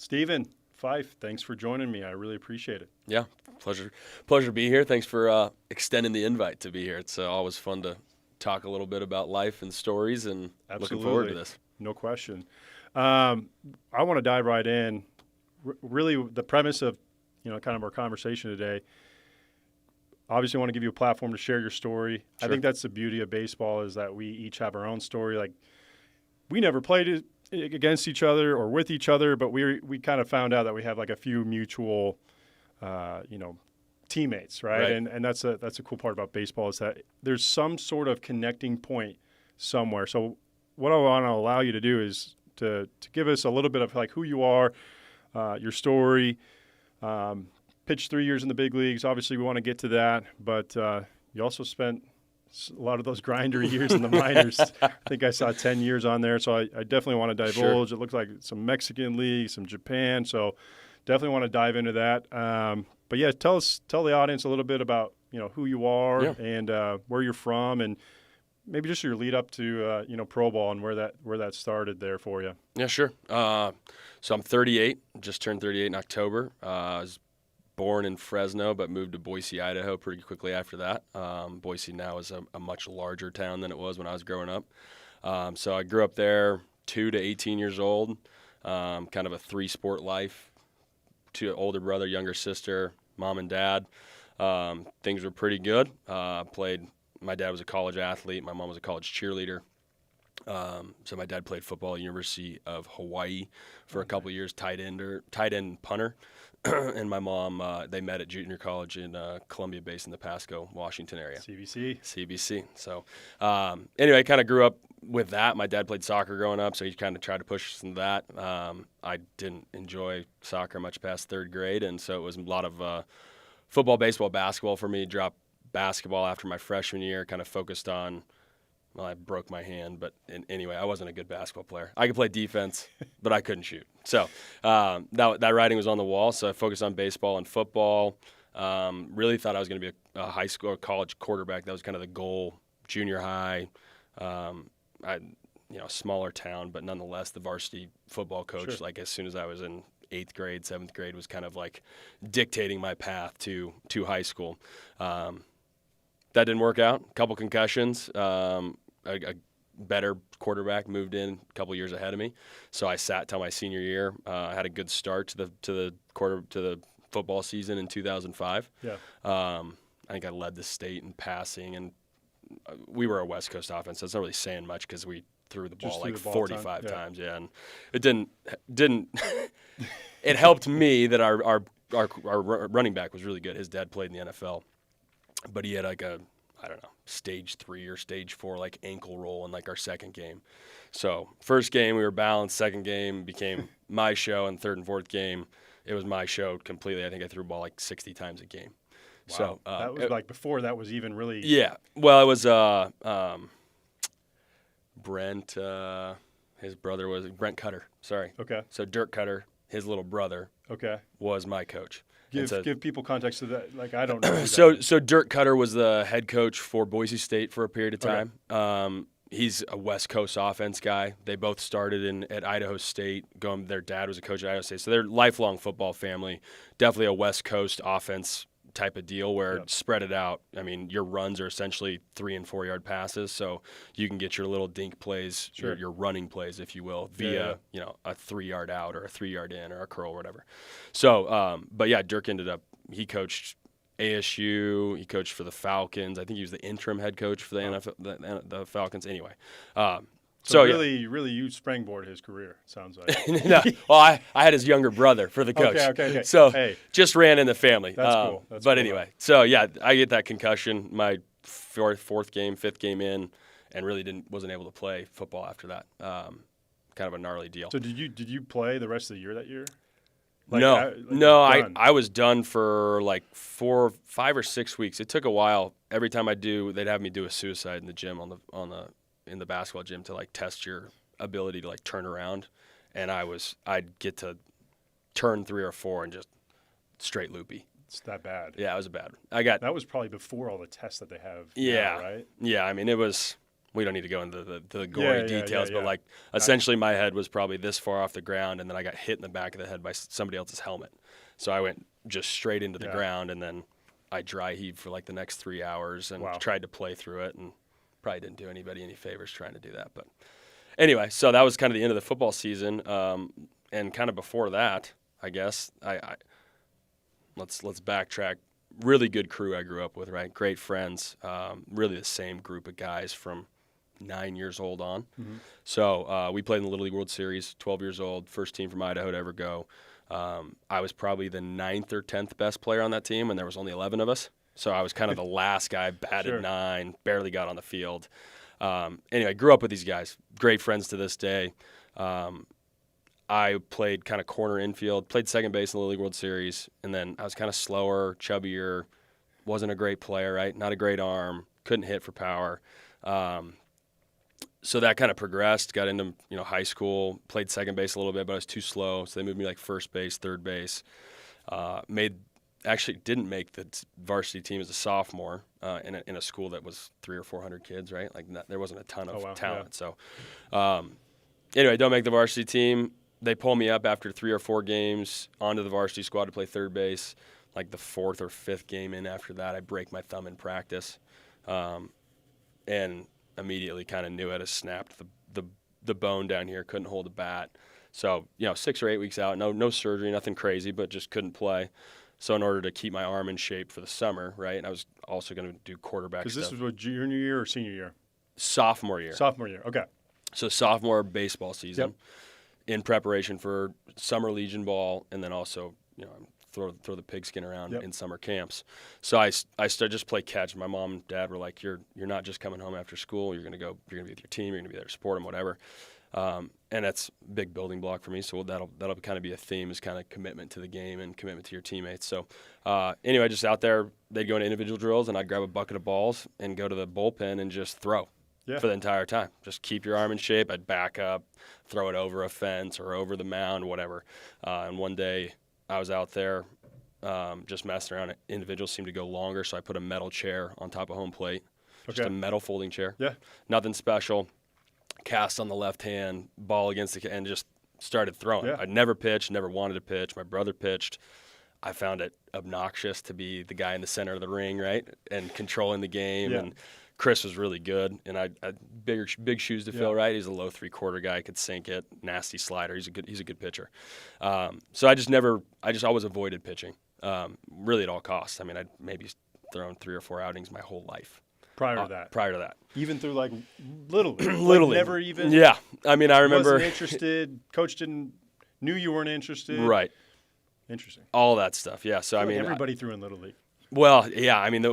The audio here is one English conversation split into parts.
Steven, Fife, thanks for joining me. I really appreciate it. Yeah, pleasure to be here. Thanks for extending the invite to be here. It's always fun to talk a little bit about life and stories, and Absolutely. looking forward to this. No question. I want to dive right in. Really, the premise of kind of our conversation today. Obviously, I want to give you a platform to share your story. Sure. I think that's the beauty of baseball is that we each have our own story. Like, we never played against each other or with each other, but we kind of found out that we have like a few mutual, teammates, right? And that's a cool part about baseball is that there's some sort of connecting point somewhere. So what I want to allow you to do is to give us a little bit of like who you are, your story. Pitched 3 years in the big leagues. Obviously, we want to get to that, but you also spent a lot of those grinder years in the minors. I think I saw 10 years on there, so I definitely want to divulge. Sure. It looks like some Mexican league, some Japan, so definitely want to dive into that. But yeah, tell the audience a little bit about who you are and where you're from, and maybe just your lead up to pro ball and where that started there for you. Yeah, sure. So I'm 38, just turned 38 in October. I was born in Fresno, but moved to Boise, Idaho pretty quickly after that. Boise now is a much larger town than it was when I was growing up. So I grew up there 2 to 18 years old, kind of a 3-sport life, 2 older brother, younger sister, mom and dad. Things were pretty good. My dad was a college athlete. My mom was a college cheerleader. So my dad played football at University of Hawaii for a couple of years, tight end punter. And my mom, they met at junior college in Columbia Basin, the Pasco, Washington area. CBC. So anyway, I kind of grew up with that. My dad played soccer growing up, so he kind of tried to push us into that. I didn't enjoy soccer much past 3rd grade, and so it was a lot of football, baseball, basketball for me. Dropped basketball after my freshman year, kind of focused on – well, I broke my hand, but anyway, I wasn't a good basketball player. I could play defense, but I couldn't shoot. So that writing was on the wall, so I focused on baseball and football. Really thought I was going to be a high school or college quarterback. That was kind of the goal. Junior high, smaller town, but nonetheless, the varsity football coach, Sure. like as soon as I was in 8th grade, 7th grade, was kind of like dictating my path to high school. That didn't work out. A couple concussions. A better quarterback moved in a couple years ahead of me, so I sat till my senior year. I had a good start to the football season in 2005. Yeah. I think I led the state in passing, and we were a West Coast offense. So it's not really saying much because we threw the ball like 45 times. Yeah, and it didn't. It helped me that our running back was really good. His dad played in the NFL. But he had like stage 3 or stage 4 like ankle roll in like our second game. So first game we were balanced. Second game became my show, and third and fourth game it was my show completely. I think I threw the ball like 60 times a game. Wow. So that was like before that was even really. Yeah. Well, it was Brent. His brother was Brent Cutter. Sorry. Okay. So Dirk Cutter, his little brother. Okay. Was my coach. Give people context to that. Like, I don't know. So Dirk Cutter was the head coach for Boise State for a period of time. Okay. He's a West Coast offense guy. They both started at Idaho State. Their dad was a coach at Idaho State. So they're a lifelong football family. Definitely a West Coast offense type of deal where spread it out. I mean, your runs are essentially 3 and 4 yard passes, so you can get your little dink plays, sure. your running plays, if you will, via a 3 yard out or a 3 yard in or a curl or whatever. So, but yeah, Dirk he coached ASU, he coached for the Falcons. I think he was the interim head coach for the NFL, the Falcons. Anyway, So really you springboard his career, sounds like. No, well, I had his younger brother for the coach. Okay. So just ran in the family. That's cool. That's but cool, anyway, so yeah, I get that concussion my fifth game in, and really wasn't able to play football after that. Kind of a gnarly deal. So did you play the rest of the year that year? I was done for like 4, 5 or 6 weeks. It took a while. Every time they'd have me do a suicide in the gym in the basketball gym to like test your ability to like turn around, and I'd get to turn 3 or 4 and just straight loopy. It's that bad. Yeah, it was bad. That was probably before all the tests that they have. Yeah, now, right? Yeah, I mean it was we don't need to go into the gory details, but like essentially my head was probably this far off the ground, and then I got hit in the back of the head by somebody else's helmet. So I went just straight into the ground, and then I dry heaved for like the next 3 hours and tried to play through it, and probably didn't do anybody any favors trying to do that. But anyway, so that was kind of the end of the football season, and kind of before that, I guess let's backtrack. Really good crew I grew up with, right? Great friends, really the same group of guys from 9 years old on. Mm-hmm. So we played in the Little League World Series, 12 years old, first team from Idaho to ever go. I was probably the 9th or 10th best player on that team, and there was only 11 of us. So I was kind of the last guy, batted 9, barely got on the field. Anyway, grew up with these guys, great friends to this day. I played kind of corner infield, played second base in the Little League World Series, and then I was kind of slower, chubbier, wasn't a great player, right? Not a great arm, couldn't hit for power. So that kind of progressed, got into high school, played second base a little bit, but I was too slow, so they moved me like first base, third base. Actually didn't make the varsity team as a sophomore in a school that was 300 or 400 kids, right? Like there wasn't a ton of talent. Yeah. So anyway, don't make the varsity team. They pull me up after 3 or 4 games onto the varsity squad to play third base. Like the 4th or 5th game in after that, I break my thumb in practice, and immediately kind of knew it. I snapped the bone down here, couldn't hold a bat. So 6 or 8 weeks out, no surgery, nothing crazy, but just couldn't play. So in order to keep my arm in shape for the summer, right, and I was also going to do quarterback stuff. Because this was what, junior year or senior year? Sophomore year. Sophomore year, okay. So sophomore baseball season. Yep. In preparation for summer Legion ball, and then also, throw the pigskin around in summer camps. So I started just play catch. My mom and dad were like, "You're not just coming home after school. You're gonna be with your team. You're gonna be there to support them, whatever." And that's a big building block for me. So that'll kind of be a theme, is kind of commitment to the game and commitment to your teammates. So anyway, just out there, they'd go into individual drills, and I'd grab a bucket of balls and go to the bullpen and just throw. Yeah. For the entire time. Just keep your arm in shape. I'd back up, throw it over a fence or over the mound, whatever. And one day I was out there just messing around. Individuals seemed to go longer, so I put a metal chair on top of home plate. Okay. Just a metal folding chair. Yeah. Nothing special. Cast on the left hand, ball against and just started throwing. Yeah. I'd never pitched, never wanted to pitch. My brother pitched. I found it obnoxious to be the guy in the center of the ring, right, and controlling the game. Yeah. And Chris was really good, and I big shoes to fill, right? He's a low 3/4 guy, could sink it, nasty slider. He's a good pitcher. So I just always avoided pitching, really at all costs. I mean, I'd maybe thrown 3 or 4 outings my whole life. Prior to that. Even through like Little League. Little League. Never even. Yeah. I mean, I remember. Wasn't interested. Coach knew you weren't interested. Right. Interesting. All that stuff. Yeah. So I mean, everybody threw in Little League. Well, yeah. I mean,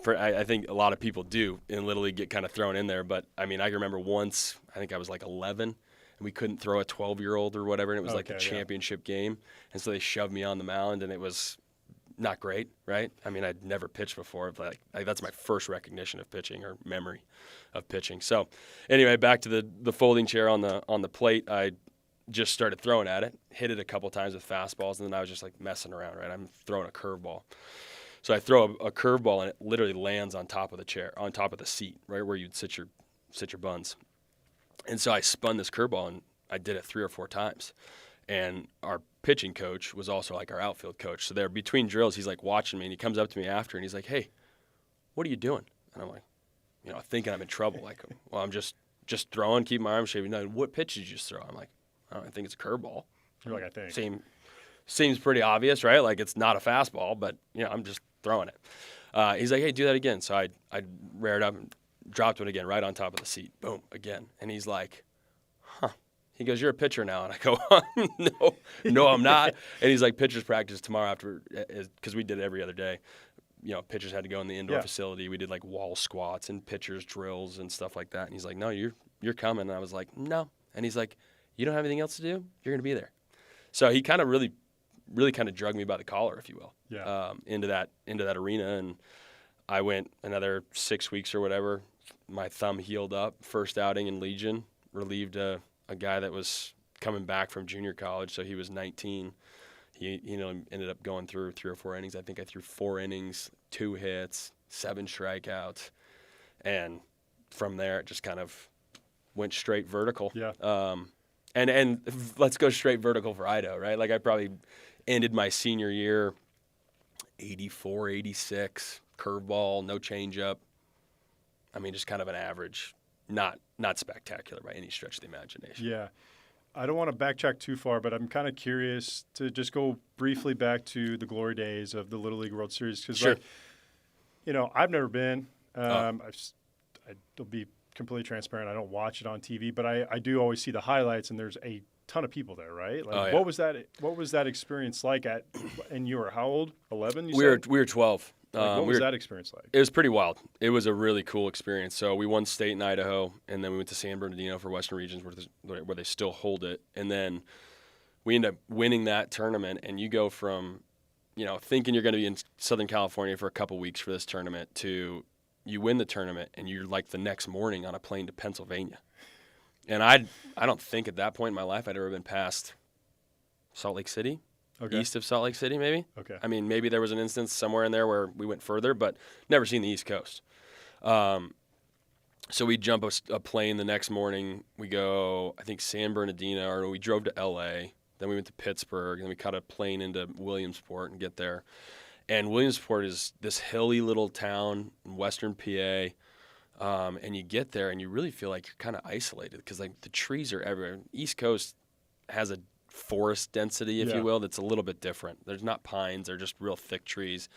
I think a lot of people do in Little League get kind of thrown in there. But, I mean, I can remember once, I think I was like 11, and we couldn't throw a 12-year-old or whatever, and it was like the championship game. And so they shoved me on the mound, and it was not great, right? I mean, I'd never pitched before. But like that's my first recognition of pitching or memory of pitching. So, anyway, back to the folding chair on the plate. I just started throwing at it, hit it a couple times with fastballs, and then I was just like messing around, right? I'm throwing a curveball. So I throw a curveball, and it literally lands on top of the chair, on top of the seat, right where you'd sit your buns. And so I spun this curveball, and I did it 3 or 4 times. And our pitching coach was also like our outfield coach. So there, between drills, he's like watching me, and he comes up to me after, and he's like, "Hey, what are you doing?" And I'm like, thinking I'm in trouble. Like, well, I'm just throwing, keep my arm shaving. No, what pitch did you just throw? I'm like, I think it's a curveball. You're like, I think. Seems pretty obvious, right? Like it's not a fastball, but I'm just throwing it. He's like, "Hey, do that again." So I reared up and dropped it again right on top of the seat. Boom, again. And he's like, "Huh." He goes, "You're a pitcher now." And I go, no, I'm not. And he's like, "Pitchers practice tomorrow after," because we did it every other day. Pitchers had to go in the indoor facility. We did like wall squats and pitchers drills and stuff like that. And he's like, "No, you're coming." And I was like, "No." And he's like, "You don't have anything else to do? You're going to be there." So he kind of really kind of drug me by the collar, if you will, into that arena. And I went another 6 weeks or whatever. My thumb healed up. First outing in Legion, relieved a guy that was coming back from junior college, so he was 19. He ended up going through 3 or 4 innings. I think I threw 4 innings, 2 hits, 7 strikeouts, and from there, it just kind of went straight vertical. Yeah. And let's go straight vertical for Idaho, right? Like I probably ended my senior year 84, 86, curveball, no changeup. I mean, just kind of an average, not spectacular by any stretch of the imagination. Yeah. I don't want to backtrack too far, but I'm kind of curious to just go briefly back to the glory days of the Little League World Series. Because, Sure. I've never been. I'll be completely transparent. I don't watch it on TV, but I do always see the highlights, and there's a ton of people there, right? Like, what was that experience like and you were how old? 11, you said? We were 12. What was that experience like? It was pretty wild. It was a really cool experience. So we won state in Idaho, and then we went to San Bernardino for Western Regions where they still hold it. And then we end up winning that tournament, and you go from, thinking you're going to be in Southern California for a couple weeks for this tournament to you win the tournament, and you're like the next morning on a plane to Pennsylvania. And I don't think at that point in my life I'd ever been past Salt Lake City. Okay. East of Salt Lake City, maybe. Okay. I mean, maybe there was an instance somewhere in there where we went further, but never seen the East Coast. So we jump a plane the next morning. We go, I think, San Bernardino, or we drove to L.A. Then we went to Pittsburgh, and we caught a plane into Williamsport and get there. And Williamsport is this hilly little town in western PA. And you get there, and you really feel like you're kind of isolated because, like, the trees are everywhere. East Coast has a forest density, if you will, that's a little bit different. There's not pines, they're just real thick trees.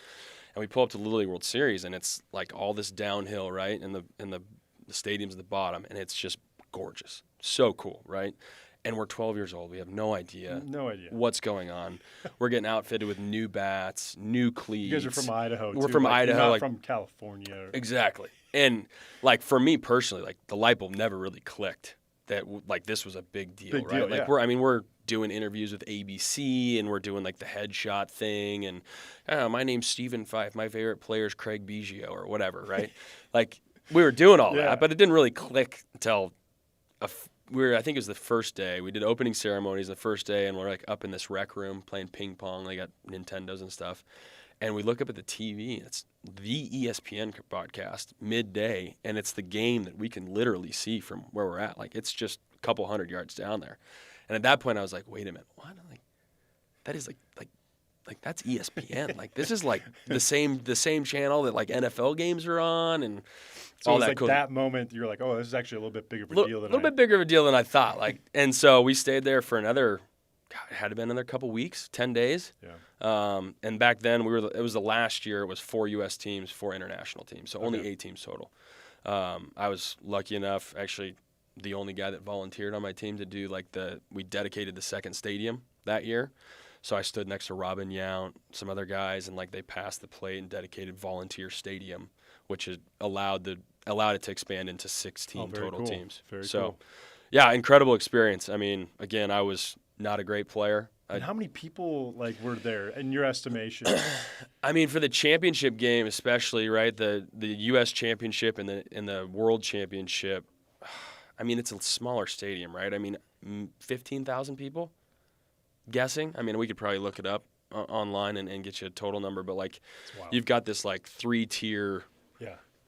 And we pull up to Little League World Series, and it's like all this downhill, right? And the stadium's at the bottom, and it's just gorgeous. So cool, right? And we're 12 years old. We have no idea what's going on. We're getting outfitted with new bats, new cleats. You guys are from Idaho, We're from Idaho. You're not like, from California. Exactly. And, like, for me personally, like, the light bulb never really clicked that, like, this was a big deal, right? Like, we're doing interviews with ABC, and we're doing, like, the headshot thing, and my name's Stephen Fife. My favorite player is Craig Biggio or whatever, right? Like, we were doing all that, but it didn't really click until I think it was the first day. We did opening ceremonies the first day, and we're, like, up in this rec room playing ping pong. They got Nintendos and stuff. And we look up at the TV, and it's the ESPN broadcast midday, and it's the game that we can literally see from where we're at. Like, it's just a couple 100 yards down there. And at that point, I was like, wait a minute, what? Like, that is like that's ESPN. Like, this is like the same channel that, like, NFL games are on, and so all it was that. like cool. That moment, you're like, oh, this is actually a little bit bigger of a deal than a little bit bigger of a deal than I thought. Like, and so we stayed there for another. God, it had to be another couple weeks, 10 days. Yeah. And back then it was the last year. It was 4 U.S. teams, 4 international teams, so only 8 teams total. I was lucky enough, actually, the only guy that volunteered on my team to do we dedicated the second stadium that year. So I stood next to Robin Yount, some other guys, and like they passed the plate and dedicated volunteer stadium, which had allowed it to expand into 16 total teams. Very so, cool. Yeah, incredible experience. I mean, again, I was not a great player. And how many people were there in your estimation? I mean, for the championship game, especially, right? The U.S. championship and the World Championship. I mean, it's a smaller stadium, right? I mean, 15,000 people. Guessing. I mean, we could probably look it up online and get you a total number, but like, you've got this like 3-tier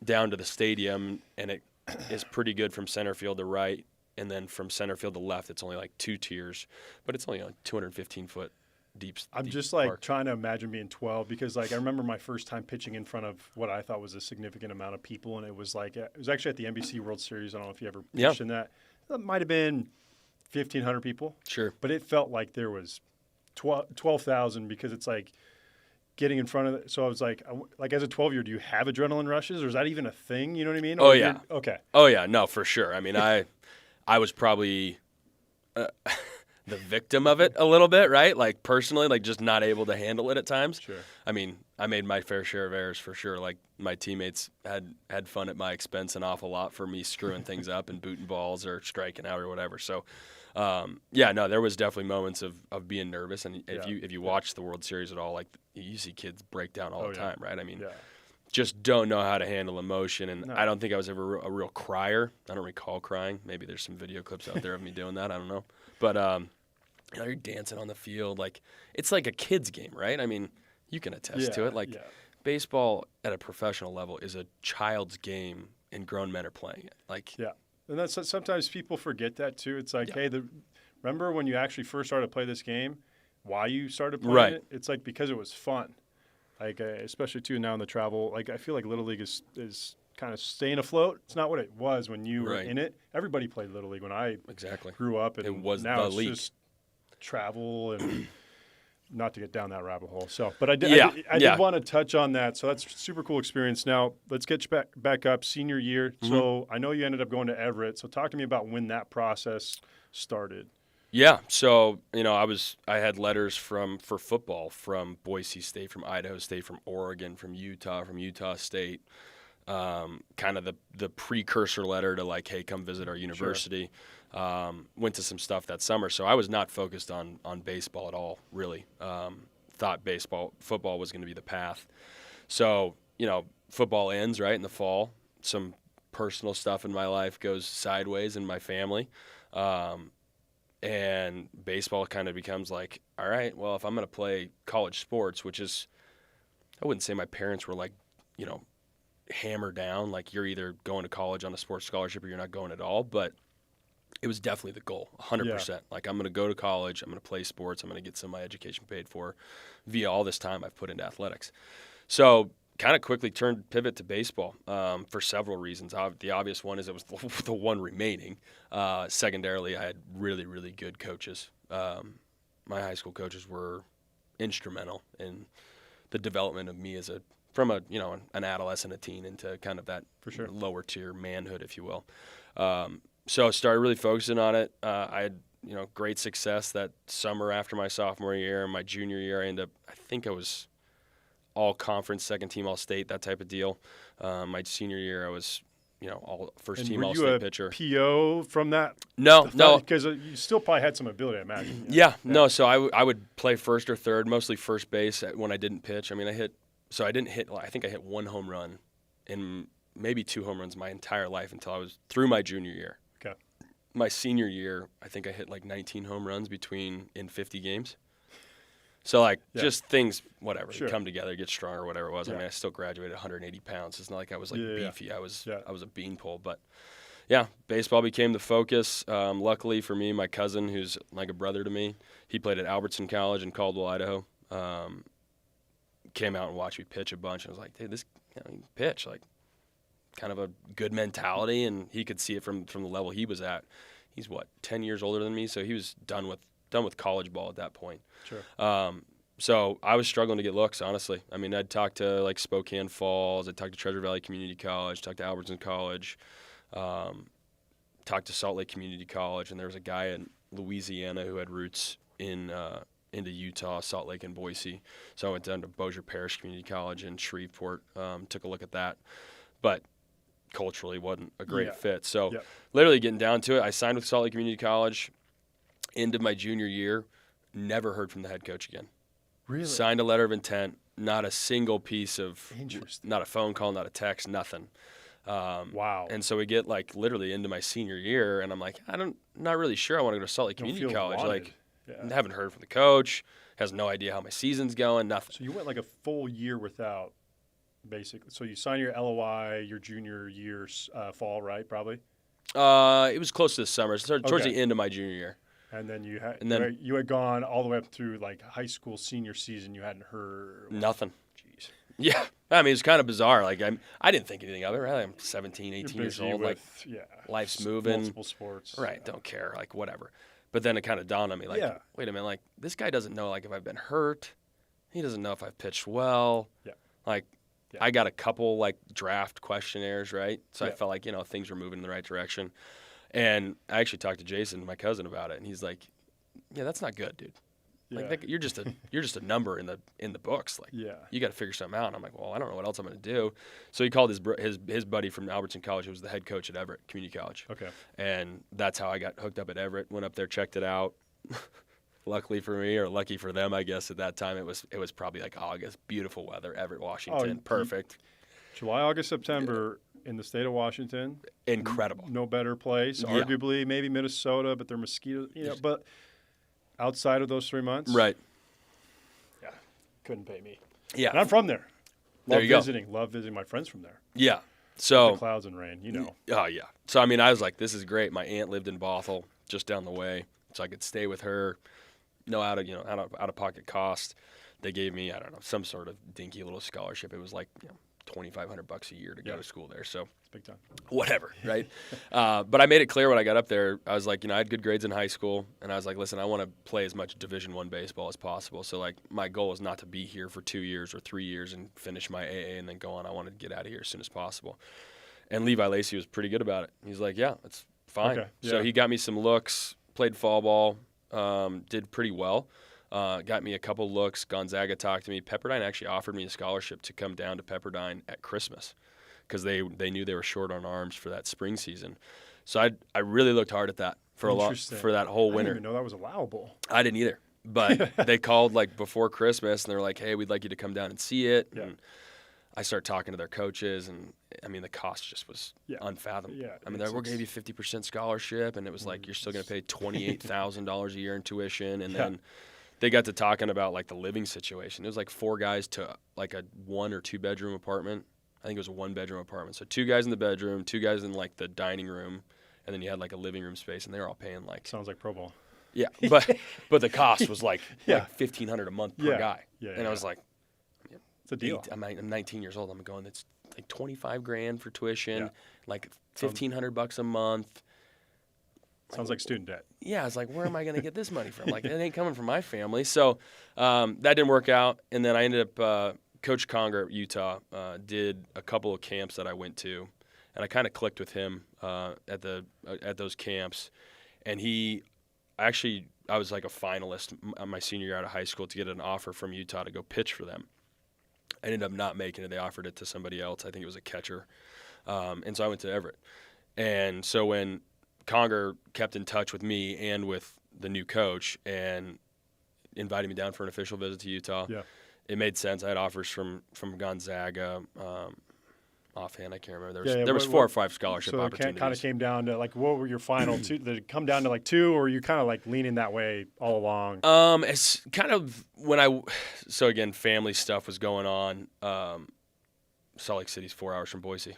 down to the stadium, and it is pretty good from center field to right. And then from center field to left, it's only like 2 tiers, but it's only like 215-foot deep. I'm just like trying to imagine being 12 because like I remember my first time pitching in front of what I thought was a significant amount of people, and it was actually at the NBC World Series. I don't know if you ever pitched in that. That might have been 1,500 people. Sure. But it felt like there was 12,000 because it's like getting in front of it. So I was like as a 12-year, do you have adrenaline rushes, or is that even a thing? You know what I mean? Oh, yeah. Okay. Oh, yeah. No, for sure. I mean, I was probably the victim of it a little bit, right? Like personally, like just not able to handle it at times. Sure. I mean, I made my fair share of errors for sure. Like my teammates had fun at my expense an awful lot for me screwing things up and booting balls or striking out or whatever. So, there was definitely moments of being nervous. And if you watch the World Series at all, like you see kids break down all the time, right? I mean, just don't know how to handle emotion. And I don't think I was ever a real crier. I don't recall crying. Maybe there's some video clips out there of me doing that. I don't know. But, you're dancing on the field. Like, it's like a kid's game, right? I mean, you can attest to it. Like, baseball at a professional level is a child's game and grown men are playing it. Like, Yeah. And that's sometimes people forget that too. It's like, Yeah. hey, remember when you actually first started to play this game? Why you started playing Right. it? It's like because it was fun. Like especially too now in the travel. Like I feel like Little League is kind of staying afloat. It's not what it was when you were Right. in it. Everybody played Little League when I exactly. grew up, and It was now the it's league. just travel and. Not to get down that rabbit hole. So, but I did, Yeah, I yeah. did want to touch on that. So that's a super cool experience. Now let's get you back up senior year. Mm-hmm. So I know you ended up going to Everett. So talk to me about when that process started. Yeah, so I had letters for football from Boise State, from Idaho State, from Oregon, from Utah State. Kind of the precursor letter to like, hey, come visit our university. Sure. Went to some stuff that summer, so I was not focused on baseball at all, really. Thought football was going to be the path. So football ends right in the fall. Some personal stuff in my life goes sideways in my family. And baseball kind of becomes like, all right, well, if I'm going to play college sports, which is, I wouldn't say my parents were like, hammer down, like you're either going to college on a sports scholarship or you're not going at all. But it was definitely the goal, 100%. Yeah. Like I'm going to go to college, I'm going to play sports, I'm going to get some of my education paid for via all this time I've put into athletics. So kind of quickly pivot to baseball for several reasons. The obvious one is it was the one remaining. Secondarily, I had really, really good coaches. My high school coaches were instrumental in the development of me from an adolescent, a teen, into kind of that For sure. lower tier manhood, if you will. So I started really focusing on it. I had great success that summer after my sophomore year. My junior year, I think I was all conference, second team, all state, that type of deal. My senior year, I was, all first team, all state pitcher. PO from that? No, because you still probably had some ability, I imagine. Yeah. No. So I would play first or third, mostly first base when I didn't pitch. I mean, I didn't hit. I think I hit one home run, and maybe 2 home runs my entire life until I was through my junior year. Okay. My senior year, I think I hit like 19 home runs in 50 games. So, just things, whatever, Sure. come together, get stronger, whatever it was. Yeah. I mean, I still graduated 180 pounds. It's not like I was, beefy. Yeah. I was a beanpole. But, yeah, baseball became the focus. Luckily for me, my cousin, who's like a brother to me, he played at Albertson College in Caldwell, Idaho, came out and watched me pitch a bunch. And I was like, dude, this you pitch, like, kind of a good mentality. And he could see it from the level he was at. He's, 10 years older than me, so he was done with college ball at that point. Sure. So I was struggling to get looks, honestly. I mean, I'd talk to Spokane Falls, I'd talk to Treasure Valley Community College, talk to Albertson College, talk to Salt Lake Community College, and there was a guy in Louisiana who had roots into Utah, Salt Lake, and Boise. So I went down to Bossier Parish Community College in Shreveport, took a look at that, but culturally wasn't a great fit. So literally getting down to it, I signed with Salt Lake Community College. End of my junior year, never heard from the head coach again. Really? Signed a letter of intent, not a single piece of, Interesting. not a phone call, not a text, nothing. Wow. And so we get literally into my senior year, and I'm like, not really sure I want to go to Salt Lake Community College. Wanted. Haven't heard from the coach, has no idea how my season's going, nothing. So you went a full year without, basically. So you signed your LOI your junior year fall, right? Probably. It was close to the summer. It started towards the end of my junior year. And then you had gone all the way up through high school senior season. You hadn't heard nothing. Jeez. Yeah, I mean it's kind of bizarre. I didn't think anything of it. Right? I'm 17, 18 years old. Life's moving. Multiple sports. Right. Don't care. Whatever. But then it kind of dawned on me. Wait a minute. This guy doesn't know if I've been hurt. He doesn't know if I've pitched well. Yeah. I got a couple draft questionnaires, right? So I felt things were moving in the right direction. And I actually talked to Jason, my cousin, about it, and he's like, "Yeah, that's not good, dude. You're just a number in the books. You got to figure something out." And I'm like, "Well, I don't know what else I'm going to do." So he called his buddy from Albertson College, who was the head coach at Everett Community College. Okay. And that's how I got hooked up at Everett. Went up there, checked it out. Luckily for me, or lucky for them, I guess at that time it was probably August, beautiful weather, Everett, Washington, perfect. July, August, September. In the state of Washington. Incredible. No better place. Yeah. Arguably, maybe Minnesota, but they're mosquitoes. But outside of those 3 months. Right. Yeah. Couldn't pay me. Yeah. And I'm from there. There you go. Love visiting my friends from there. Yeah. So the clouds and rain, you know. Oh yeah. So I mean, I was like, this is great. My aunt lived in Bothell, just down the way, so I could stay with her. No out of pocket cost. They gave me, I don't know, some sort of dinky little scholarship. It was like $2,500 a year to go to school there. So It's big time. whatever, right? But I made it clear when I got up there. I was like, I had good grades in high school, and I was like, listen, I want to play as much Division I baseball as possible. So like, my goal is not to be here for 2 years or 3 years and finish my AA and then go on. I wanted to get out of here as soon as possible. And Levi Lacey was pretty good about it. He's like, yeah, it's fine. Okay, yeah. So he got me some looks, played fall ball, did pretty well. Got me a couple looks. Gonzaga talked to me. Pepperdine actually offered me a scholarship to come down to Pepperdine at Christmas because they knew they were short on arms for that spring season. So I really looked hard at that for that whole winter. I didn't even know that was allowable. I didn't either. But they called like before Christmas and they were like, hey, we'd like you to come down and see it. Yeah. And I started talking to their coaches, and I mean, the cost just was unfathomable. Yeah, I mean, we're going to give you 50% scholarship, and it was like you're still going to pay $28,000 a year in tuition. And then they got to talking about like the living situation. It was like 4 guys to like a 1 or 2 bedroom apartment. I think it was a 1 bedroom apartment. So 2 guys in the bedroom, 2 guys in like the dining room, and then you had like a living room space, and they were all paying like. Sounds like pro ball. Yeah, but the cost was like $1,500 a month per guy. Yeah, and I was like, it's a deal. I'm 19 years old. I'm going. It's like $25,000 for tuition, like $1,500 a month. Sounds like student debt. Yeah, I was like, where am I going to get this money from? Like, it ain't coming from my family. So that didn't work out, and then I ended up. Coach Conger at Utah did a couple of camps that I went to, and I kind of clicked with him at those camps, and I was like a finalist my senior year out of high school to get an offer from Utah to go pitch for them. I ended up not making it. They offered it to somebody else. I think it was a catcher. And so I went to Everett. And so when Conger kept in touch with me and with the new coach and invited me down for an official visit to Utah, it made sense. I had offers from Gonzaga. Offhand, I can't remember. There was 4 or 5 scholarship opportunities. So it kind of came down to, like, what were your final 2? Did it come down to, like, 2, or were you kind of, like, leaning that way all along? It's kind of so, again, family stuff was going on. Salt Lake City's 4 hours from Boise.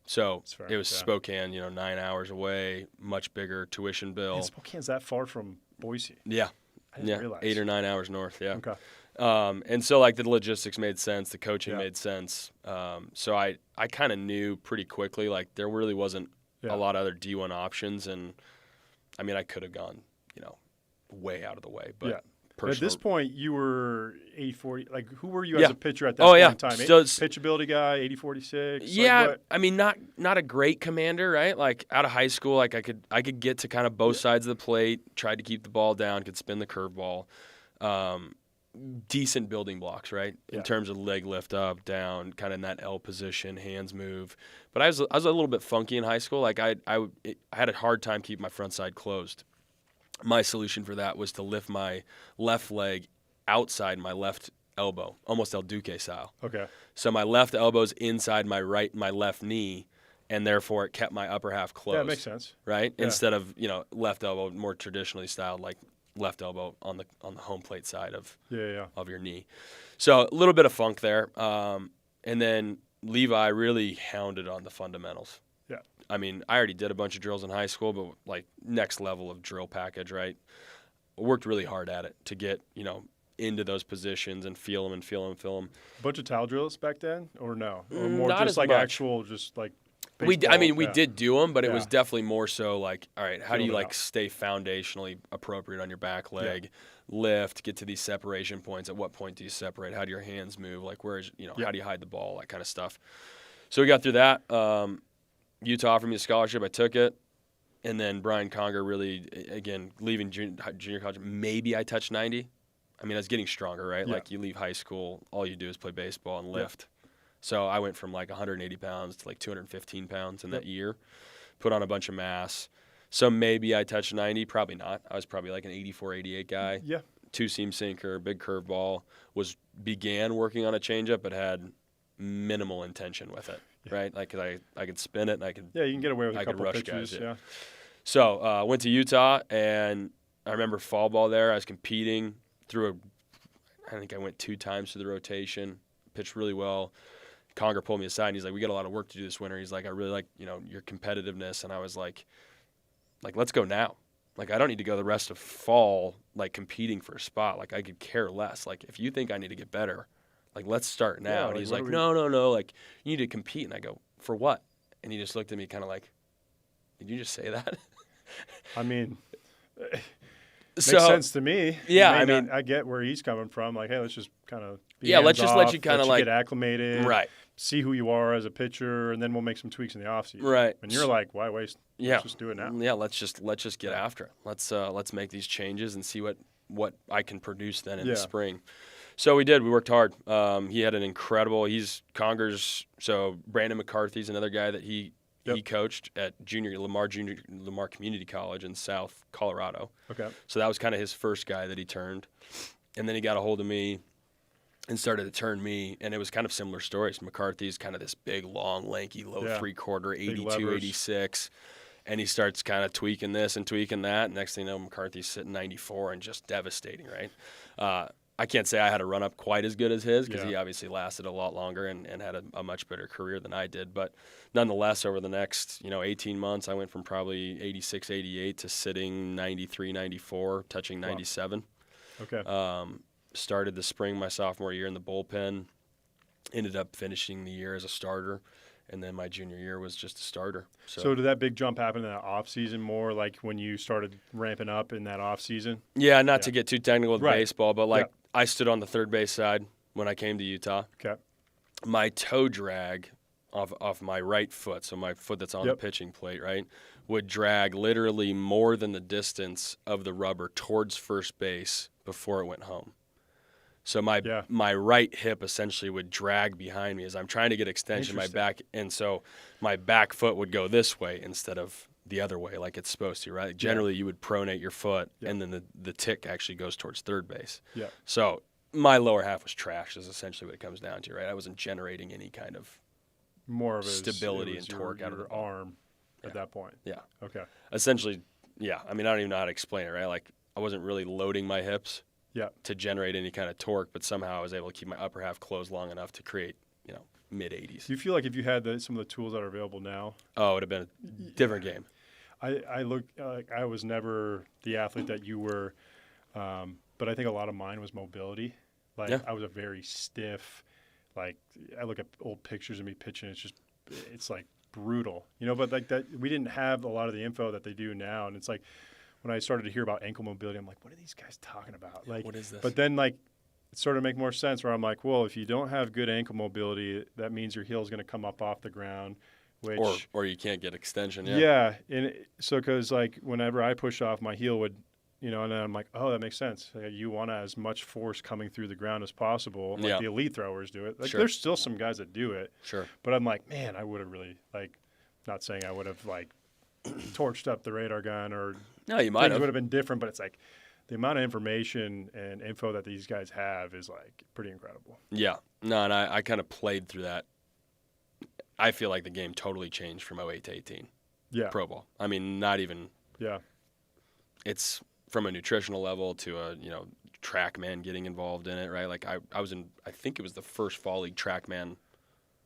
So it was Spokane, 9 hours away, much bigger tuition bill. And Spokane's that far from Boise? Yeah. I didn't realize. 8 or 9 hours north, yeah. Okay. And so, like, the logistics made sense, the coaching made sense. So I kind of knew pretty quickly, like, there really wasn't a lot of other D1 options. And, I mean, I could have gone, way out of the way. But at this point, you were 80-40. Like, who were you as a pitcher at that point in time? So pitchability guy, 80-46? Yeah, like I mean, not a great commander, right? Like, out of high school, like, I could get to kind of both sides of the plate, tried to keep the ball down, could spin the curveball. Decent building blocks, right? In terms of leg lift up, down, kind of in that L position, hands move. But I was a little bit funky in high school. Like I had a hard time keeping my front side closed. My solution for that was to lift my left leg outside my left elbow, almost El Duque style. Okay. So my left elbow's inside my left knee, and therefore it kept my upper half closed. Yeah, that makes sense. Right? Yeah. Instead of, left elbow more traditionally styled, like left elbow on the home plate side of your knee. So a little bit of funk there. And then Levi really hounded on the fundamentals. Yeah. I mean, I already did a bunch of drills in high school, but like next level of drill package, right? Worked really hard at it to get, into those positions and feel them. Bunch of towel drills back then, or no? Or more not just as like much. Actual, just like baseball? We Yeah. did do them, but it was definitely more so like, all right, how do you Feel it like out. stay foundationally appropriate on your back leg, lift, get to these separation points? At what point do you separate? How do your hands move? Like where's, how do you hide the ball? That kind of stuff. So we got through that. Utah offered me a scholarship. I took it. And then Brian Conger really, again, leaving junior college, maybe I touched 90. I mean, I was getting stronger, right? Yeah. Like you leave high school, all you do is play baseball and lift. So I went from like 180 pounds to like 215 pounds in that year, put on a bunch of mass. So maybe I touched 90, probably not. I was probably like an 84, 88 guy. Yeah. 2-seam sinker, big curveball, began working on a changeup, but had minimal intention with it, right? Like I could spin it and I could. Yeah, you can get away with a I could couple rush pitches. guys, Yeah. So went to Utah, and I remember fall ball there. I was competing I think I went 2 times through the rotation, pitched really well. Conger pulled me aside and he's like, we got a lot of work to do this winter. He's like, I really like, your competitiveness. And I was like, let's go now. Like, I don't need to go the rest of fall, like, competing for a spot. Like, I could care less. Like, if you think I need to get better, like, let's start now. Yeah, and he's like, like, what are we- no. Like, you need to compete. And I go, for what? And he just looked at me kind of like, did you just say that? I mean, makes So, sense to me. yeah, It I may mean- not- I get where he's coming from. Like, hey, let's just kind of let's just let you kind of, like, get acclimated, right. see who you are as a pitcher, and then we'll make some tweaks in the offseason. Right. And you're like, why waste? Yeah. Let's just do it now. Yeah, let's just get after it. Let's make these changes and see what I can produce then in the spring. So we did. We worked hard. He had an incredible. He's Conger's. So Brandon McCarthy's another guy that he coached at Lamar Community College in South Colorado. Okay. So that was kind of his first guy that he turned, and then he got a hold of me and started to turn me, and it was kind of similar stories. McCarthy's kind of this big, long, lanky, low three-quarter, 82, 86, and he starts kind of tweaking this and tweaking that. Next thing you know, McCarthy's sitting 94 and just devastating, right? I can't say I had a run-up quite as good as his because he obviously lasted a lot longer and had a much better career than I did. But nonetheless, over the next 18 months, I went from probably 86, 88 to sitting 93, 94, touching 97. Okay. Started the spring my sophomore year in the bullpen, ended up finishing the year as a starter, and then my junior year was just a starter. So did that big jump happen in that off season more, like when you started ramping up in that off season? Yeah, not to get too technical with Right. baseball, but I stood on the third base side when I came to Utah. Okay. My toe drag off my right foot, so my foot that's on the pitching plate, right, would drag literally more than the distance of the rubber towards first base before it went home. So my right hip essentially would drag behind me as I'm trying to get extension in my back, and so my back foot would go this way instead of the other way like it's supposed to, right? Generally, you would pronate your foot, and then the tick actually goes towards third base. Yeah. So my lower half was trash is essentially what it comes down to, right? I wasn't generating any kind of more of stability and torque out of your the ball. arm at that point. Yeah. Okay. Essentially, yeah. I mean, I don't even know how to explain it, right? Like, I wasn't really loading my hips to generate any kind of torque, but somehow I was able to keep my upper half closed long enough to create, mid-80s. Do you feel like if you had some of the tools that are available now? Oh, it would have been a different game. I look like I was never the athlete that you were, but I think a lot of mine was mobility. Like I was a very stiff. Like I look at old pictures of me pitching, it's like brutal, But like that, we didn't have a lot of the info that they do now, and it's like when I started to hear about ankle mobility, I'm like, what are these guys talking about? Like, what is this? But then like it started to make more sense where I'm like, well, if you don't have good ankle mobility, that means your heel is going to come up off the ground. Which, or you can't get extension. Yeah, and so because like whenever I push off, my heel would, and then I'm like, oh, that makes sense. You want as much force coming through the ground as possible. Like the elite throwers do it. Like there's still some guys that do it. Sure. But I'm like, man, I would have really not saying I would have torched up the radar gun or no, you might have. would have been different. But it's like the amount of information and info that these guys have is like pretty incredible. Yeah. No, and I kind of played through that. I feel like the game totally changed from 08 to 18. Yeah. Pro ball. I mean, not even. Yeah. It's from a nutritional level to a, track man getting involved in it, right? Like I think it was the first fall league track man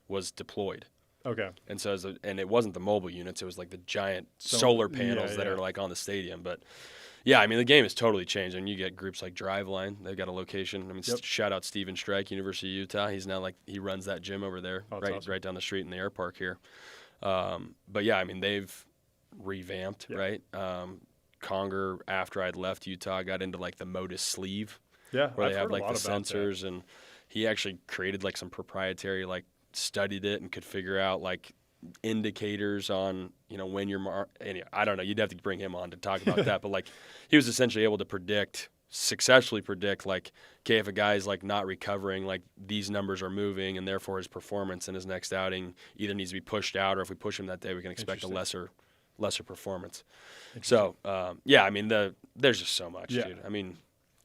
was deployed. Okay. And so, and it wasn't the mobile units. It was like the giant solar panels that are like on the stadium. But yeah, I mean, the game has totally changed. And you get groups like Driveline. They've got a location. I mean, shout out Steven Strike, University of Utah. He's now he runs that gym over there, right down the street in the air park here. But yeah, I mean, they've revamped, right? Conger, after I'd left Utah, got into like the Modus sleeve. Yeah, where they have like the sensors, and he actually created like some proprietary, studied it and could figure out like indicators on when you're I don't know, you'd have to bring him on to talk about that, but like he was essentially able to successfully predict like, okay, if a guy's like not recovering, like these numbers are moving, and therefore his performance in his next outing either needs to be pushed out, or if we push him that day, we can expect a lesser performance. So yeah, I mean there's just so much, dude. I mean,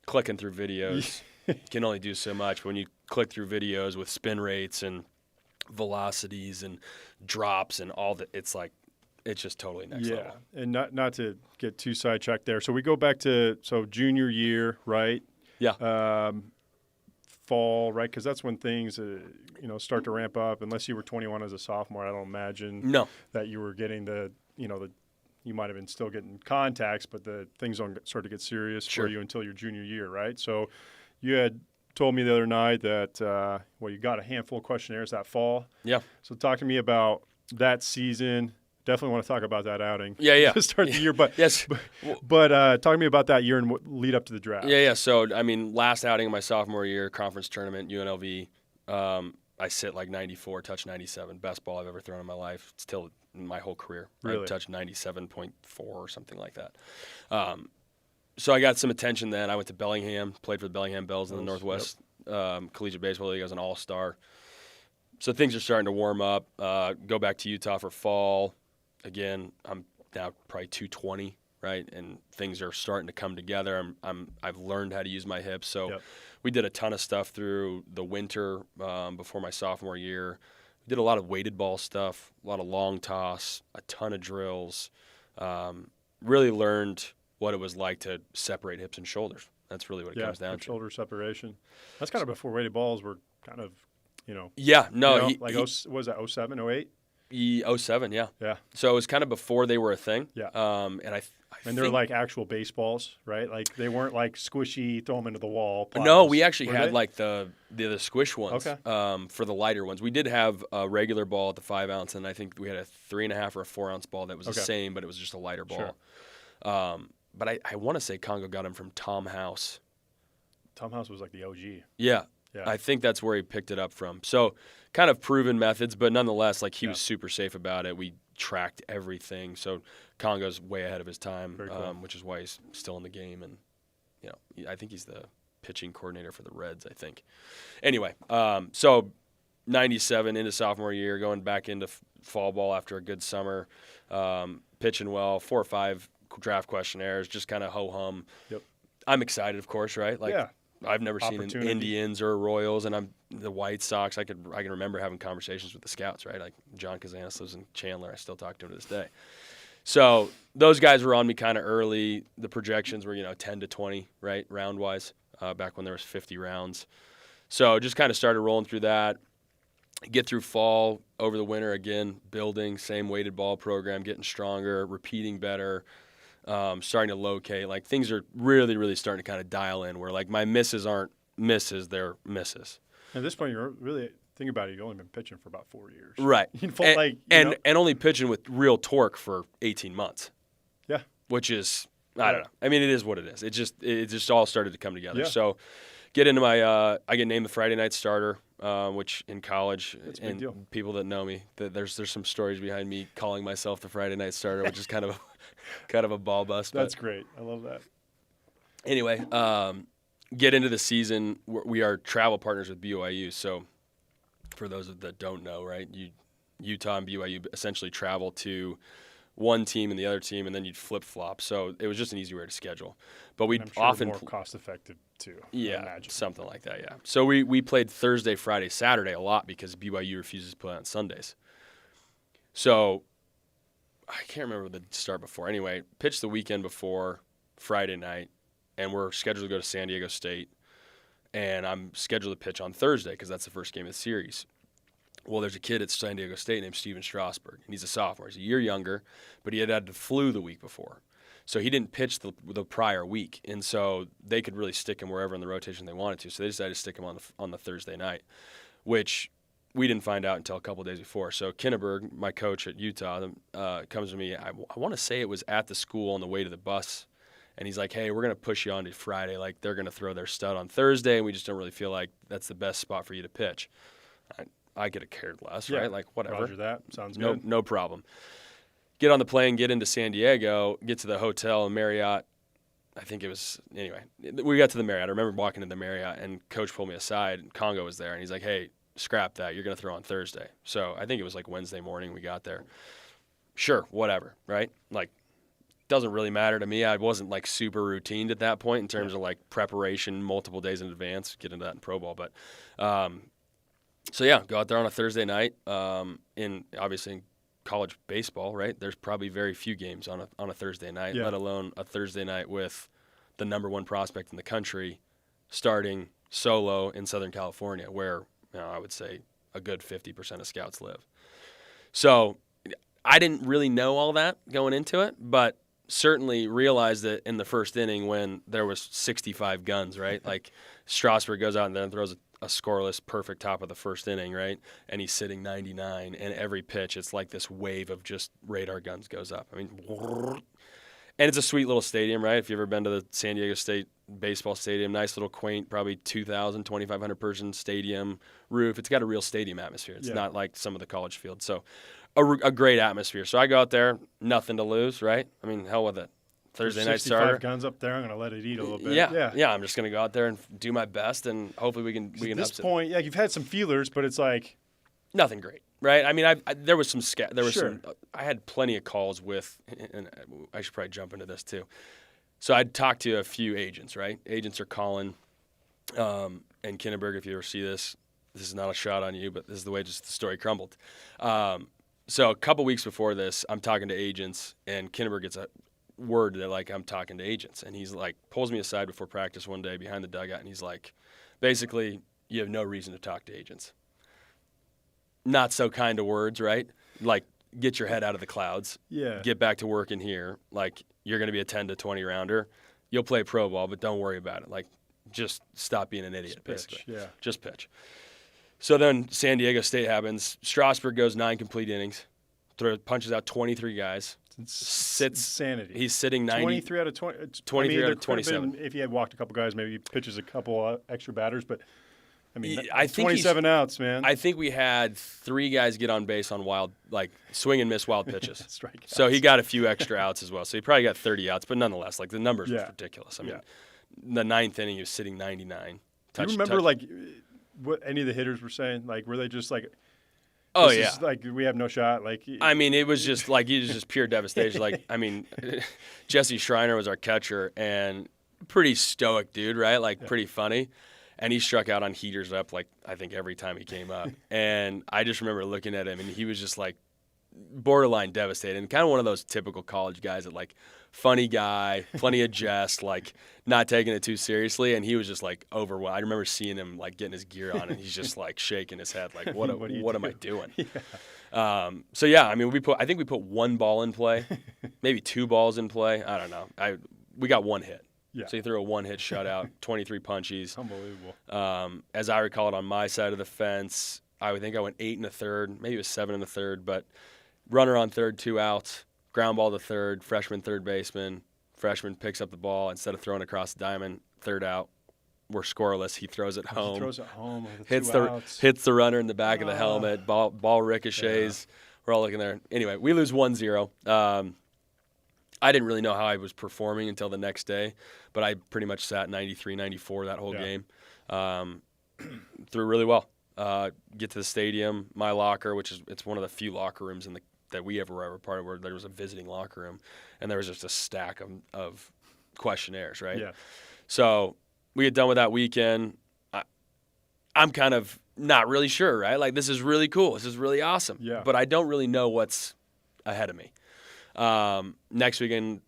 clicking through videos can only do so much. But when you click through videos with spin rates and velocities and drops and all that, it's just totally next level. And not to get too sidetracked there. So we go back to junior year, right? Yeah. fall, right? Because that's when things, start to ramp up. Unless you were 21 as a sophomore, I don't imagine No. that you were getting you might have been still getting contacts, but the things don't start to get serious Sure. for you until your junior year, right? So you had told me the other night that, you got a handful of questionnaires that fall. Yeah. So talk to me about that season. Definitely want to talk about that outing. Yeah. To start the year, but Yes. but talk to me about that year and what lead up to the draft. Yeah. So, last outing of my sophomore year, conference tournament, UNLV, I sit like 94, touch 97. Best ball I've ever thrown in my life. Still in my whole career. Really? I've touched 97.4 or something like that. So I got some attention then. I went to Bellingham, played for the Bellingham Bells in the Northwest Collegiate Baseball League as an all-star. So things are starting to warm up. Go back to Utah for fall. Again, I'm now probably 220, right? And things are starting to come together. I've learned how to use my hips. So we did a ton of stuff through the winter before my sophomore year. We did a lot of weighted ball stuff, a lot of long toss, a ton of drills. Really learned what it was like to separate hips and shoulders. That's really what it comes down to. Shoulder separation. That's kind of before weighted balls were kind of, Yeah, no. what was that, 07, 08? 07, yeah. Yeah. So it was kind of before they were a thing. Yeah. And they were like actual baseballs, right? Like they weren't like squishy, throw them into the wall. Pliers. No, we actually Were had they? like the squish ones for the lighter ones. We did have a regular ball at the 5 ounce, and I think we had a 3.5 or a 4 ounce ball that was the same, but it was just a lighter ball. Sure. But I want to say Congo got him from Tom House. Tom House was like the OG. Yeah. Yeah. I think that's where he picked it up from. So kind of proven methods, but nonetheless, like he was super safe about it. We tracked everything. So Congo's way ahead of his time, Very cool. which is why he's still in the game. And, I think he's the pitching coordinator for the Reds, I think. Anyway, so 97 into sophomore year, going back into fall ball after a good summer, pitching well, 4 or 5 draft questionnaires, just kind of ho-hum. Yep. I'm excited, of course, right? Like, I've never seen an Indians or Royals, and I'm the White Sox. I can remember having conversations with the scouts, right? Like John Kazanis lives in Chandler. I still talk to him to this day. So those guys were on me kind of early. The projections were 10 to 20, right, round wise, back when there was 50 rounds. So just kind of started rolling through that. Get through fall, over the winter again, building same weighted ball program, getting stronger, repeating better. Starting to locate, like things are really, really starting to kind of dial in where like my misses aren't misses, they're misses. At this point, you're really thinking about it. You've only been pitching for about 4 years, Right? And only pitching with real torque for 18 months. Yeah, which is I don't know. I mean, it is what it is. It just all started to come together. Yeah. So get into my I get named the Friday night starter, which in college, That's a big and deal. people that know me, there's some stories behind me calling myself the Friday night starter, which is kind of a ball bust. That's great. I love that. Anyway, get into the season. We are travel partners with BYU. So for those that don't know, right, Utah and BYU essentially travel to one team and the other team, and then you'd flip-flop. So it was just an easy way to schedule. But we'd often more cost-effective too. Yeah, something like that, yeah. So we played Thursday, Friday, Saturday a lot because BYU refuses to play on Sundays. So I can't remember the start before. Anyway, pitched the weekend before Friday night, and we're scheduled to go to San Diego State. And I'm scheduled to pitch on Thursday because that's the first game of the series. Well, there's a kid at San Diego State named Steven Strasburg, and he's a sophomore. He's a year younger, but he had the flu the week before. So he didn't pitch the prior week, and so they could really stick him wherever in the rotation they wanted to. So they decided to stick him on the Thursday night, which we didn't find out until a couple of days before. So Kinneberg, my coach at Utah, comes to me. I want to say it was at the school on the way to the bus, and he's like, "Hey, we're going to push you on to Friday. Like they're going to throw their stud on Thursday, and we just don't really feel like that's the best spot for you to pitch." I get a cared less, right? Like whatever. Roger that. Sounds good. No problem. Get on the plane, get into San Diego, get to the hotel in Marriott. I think it was, anyway, we got to the Marriott. I remember walking to the Marriott, and Coach pulled me aside, and Congo was there, and he's like, "Hey, scrap that. You're going to throw on Thursday." So I think it was like Wednesday morning we got there. Sure, whatever, right? Like, doesn't really matter to me. I wasn't like super routine at that point in terms of like preparation multiple days in advance. Get into that in pro ball, but so yeah, go out there on a Thursday night. Obviously in college baseball, right? There's probably very few games on a Thursday night, let alone a Thursday night with the number one prospect in the country starting solo in Southern California, where I would say a good 50% of scouts live. So I didn't really know all that going into it, but certainly realized it in the first inning when there was 65 guns, right? Like Strasburg goes out and then throws a scoreless perfect top of the first inning, right? And he's sitting 99, and every pitch it's like this wave of just radar guns goes up. I mean, and it's a sweet little stadium, right? If you've ever been to the San Diego State baseball stadium, nice little quaint, probably 2,000, 2,500 person stadium roof. It's got a real stadium atmosphere. It's not like some of the college fields. So a great atmosphere. So I go out there, nothing to lose, right? I mean, hell with it. Thursday night starter. 65 guns up there. I'm going to let it eat a little bit. Yeah. I'm just going to go out there and do my best, and hopefully we can. At this point, you've had some feelers, but it's like nothing great, right? I mean, there was some. Sure. I had plenty of calls with, and I should probably jump into this too. So I'd talked to a few agents, right? Agents are calling, and Kinneberg, if you ever see this is not a shot on you, but this is the way just the story crumbled. So a couple weeks before this, I'm talking to agents, and Kinneberg gets a word that, like, I'm talking to agents. And he's like, pulls me aside before practice one day behind the dugout, and he's like, basically, you have no reason to talk to agents. Not so kind of words, right? Like, get your head out of the clouds. Yeah. Get back to work in here. Like, you're going to be a 10 to 20 rounder. You'll play pro ball, but don't worry about it. Like, just stop being an idiot, basically. Yeah. Just pitch. So then San Diego State happens. Strasburg goes 9 complete innings, punches out 23 guys. Sits insanity. He's sitting 90. 23 out of 20. 23 out of 27. If he had walked a couple guys, maybe he pitches a couple extra batters. But I mean, I think 27 outs, man. I think we had 3 guys get on base on wild, like swing and miss wild pitches. Strikeouts. So he got a few extra outs as well. So he probably got 30 outs, but nonetheless, like the numbers was ridiculous. I mean, the 9th inning he was sitting 99. Do you remember like what any of the hitters were saying? Like, were they just like? Oh, this yeah. is like, we have no shot. Like, I mean, it was just like, it was just pure devastation. Like, I mean, Jesse Schreiner was our catcher and pretty stoic dude, right? Like, pretty funny. And he struck out on heaters up, like, I think every time he came up. And I just remember looking at him, and he was just like borderline devastated. And kind of one of those typical college guys that, like, funny guy, plenty of jest, like, not taking it too seriously. And he was just like overwhelmed. I remember seeing him like getting his gear on, and he's just like shaking his head, like, what am I doing? So yeah, I mean, I think we put 1 ball in play, maybe 2 balls in play. I don't know. We got 1 hit. Yeah. So you threw a 1-hit shutout, 23 punchies. Unbelievable. As I recall it, on my side of the fence, I think I went 8 1/3, maybe it was 7 1/3, but runner on third, 2 outs. Ground ball to third, freshman third baseman. Freshman picks up the ball. Instead of throwing across the diamond, third out. We're scoreless. He throws it home. He throws it home. Hits the runner in the back of the helmet. Ball ricochets. Yeah. We're all looking there. Anyway, we lose 1-0. I didn't really know how I was performing until the next day, but I pretty much sat 93, 94 that whole game. Threw really well. Get to the stadium, my locker, it's one of the few locker rooms that we ever were part of, where there was a visiting locker room, and there was just a stack of questionnaires, right? Yeah. So we get done with that weekend. I'm kind of not really sure, right? Like, this is really cool. This is really awesome. Yeah. But I don't really know what's ahead of me. Next weekend,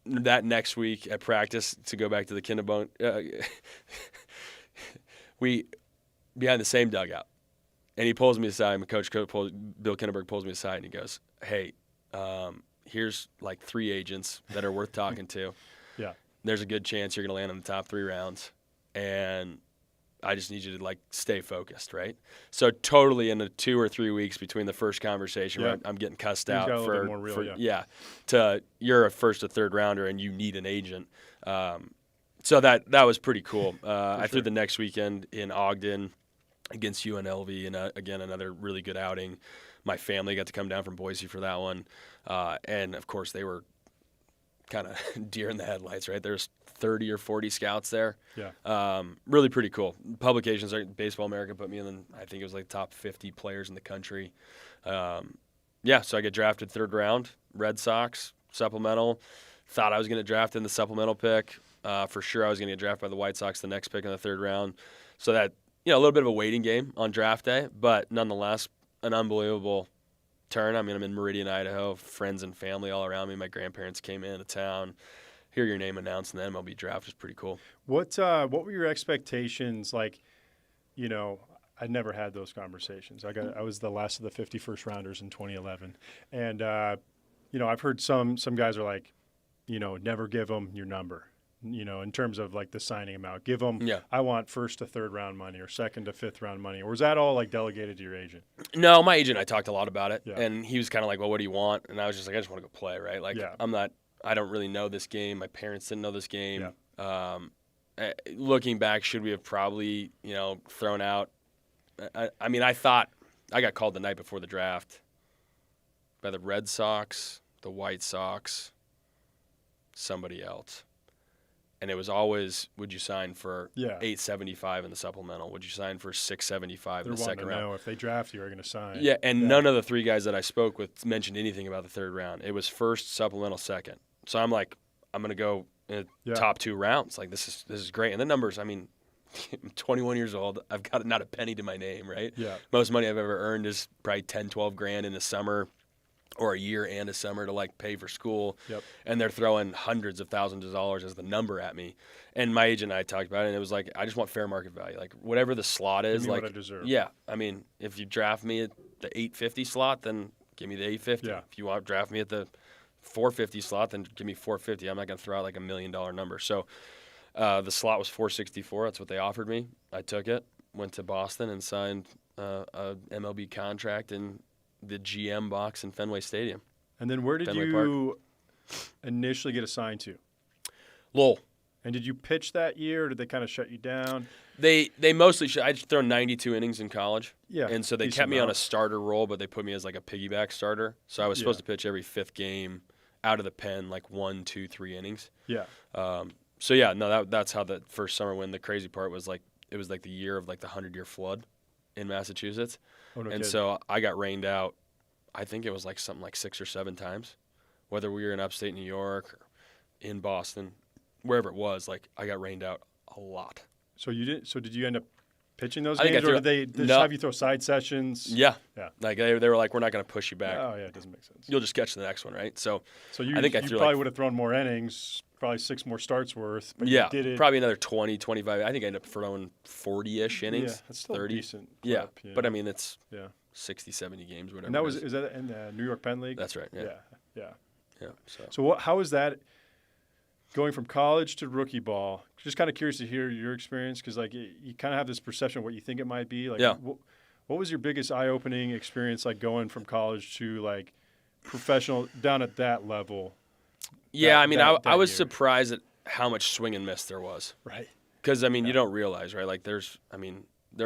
that next week at practice, to go back to the Kinnebone, we behind the same dugout. And he pulls me aside. My coach, Bill Kinneberg, pulls me aside, and he goes, "Hey, here's like 3 agents that are worth talking to. Yeah, there's a good chance you're going to land in the top 3 rounds, and I just need you to like stay focused, right?" So totally in the 2 or 3 weeks between the first conversation, where I'm getting cussed out to you're a first or third rounder and you need an agent. So that was pretty cool. I threw the next weekend in Ogden against UNLV, and again, another really good outing. My family got to come down from Boise for that one. And, of course, they were kind of deer in the headlights, right? There's 30 or 40 scouts there. Yeah. Really pretty cool. Publications, like Baseball America put me in, I think it was like top 50 players in the country. So I get drafted 3rd round, Red Sox, supplemental. Thought I was going to draft in the supplemental pick. For sure I was going to get drafted by the White Sox the next pick in the 3rd round. So that, a little bit of a waiting game on draft day, but nonetheless, an unbelievable turn. I mean, I'm in Meridian, Idaho, friends and family all around me. My grandparents came into town, hear your name announced in the MLB draft is pretty cool. What were your expectations like? You know, I never had those conversations. I was the last of the 51st rounders in 2011, and you know, I've heard some guys are like, you know, never give them your number. You know, in terms of like the signing amount, give them. Yeah. I want first to third round money or second to fifth round money, or is that all like delegated to your agent? No, my agent, I talked a lot about it, Yeah. and he was kind of like, "Well, what do you want?" And I was just like, "I just want to go play, right? Like, Yeah. I don't really know this game. My parents didn't know this game. Yeah. Looking back, should we have probably, you know, thrown out? I mean, I thought I got called the night before the draft by the Red Sox, the White Sox, somebody else. And it was always, would you sign for $875 in the supplemental? Would you sign for $675 in the second round? They're wanting to know if they draft you, are going to sign. Yeah, and none of the three guys that I spoke with mentioned anything about the third round. It was first, supplemental, second. So I'm like, I'm going to go in the top 2 rounds. Like, this is great. And the numbers, I mean, I'm 21 years old. I've got not a penny to my name, right? Yeah. Most money I've ever earned is probably 10, 12 grand in the summer or a year and a summer to like pay for school. Yep. And they're throwing hundreds of thousands of dollars as the number at me. And my agent and I talked about it, and it was like, I just want fair market value. Like, whatever the slot is, Give me like, what I deserve. yeah. I mean, if you draft me at the 850 slot, then give me the 850. Yeah. If you want to draft me at the 450 slot, then give me 450. I'm not going to throw out like $1 million number. So the slot was 464. That's what they offered me. I took it, went to Boston, and signed a MLB contract in the GM box in Fenway Stadium. And then where did Fenway you initially get assigned to? Lowell. And did you pitch that year, or did they kind of shut you down? They mostly I'd thrown 92 innings in college. Yeah. And so they kept me on a starter role, but they put me as like a piggyback starter. So I was supposed to pitch every 5th game out of the pen, like 1, 2, 3 innings. Yeah. So yeah, no, that's how the first summer went. The crazy part was like it was like the year of like the 100-year flood in Massachusetts. Oh, no and kidding. so I got rained out. I think it was like something like 6 or 7 times, whether we were in upstate New York or in Boston, wherever it was. Like I got rained out a lot. So you did. So did you end up pitching those I think games, I or threw- did they just No. have you throw side sessions? Yeah. Yeah. Like they were like, we're not going to push you back. Oh yeah, it doesn't make sense. You'll just catch the next one, right? So You I think I you threw probably like- would have thrown more innings, probably 6 more starts worth. But yeah, you did it. probably another 20, 25. I think I ended up throwing 40-ish innings. Yeah, that's still 30. decent. Yeah, clip, you but know? I mean it's Yeah. 60, 70 games, whatever. And that it was is that in the New York Penn League? That's right. Yeah. Yeah. So So how is that going from college to rookie ball? Just kind of curious to hear your experience, because like you kind of have this perception of what you think it might be. Like, Yeah. What was your biggest eye-opening experience, like going from college to like professional down at that level? yeah, I mean, that I was year. surprised at how much swing and miss there was. Right. Because I mean, you don't realize, right? Like there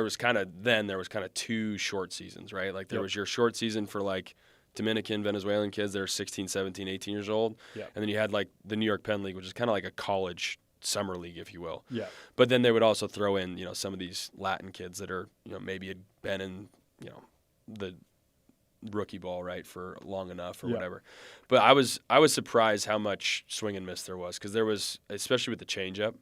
was kind of 2 short seasons, right? Like there Yep. was your short season for like Dominican, Venezuelan kids that are 16, 17, 18 years old. Yeah. And then you had like the New York Penn League, which is kind of like a college summer league, if you will. Yeah. But then they would also throw in, some of these Latin kids that are, maybe had been in, the rookie ball, right, for long enough or Yeah. whatever. But I was surprised how much swing and miss there was, because there was, especially with the changeup,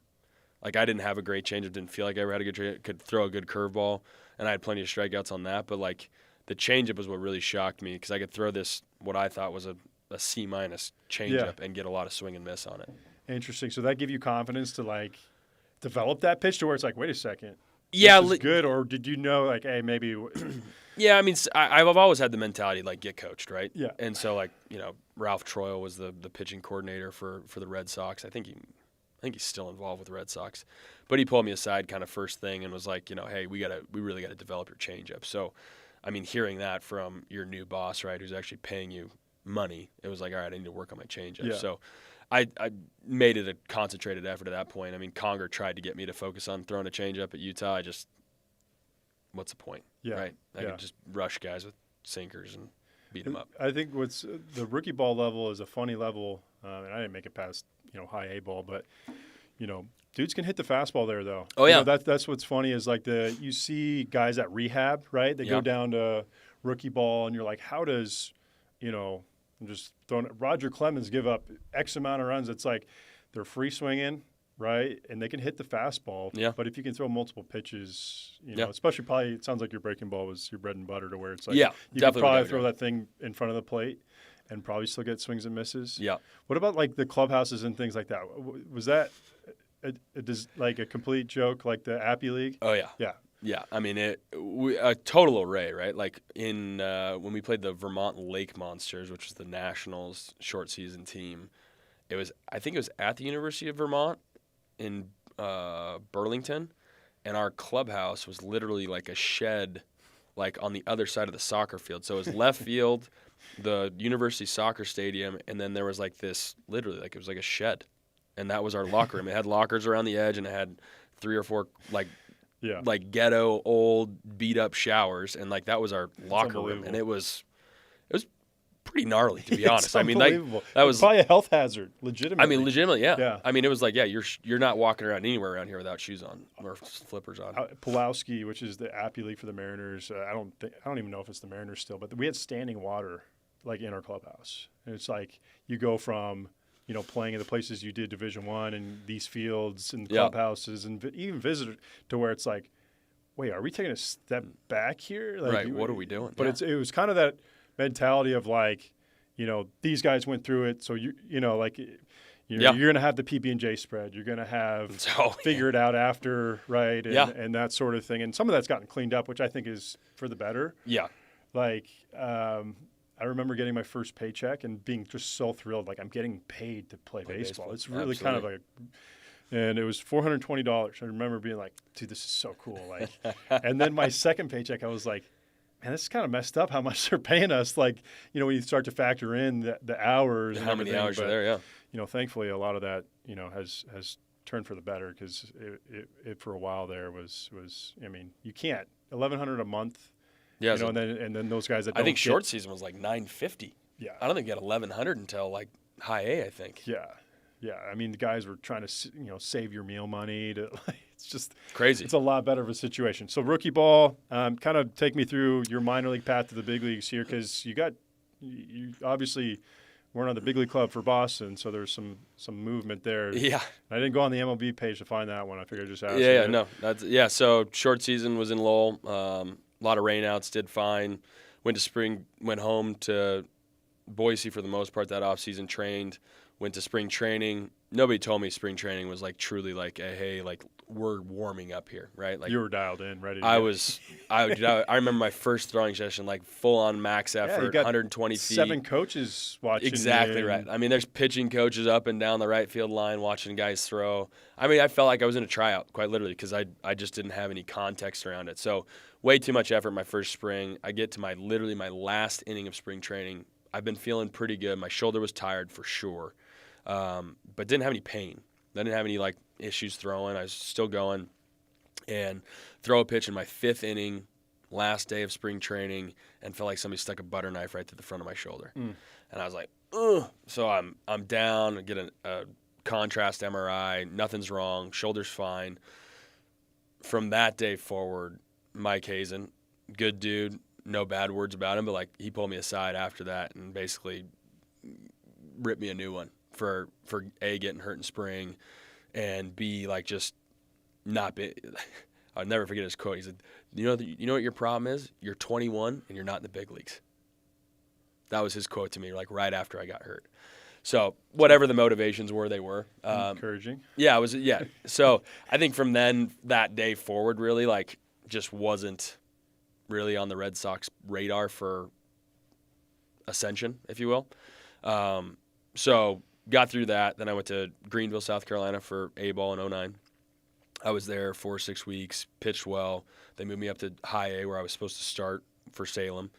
like I didn't have a great changeup, didn't feel like I ever had a good changeup, could throw a good curveball, and I had plenty of strikeouts on that. But like the changeup was what really shocked me, because I could throw this, what I thought was a C- changeup and get a lot of swing and miss on it. Interesting. So that give you confidence to like develop that pitch to where it's like, wait a second. Yeah, This is good, or did you know like, hey, maybe? Yeah, I mean, I've always had the mentality like get coached, right? Yeah. And so like Ralph Troyle was the pitching coordinator for the Red Sox. I think he's still involved with the Red Sox, but he pulled me aside kind of first thing and was like, hey, we really got to develop your changeup. So, I mean, hearing that from your new boss, right, who's actually paying you money, it was like, all right, I need to work on my changeup. Yeah. So, I made it a concentrated effort at that point. I mean, Conger tried to get me to focus on throwing a changeup at Utah. What's the point? Yeah. Right. I Yeah. could just rush guys with sinkers and beat them up. I think what's the rookie ball level is a funny level, and I didn't make it past high A ball, but dudes can hit the fastball there though. Oh yeah, that's what's funny is like you see guys at rehab, right? They go down to rookie ball, and you're like, how does I'm just throwing it. Roger Clemens give up X amount of runs. It's like they're free swinging, right? And they can hit the fastball. Yeah. But if you can throw multiple pitches, Yeah. especially probably it sounds like your breaking ball was your bread and butter to where it's like Yeah, you could definitely probably would throw go. that thing in front of the plate. and probably still get swings and misses. Yeah. What about like the clubhouses and things like that? Was that like a complete joke, like the Appy League? Oh yeah. Yeah. Yeah, I mean a total array, right? Like in when we played the Vermont Lake Monsters, which was the Nationals short season team, I think it was at the University of Vermont in Burlington, and our clubhouse was literally like a shed, like on the other side of the soccer field. So it was left field, the university soccer stadium, and then there was like this literally like it was like a shed, and that was our locker room. It had lockers around the edge, and it had 3 or 4 like ghetto old beat up showers, and like that was our locker room, and it was pretty gnarly, to be honest. I mean, like that was probably a health hazard, legitimately. I mean, legitimately, yeah. Yeah. I mean, it was like, yeah, you're not walking around anywhere around here without shoes on or flippers on. Pulaski, which is the Appy League for the Mariners. I don't even know if it's the Mariners still, but we had standing water like in our clubhouse, and it's like you go from playing in the places you did Division I and these fields and clubhouses and even visitor to where it's like, wait, are we taking a step back here? Like, right. What are we doing? But it was kind of that mentality of like, these guys went through it. So you're going to have the PB&J spread. You're going to have figure it out after, right? And that sort of thing. And some of that's gotten cleaned up, which I think is for the better. Yeah. Like, I remember getting my first paycheck and being just so thrilled, like I'm getting paid to play baseball. It's really kind of like, and it was $420. I remember being like, dude, this is so cool. Like, and then my second paycheck, I was like, man, this is kind of messed up how much they're paying us. Like, when you start to factor in the hours, how many hours are there? Yeah. Thankfully, a lot of that, has turned for the better because it for a while there was. I mean, you can't $1,100 a month. Yeah, and then those guys that I think short season was like $950. Yeah, I don't think you got $1,100 until like high A. I think. Yeah. I mean, the guys were trying to save your meal money. It's just crazy. It's a lot better of a situation. So rookie ball, kind of take me through your minor league path to the big leagues here because you obviously weren't on the big league club for Boston, so there's some movement there. Yeah, I didn't go on the MLB page to find that one. I figured I'd just ask. Yeah, no, So short season was in Lowell. A lot of rainouts, did fine. Went home to Boise for the most part that off season. Trained, went to spring training. Nobody told me spring training was like truly like hey, like we're warming up here, right? Like you were dialed in, ready. I remember my first throwing session, like full on max effort, 120 feet. 7 coaches watching. Exactly right. I mean, there's pitching coaches up and down the right field line watching guys throw. I mean, I felt like I was in a tryout, quite literally, because I just didn't have any context around it. So way too much effort my first spring. I get to my last inning of spring training. I've been feeling pretty good. My shoulder was tired for sure, but didn't have any pain. I didn't have any like issues throwing. I was still going, and throw a pitch in my 5th inning, last day of spring training, and felt like somebody stuck a butter knife right to the front of my shoulder. And I was like, ugh. So I'm down. I get a contrast MRI. Nothing's wrong. Shoulder's fine. From that day forward, Mike Hazen, good dude, no bad words about him, but like he pulled me aside after that and basically ripped me a new one for A, getting hurt in spring, and B, like just not be. I'll never forget his quote. He said, you know what your problem is? You're 21 and you're not in the big leagues. That was his quote to me, like right after I got hurt. So whatever the motivations were, they were encouraging. Yeah, So I think from then, that day forward, really like just wasn't really on the Red Sox radar for ascension, if you will. So got through that. Then I went to Greenville, South Carolina for A-ball in 2009. I was there 4 or 6 weeks, pitched well. They moved me up to high A where I was supposed to start for Salem.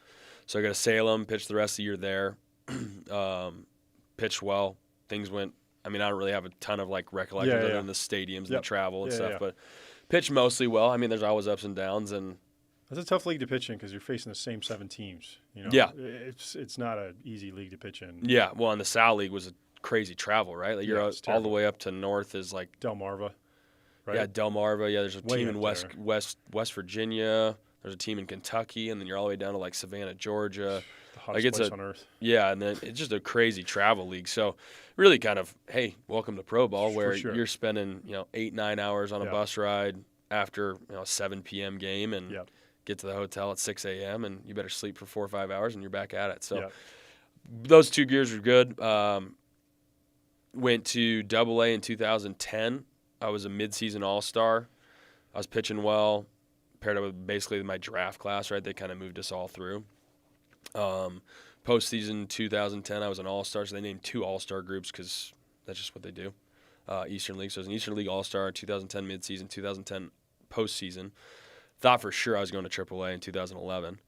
So I got to Salem, pitched the rest of the year there, pitched well. Things went, I mean, I don't really have a ton of like recollection other than the stadiums and the travel and stuff, but pitched mostly well. I mean, there's always ups and downs, and that's a tough league to pitch in because you're facing the same 7 teams. Yeah, it's not an easy league to pitch in. Yeah, well, and the Sal League was a crazy travel, right? Like you're all the way up to north is like Delmarva, right? Yeah, Delmarva. Yeah, there's a team in West Virginia. There's a team in Kentucky, and then you're all the way down to like Savannah, Georgia. The hottest place on earth. Yeah, and then it's just a crazy travel league. So really kind of, hey, welcome to Pro Ball, where you're spending 8-9 hours on a bus ride after a 7 p.m. game and get to the hotel at 6 a.m. and you better sleep for 4 or 5 hours and you're back at it. So those 2 years were good. Went to Double-A in 2010. I was a midseason All-Star. I was pitching well, paired up with basically my draft class, right? They kind of moved us all through. Postseason 2010, I was an All-Star, so they named 2 All-Star groups because that's just what they do. Eastern League. So I was an Eastern League All-Star in 2010 midseason, 2010 postseason. Thought for sure I was going to Triple-A in 2011.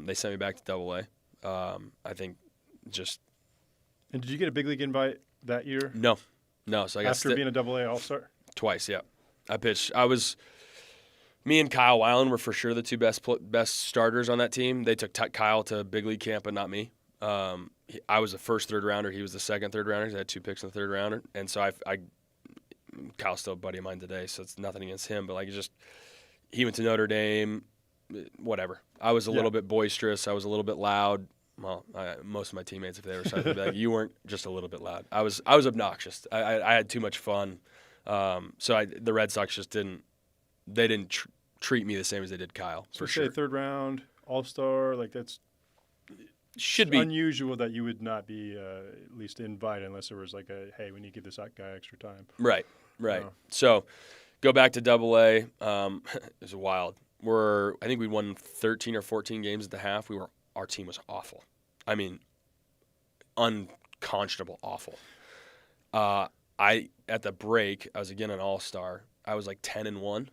They sent me back to Double-A. I think just... And did you get a big league invite that year? No. So I got after being a Double-A All-Star? Twice, yeah. I pitched. Me and Kyle Weiland were for sure the 2 best starters on that team. They took Kyle to big league camp, but not me. I was the first third rounder. He was the second third rounder. I had 2 picks in the third rounder, and so Kyle's still a buddy of mine today, so it's nothing against him. But like, he went to Notre Dame, whatever. I was a little bit boisterous. I was a little bit loud. Well, most of my teammates, if they were signed, would be like, you weren't just a little bit loud. I was obnoxious. I had too much fun. So the Red Sox just didn't treat me the same as they did Kyle. So for sure. Third round All-Star, like that's should be unusual that you would not be at least invited unless there was like hey, we need to give this guy extra time. Right. So go back to Double-A. It was wild. I think we won 13 or 14 games at the half. Our team was awful. I mean, unconscionable awful. At the break, I was again an All-Star. I was like 10-1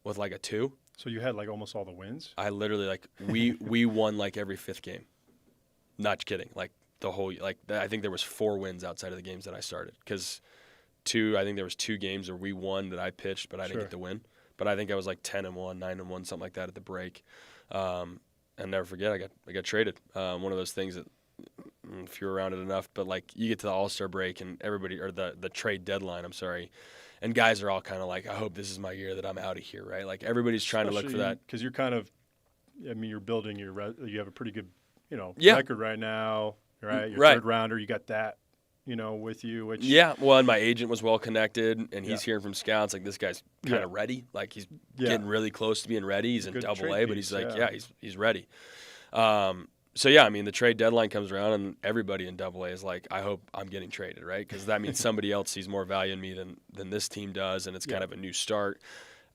with like a 2. So you had like almost all the wins? I literally we won like every 5th game. Not kidding. Like the whole I think there was 4 wins outside of the games that I started because I think there was 2 games where we won that I pitched, but I didn't get the win. But I think I was like 10-1, 9-1, something like that at the break. I'll never forget. I got traded. One of those things that if you're around it enough, but like you get to the All-Star break and everybody, or the trade deadline, and guys are all kind of like, I hope this is my year that I'm out of here, right? Like everybody's trying to look for that. Because you're kind of, you're building you have a pretty good, record right now, right? Your third rounder, you got that, with you. Which well, and my agent was well connected, and he's hearing from scouts like this guy's kind of ready, like he's getting really close to being ready. He's in Double-A, but he's like, he's ready. So I mean, the trade deadline comes around, and everybody in Double-A is like, I hope I'm getting traded, right? Because that means somebody else sees more value in me than this team does, and it's kind of a new start.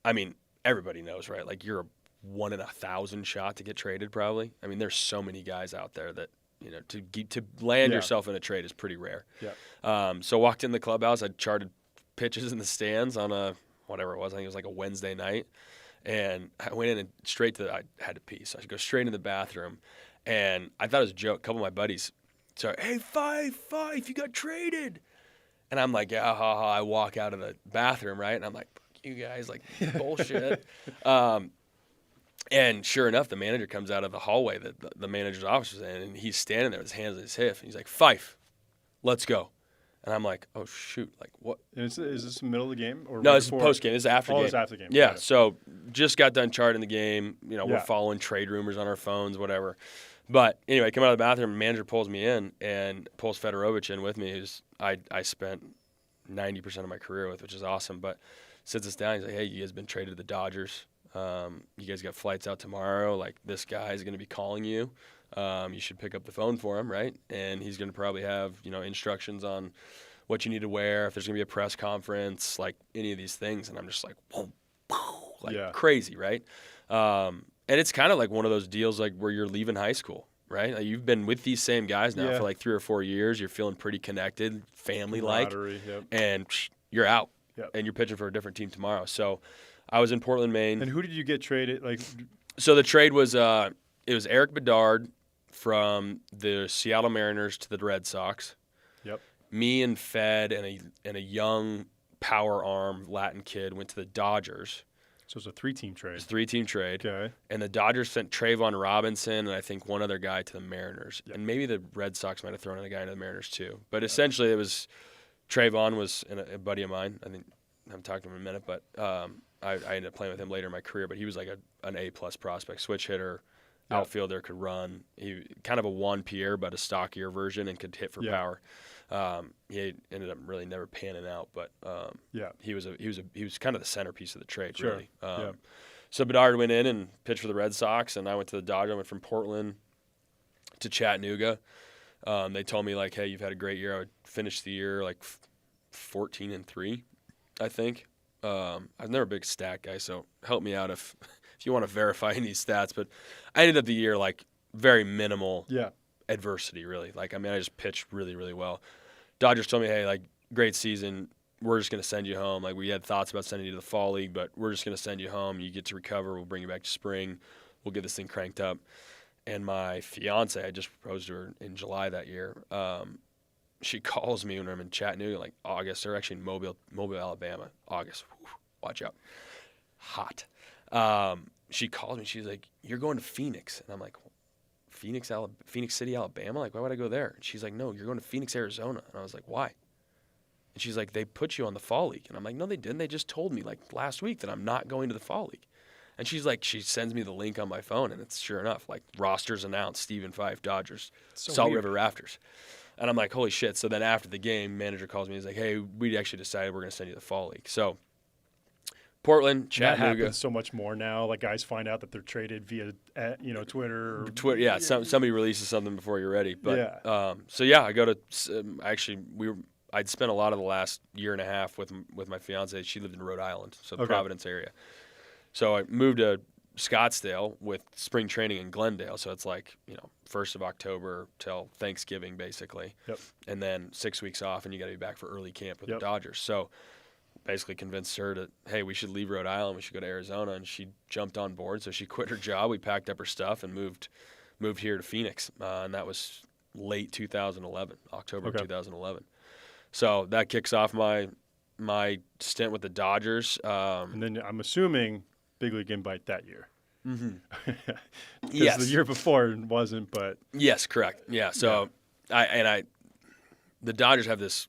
I mean, everybody knows, right? Like you're a 1 in 1,000 shot to get traded, probably. I mean, there's so many guys out there that. To land yourself in a trade is pretty rare. Yeah. So walked in the clubhouse. I charted pitches in the stands on whatever it was. I think it was like a Wednesday night. And I went in and I had to pee. So I go straight into the bathroom. And I thought it was a joke. A couple of my buddies started, hey, Fife, you got traded. And I'm like, yeah, ha, ha. I walk out of the bathroom, right? And I'm like, fuck you guys, like, bullshit. And sure enough, the manager comes out of the hallway that the manager's office was in, and he's standing there with his hands on his hip. And he's like, Fife, let's go. And I'm like, oh, shoot. Like, what? And is this the middle of the game? Or no, it's post-game. This is after game. Oh, it's after the game. Yeah, so just got done charting the game. We're following trade rumors on our phones, whatever. But anyway, come out of the bathroom, the manager pulls me in and pulls Fedorovich in with me, who's I spent 90% of my career with, which is awesome. But sits us down. He's like, hey, you guys been traded to the Dodgers. You guys got flights out tomorrow. Like, this guy is going to be calling you. You should pick up the phone for him, right? And he's going to probably have, instructions on what you need to wear, if there's going to be a press conference, like any of these things. And I'm just like, whoa, crazy, right? And it's kind of like one of those deals like where you're leaving high school, right? Like, you've been with these same guys now for like 3 or 4 years. You're feeling pretty connected, family-like, and you're out, and you're pitching for a different team tomorrow. So I was in Portland, Maine. And who did you get traded? So the trade was it was Eric Bedard from the Seattle Mariners to the Red Sox. Yep. Me and Fed and a young power arm Latin kid went to the Dodgers. So it's a 3-team trade. It's a 3-team trade. Okay. And the Dodgers sent Trayvon Robinson and I think one other guy to the Mariners. Yep. And maybe the Red Sox might have thrown in a guy to the Mariners too. But essentially it was Trayvon was a buddy of mine. I think I haven't talked to him in a minute, but I ended up playing with him later in my career, but he was like an A-plus prospect, switch hitter, outfielder, could run. He kind of a Juan Pierre, but a stockier version and could hit for power. He ended up really never panning out, but he was kind of the centerpiece of the trade, really. So Bedard went in and pitched for the Red Sox, and I went to the Dodgers. I went from Portland to Chattanooga. They told me like, hey, you've had a great year. I would finish the year like 14-3, I think. I've never been a big stat guy, so help me out if you want to verify any stats. But I ended up the year like very minimal adversity, really. Like, I mean, I just pitched really, really well. Dodgers told me, hey, like, great season. We're just going to send you home. Like, we had thoughts about sending you to the fall league, but we're just going to send you home. You get to recover. We'll bring you back to spring. We'll get this thing cranked up. And my fiance, I just proposed to her in July that year. She calls me when I'm in Chattanooga, like August. They're actually in Mobile, Alabama. August. Whew, watch out. Hot. She calls me. She's like, you're going to Phoenix. And I'm like, Phoenix City, Alabama? Like, why would I go there? And she's like, no, you're going to Phoenix, Arizona. And I was like, why? And she's like, they put you on the fall league. And I'm like, no, they didn't. They just told me like last week that I'm not going to the fall league. And she's like, she sends me the link on my phone, and it's sure enough, like rosters announced, Stephen Fife, Dodgers, Salt River Rafters. And I'm like, holy shit. So then after the game, manager calls me. He's like, hey, we actually decided we're going to send you to the fall league. So Portland, Chattanooga. That happens so much more now. Like, guys find out that they're traded via, Twitter. Twitter, yeah. Somebody releases something before you're ready. But so yeah, I go to I'd spent a lot of the last year and a half with my fiance. She lived in Rhode Island, so the Providence area. So I moved to Scottsdale with spring training in Glendale. So it's like, 1st of October till Thanksgiving, basically. Yep. And then 6 weeks off, and you got to be back for early camp with the Dodgers. So basically convinced her that, hey, we should leave Rhode Island. We should go to Arizona. And she jumped on board. So she quit her job. We packed up her stuff and moved here to Phoenix. And that was late 2011, October 2011. So that kicks off my stint with the Dodgers. And then I'm assuming big league invite that year. Mm-hmm. Yes. The year before it wasn't, but. Yes, correct. Yeah. So the Dodgers have this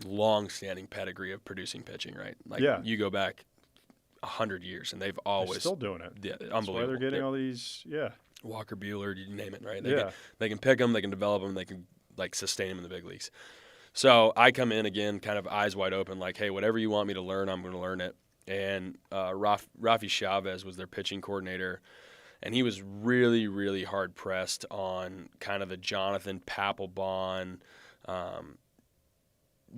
long-standing pedigree of producing pitching, right? Like you go back 100 years, and they're still doing it. Yeah, That's unbelievable. why they're getting all these. Walker Buehler, you name it, right? They can pick them, they can develop them, they can like sustain them in the big leagues. So I come in again, kind of eyes wide open, like, hey, whatever you want me to learn, I'm going to learn it. And Rafi Chavez was their pitching coordinator, and he was really, really hard pressed on kind of the Jonathan Papelbon,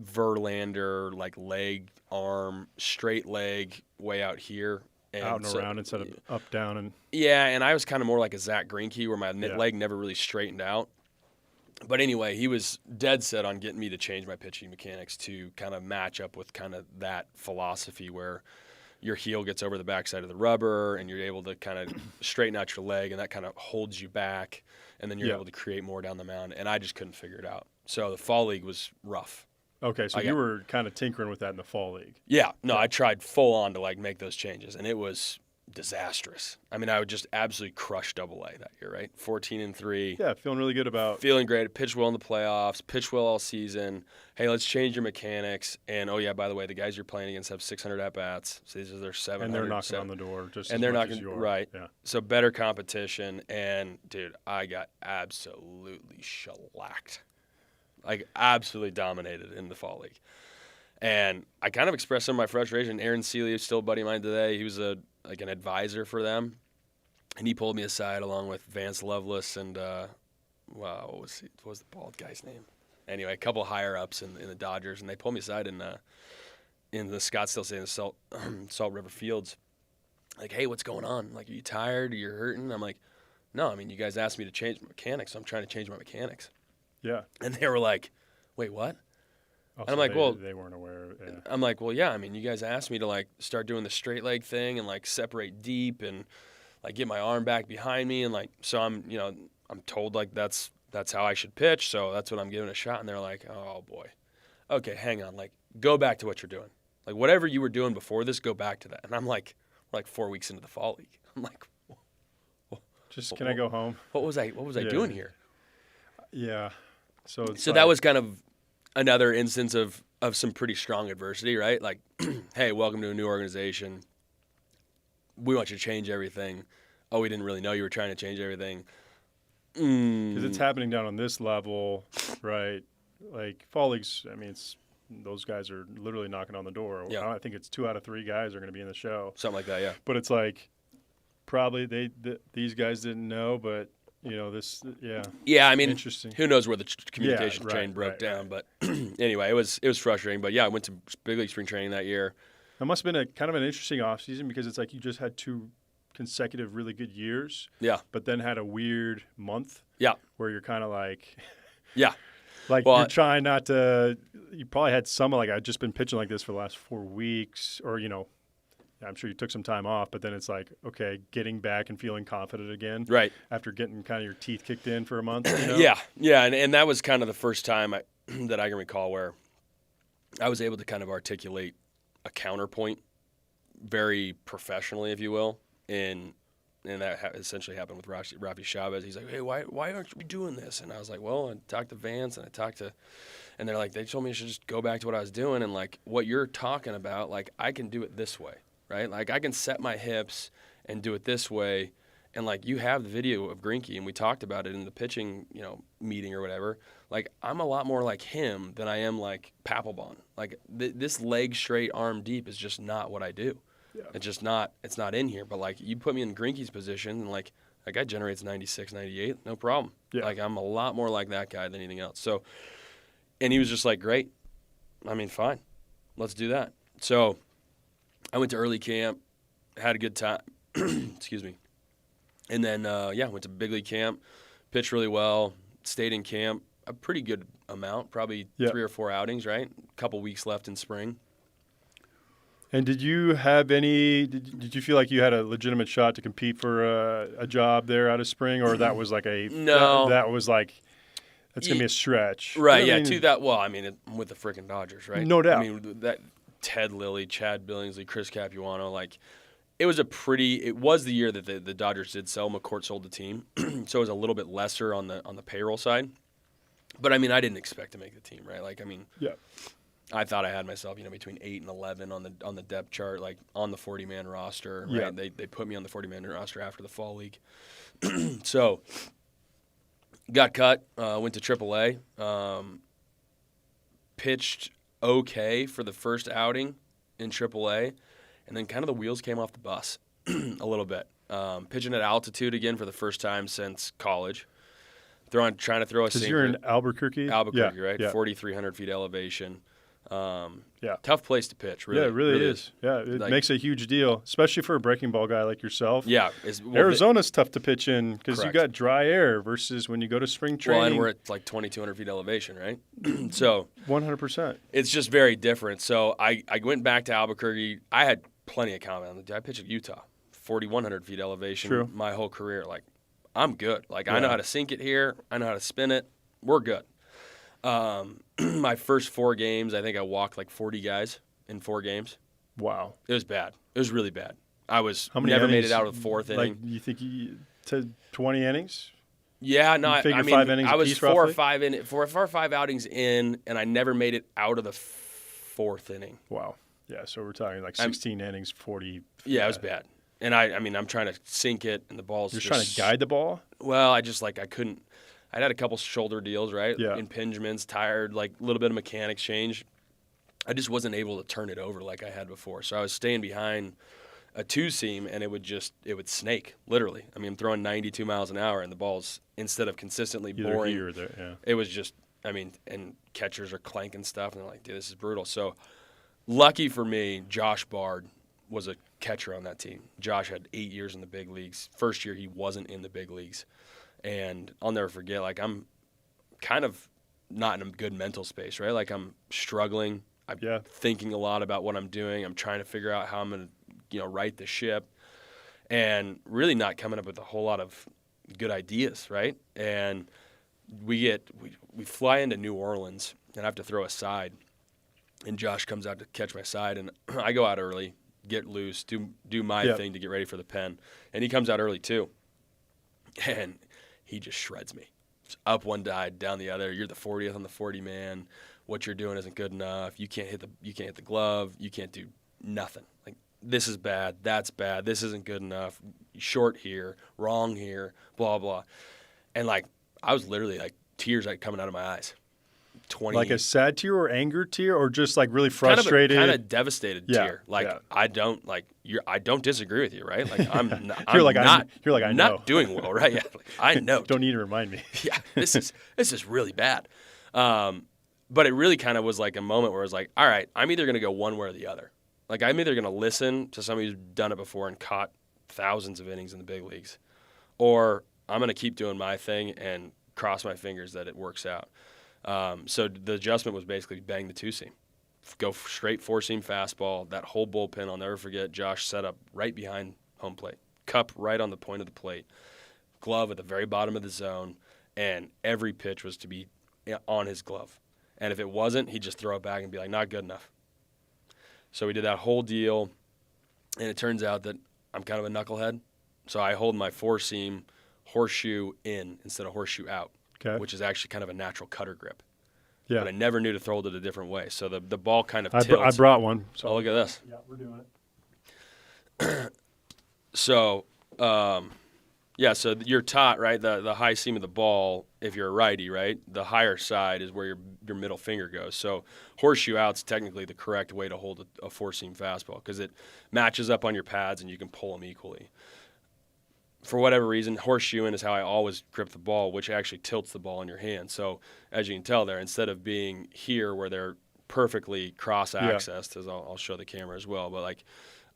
Verlander, like leg, arm, straight leg, way out here. And out and around instead of up, down. And and I was kind of more like a Zach Greinke, where my leg never really straightened out. But anyway, he was dead set on getting me to change my pitching mechanics to kind of match up with kind of that philosophy where your heel gets over the backside of the rubber and you're able to kind of straighten out your leg, and that kind of holds you back, and then you're able to create more down the mound. And I just couldn't figure it out. So the fall league was rough. Okay, so you were kind of tinkering with that in the fall league. Yeah, no, I tried full on to like make those changes, and it was disastrous. I mean, I would just absolutely crush Double-A that year, right? 14-3. Yeah, feeling really good about. Feeling great. Pitched well in the playoffs. Pitched well all season. Hey, let's change your mechanics. And oh yeah, by the way, the guys you're playing against have 600 at bats. So these are their 700. And they're knocking on the door just. And as they're much knocking as you are. right. Yeah. So better competition, and dude, I got absolutely shellacked. Like absolutely dominated in the fall league. And I kind of expressed some of my frustration. Aaron Seeley is still a buddy of mine today. He was an advisor for them, and he pulled me aside along with Vance Lovelace and what was the bald guy's name? Anyway, a couple higher ups in the Dodgers, and they pulled me aside in the Scottsdale State Salt River Fields. Like, hey, what's going on? Like, are you tired? Are you hurting? I'm like, no. I mean, you guys asked me to change my mechanics, so I'm trying to change my mechanics. Yeah. And they were like, wait, what? Also, and I'm like, they weren't aware. Yeah. I'm like, well, yeah. I mean, you guys asked me to like start doing the straight leg thing and like separate deep and like get my arm back behind me, and like so I'm told like that's how I should pitch, so that's what I'm giving a shot. And they're like, oh boy, okay, hang on, like go back to what you're doing, like whatever you were doing before this, go back to that. And I'm like, we're like 4 weeks into the fall league. I'm like, can I go home? What was I doing here? Yeah. So that was kind of another instance of some pretty strong adversity, right? Like, hey, welcome to a new organization. We want you to change everything. Oh, we didn't really know you were trying to change everything. Because it's happening down on this level, right? Like, fall leagues, I mean, those guys are literally knocking on the door. Yeah. I think it's 2 out of 3 guys are going to be in the show. Something like that, yeah. But it's like, probably these guys didn't know, but Yeah, I mean, interesting. who knows where the communication Yeah, chain right, broke right, down, but anyway, it was frustrating. But yeah, I went to big league spring training that year. It must have been a kind of an interesting offseason because it's like you just had 2 consecutive really good years. Yeah. But then had a weird month. Yeah. Where you're kind of like, yeah, like well, you're trying not to. You probably had some like I've just been pitching like this for the last 4 weeks, or I'm sure you took some time off, but then it's like, okay, getting back and feeling confident again. Right. After getting kind of your teeth kicked in for a month. Yeah, and that was kind of the first time that I can recall where I was able to kind of articulate a counterpoint very professionally, if you will, and that essentially happened with Rafi Chavez. He's like, hey, why aren't we doing this? And I was like, well, I talked to Vance and and they're like, they told me I should just go back to what I was doing, and like what you're talking about, like I can do it this way, right? Like I can set my hips and do it this way, and like you have the video of Greinke, and we talked about it in the pitching, meeting or whatever. Like I'm a lot more like him than I am like Papelbon. Like this leg straight, arm deep is just not what I do. Yeah. It's not in here. But like you put me in Greinke's position, and like that guy generates 96, 98, no problem. Yeah. Like I'm a lot more like that guy than anything else. So, and he was just like, great. I mean, fine, let's do that. So I went to early camp, had a good time. Excuse me. And then, went to big league camp, pitched really well, stayed in camp a pretty good amount, probably 3 or 4 outings, right? A couple weeks left in spring. And did you have did you feel like you had a legitimate shot to compete for a job there out of spring, or that was like no, that was like, that's going to be a stretch? Right, yeah, with the freaking Dodgers, right? No doubt. I mean, that Ted Lilly, Chad Billingsley, Chris Capuano, like, it was the year that the Dodgers did sell. McCourt sold the team, so it was a little bit lesser on the payroll side. But I mean, I didn't expect to make the team, right? Like, I mean, I thought I had myself, between 8 and 11 on the depth chart, like on the 40-man roster. Right? Yeah. They put me on the 40-man roster after the fall league, so got cut. Went to AAA. Pitched okay for the first outing in AAA. And then kind of the wheels came off the bus a little bit. Pitching at altitude again for the first time since college. Trying to throw a sinker. Because you're in Albuquerque? Albuquerque, right? Yeah. 4,300 feet elevation. Tough place to pitch, really. Yeah, it really is. Yeah, it makes a huge deal, especially for a breaking ball guy like yourself. Yeah. Arizona's tough to pitch in because you got dry air versus when you go to spring training. Well, and we're at like 2,200 feet elevation, right? So 100%. It's just very different. So I went back to Albuquerque. I had plenty of confidence. I pitched at Utah, 4,100 feet elevation. True. My whole career. Like, I'm good. Like, I know how to sink it here. I know how to spin it. We're good. My first 4 games, I think I walked like 40 guys in 4 games. Wow. It was bad. It was really bad. I was How many never innings, made it out of the 4th inning. Like, you think to 20 innings? Yeah, no, I mean, 5 innings I was apiece, 4 or roughly? 4 or 5 outings in, and I never made it out of the 4th inning. Wow. Yeah, so we're talking like 16 innings, 40. Yeah, it was bad. And I mean, I'm trying to sink it, and the ball's You're trying to guide the ball? Well, I couldn't. I had a couple shoulder deals, right? Yeah. Impingements, tired, like a little bit of mechanics change. I just wasn't able to turn it over like I had before. So I was staying behind a 2-seam, and it would snake, literally. I mean, I'm throwing 92 miles an hour, and the ball's, instead of consistently boring, here or there, yeah. It was just, I mean, and catchers are clanking stuff, and they're like, dude, this is brutal. So lucky for me, Josh Bard was a catcher on that team. Josh had 8 years in the big leagues. First year, he wasn't in the big leagues. And I'll never forget, like, I'm kind of not in a good mental space, right? Like, I'm struggling. I'm thinking a lot about what I'm doing. I'm trying to figure out how I'm going to, right the ship, and really not coming up with a whole lot of good ideas, right? And we fly into New Orleans, and I have to throw a side. And Josh comes out to catch my side, and I go out early, get loose, do my thing to get ready for the pen. And he comes out early too. And he just shreds me. It's up one side, down the other. You're the 40th on the 40-man. What you're doing isn't good enough. You can't hit the glove. You can't do nothing. Like, this is bad. That's bad. This isn't good enough. Short here, wrong here, blah blah. And like, I was literally like, tears like coming out of my eyes. 20. Like a sad tear or anger tear or just like really frustrated? Kind of devastated Yeah, tear. Like yeah. I don't disagree with you, right? Like I'm I know. not doing well, right? Yeah, like, I know. Don't need to remind me. Yeah, this is really bad. But it really kind of was like a moment where I was like, all right, I'm either going to go one way or the other. Like I'm either going to listen to somebody who's done it before and caught thousands of innings in the big leagues, or I'm going to keep doing my thing and cross my fingers that it works out. So the adjustment was basically bang the two-seam. Go straight four-seam fastball. That whole bullpen, I'll never forget, Josh set up right behind home plate. Cup right on the point of the plate. Glove at the very bottom of the zone, and every pitch was to be on his glove. And if it wasn't, he'd just throw it back and be like, not good enough. So we did that whole deal, and it turns out that I'm kind of a knucklehead. So I hold my four-seam horseshoe in instead of horseshoe out, which is actually kind of a natural cutter grip. Yeah. But I never knew to throw it a different way. So the ball kind of tilts. I brought one. So. Oh, look at this. Yeah, we're doing it. So, so you're taught, right, the high seam of the ball, if you're a righty, right, the higher side is where your middle finger goes. So horseshoe out's technically the correct way to hold a four-seam fastball because it matches up on your pads and you can pull them equally. For whatever reason, horseshoeing is how I always grip the ball, which actually tilts the ball in your hand. So as you can tell there, instead of being here where they're perfectly cross-accessed, as I'll show the camera as well, but like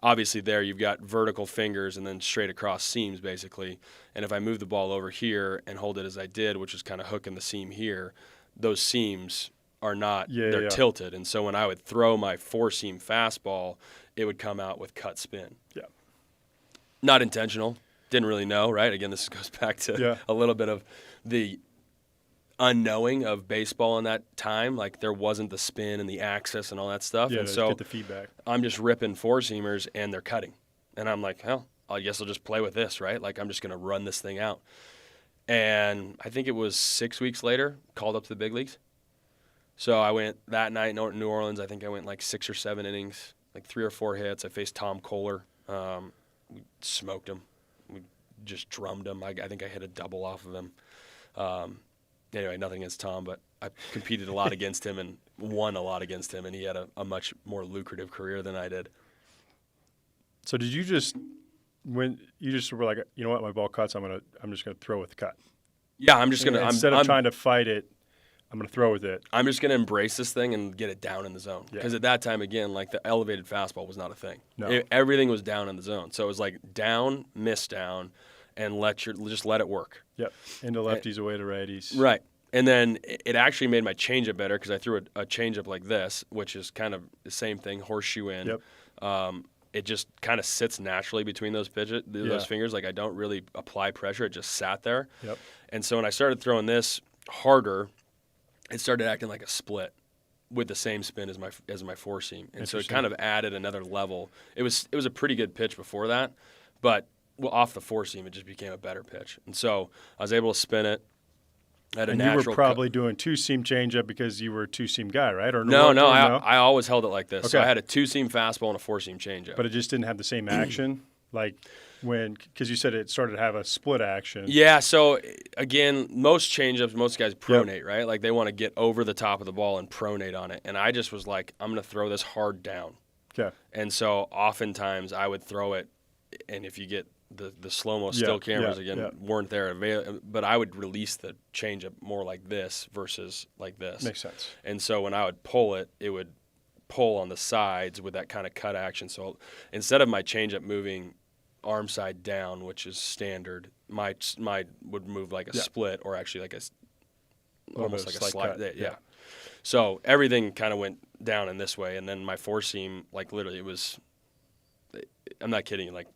obviously there you've got vertical fingers and then straight across seams basically. And if I move the ball over here and hold it as I did, which is kind of hooking the seam here, those seams are not, they're tilted. And so when I would throw my four-seam fastball, it would come out with cut spin. Yeah. Not intentional. Didn't really know, right? Again, this goes back to a little bit of the unknowing of baseball in that time. Like there wasn't the spin and the axis and all that stuff. Yeah, and so get the feedback. I'm just ripping four-seamers and they're cutting. And I'm like, hell, I guess I'll just play with this, right? Like I'm just going to run this thing out. And I think it was 6 weeks later, called up to the big leagues. So I went that night in New Orleans. I think I went like 6 or 7 innings, like 3 or 4 hits. I faced Tom Kohler. We smoked him. We just drummed him. I think I hit a double off of him. Anyway, nothing against Tom, but I competed a lot against him and won a lot against him, and he had a much more lucrative career than I did. So did you just when you just were like, you know what, my ball cuts, I'm just gonna throw with the cut. Yeah, I'm just gonna instead of trying to fight it, I'm gonna throw with it. I'm just gonna embrace this thing and get it down in the zone. Because at that time, again, like the elevated fastball was not a thing. No. Everything was down in the zone. So it was like down, miss down, and just let it work. Yep. Into lefties, away to righties. Right. And then it actually made my changeup better because I threw a changeup like this, which is kind of the same thing, horseshoe in. Yep. It just kind of sits naturally between those fingers. Like I don't really apply pressure. It just sat there. Yep. And so when I started throwing this harder, it started acting like a split with the same spin as my four seam. And so it kind of added another level. It was a pretty good pitch before that, but off the four seam, it just became a better pitch. And so I was able to spin it. And you were probably doing two-seam changeup because you were a two-seam guy, right? Or no, I always held it like this. Okay. So I had a two-seam fastball and a four-seam changeup. But it just didn't have the same action, like because you said it started to have a split action. Yeah. So again, most changeups, most guys pronate, right? Like they want to get over the top of the ball and pronate on it. And I just was like, I'm going to throw this hard down. Okay. And so oftentimes I would throw it, and if you get the slow-mo still cameras weren't there, but I would release the changeup more like this versus like this. Makes sense. And so when I would pull it, it would pull on the sides with that kind of cut action. So instead of my changeup moving arm side down, which is standard, my would move like a split or actually like almost like a slide. Yeah. So everything kind of went down in this way, and then my four seam, like literally, it was. I'm not kidding you, like.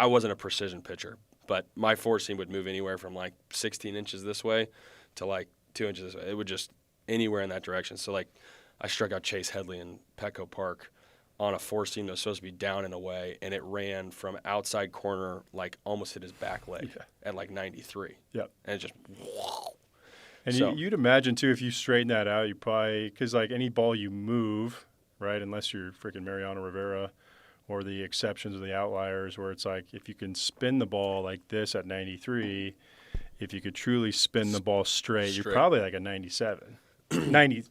I wasn't a precision pitcher, but my four seam would move anywhere from like 16 inches this way to like 2 inches this way. It would just anywhere in that direction. So like I struck out Chase Headley in Petco Park on a four seam that was supposed to be down and away, and it ran from outside corner like almost hit his back leg at like 93. Yep. And it just whoa. And you'd imagine too if you straighten that out, you probably because like any ball you move, right? Unless you're freaking Mariano Rivera. Or the exceptions or the outliers where it's like if you can spin the ball like this at 93, if you could truly spin the ball straight. You're probably like a 97. 90,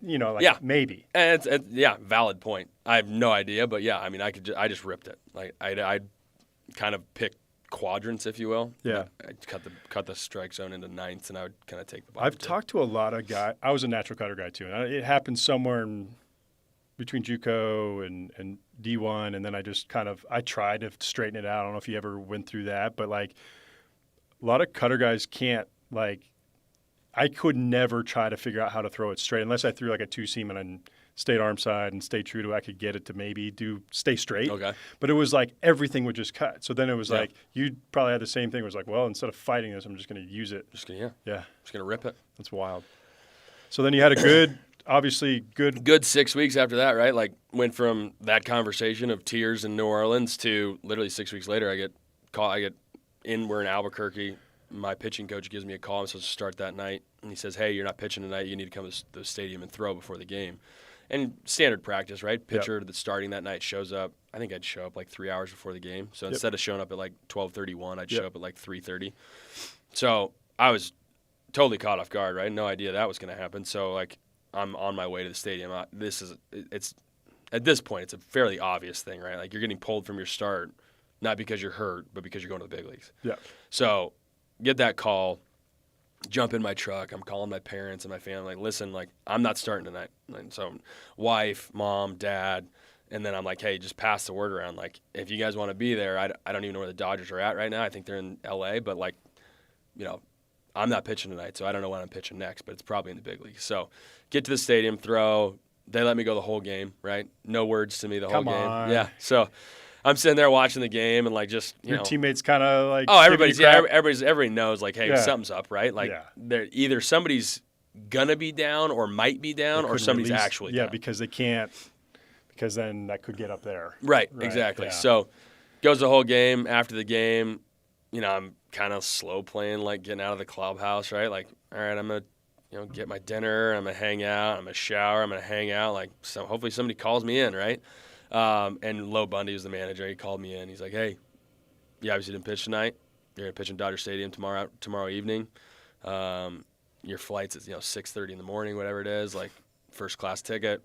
maybe. And it's valid point. I have no idea, but yeah, I mean, I just ripped it. Like I kind of picked quadrants, if you will. Yeah. I cut the strike zone into ninths, and I would kind of take the ball. I've talked to a lot of guys. I was a natural cutter guy too, and it happened somewhere between JUCO and D1, and then I tried to straighten it out. I don't know if you ever went through that, but like a lot of cutter guys can't I could never try to figure out how to throw it straight unless I threw like a two-seam and stayed arm side and stayed true to I could get it to maybe stay straight. Okay. But it was like everything would just cut. So then it was like you probably had the same thing. It was like, well, instead of fighting this, I'm just going to use it. Just going to rip it. That's wild. So then you had a good 6 weeks after that, right? Like went from that conversation of tears in New Orleans to literally 6 weeks later, we're in Albuquerque. My pitching coach gives me a call. I'm supposed to start that night. And he says, hey, you're not pitching tonight. You need to come to the stadium and throw before the game. And standard practice, right? Pitcher that's starting that night shows up. I think I'd show up like 3 hours before the game. So instead of showing up at like 12:31, I'd show up at like 3:30. So I was totally caught off guard, right? No idea that was going to happen. So like I'm on my way to the stadium. It's at this point, it's a fairly obvious thing, right? Like you're getting pulled from your start, not because you're hurt, but because you're going to the big leagues. Yeah. So get that call, jump in my truck. I'm calling my parents and my family. Like, listen, like I'm not starting tonight. And so, wife, mom, dad, and then I'm like, hey, just pass the word around. Like, if you guys want to be there, I don't even know where the Dodgers are at right now. I think they're in L.A., but like, I'm not pitching tonight, so I don't know when I'm pitching next. But it's probably in the big leagues. So, get to the stadium, throw. They let me go the whole game, right? No words to me the whole game. Yeah. So I'm sitting there watching the game and like just your teammates kind of like everybody knows like hey something's up, right? Like they're either somebody's gonna be down or might be down or somebody's actually down. Because then that could get up there. Right. Exactly. Yeah. So goes the whole game. After the game, I'm kind of slow playing, like getting out of the clubhouse, right? Like, all right, I'm gonna get my dinner, I'm gonna hang out, I'm gonna shower, I'm gonna hang out. Like, so hopefully somebody calls me in, right? And Lo Bundy was the manager. He called me in. He's like, hey, you obviously didn't pitch tonight. You're going to pitch in Dodger Stadium tomorrow evening. Your flight's at 6:30 in the morning, whatever it is, like first class ticket,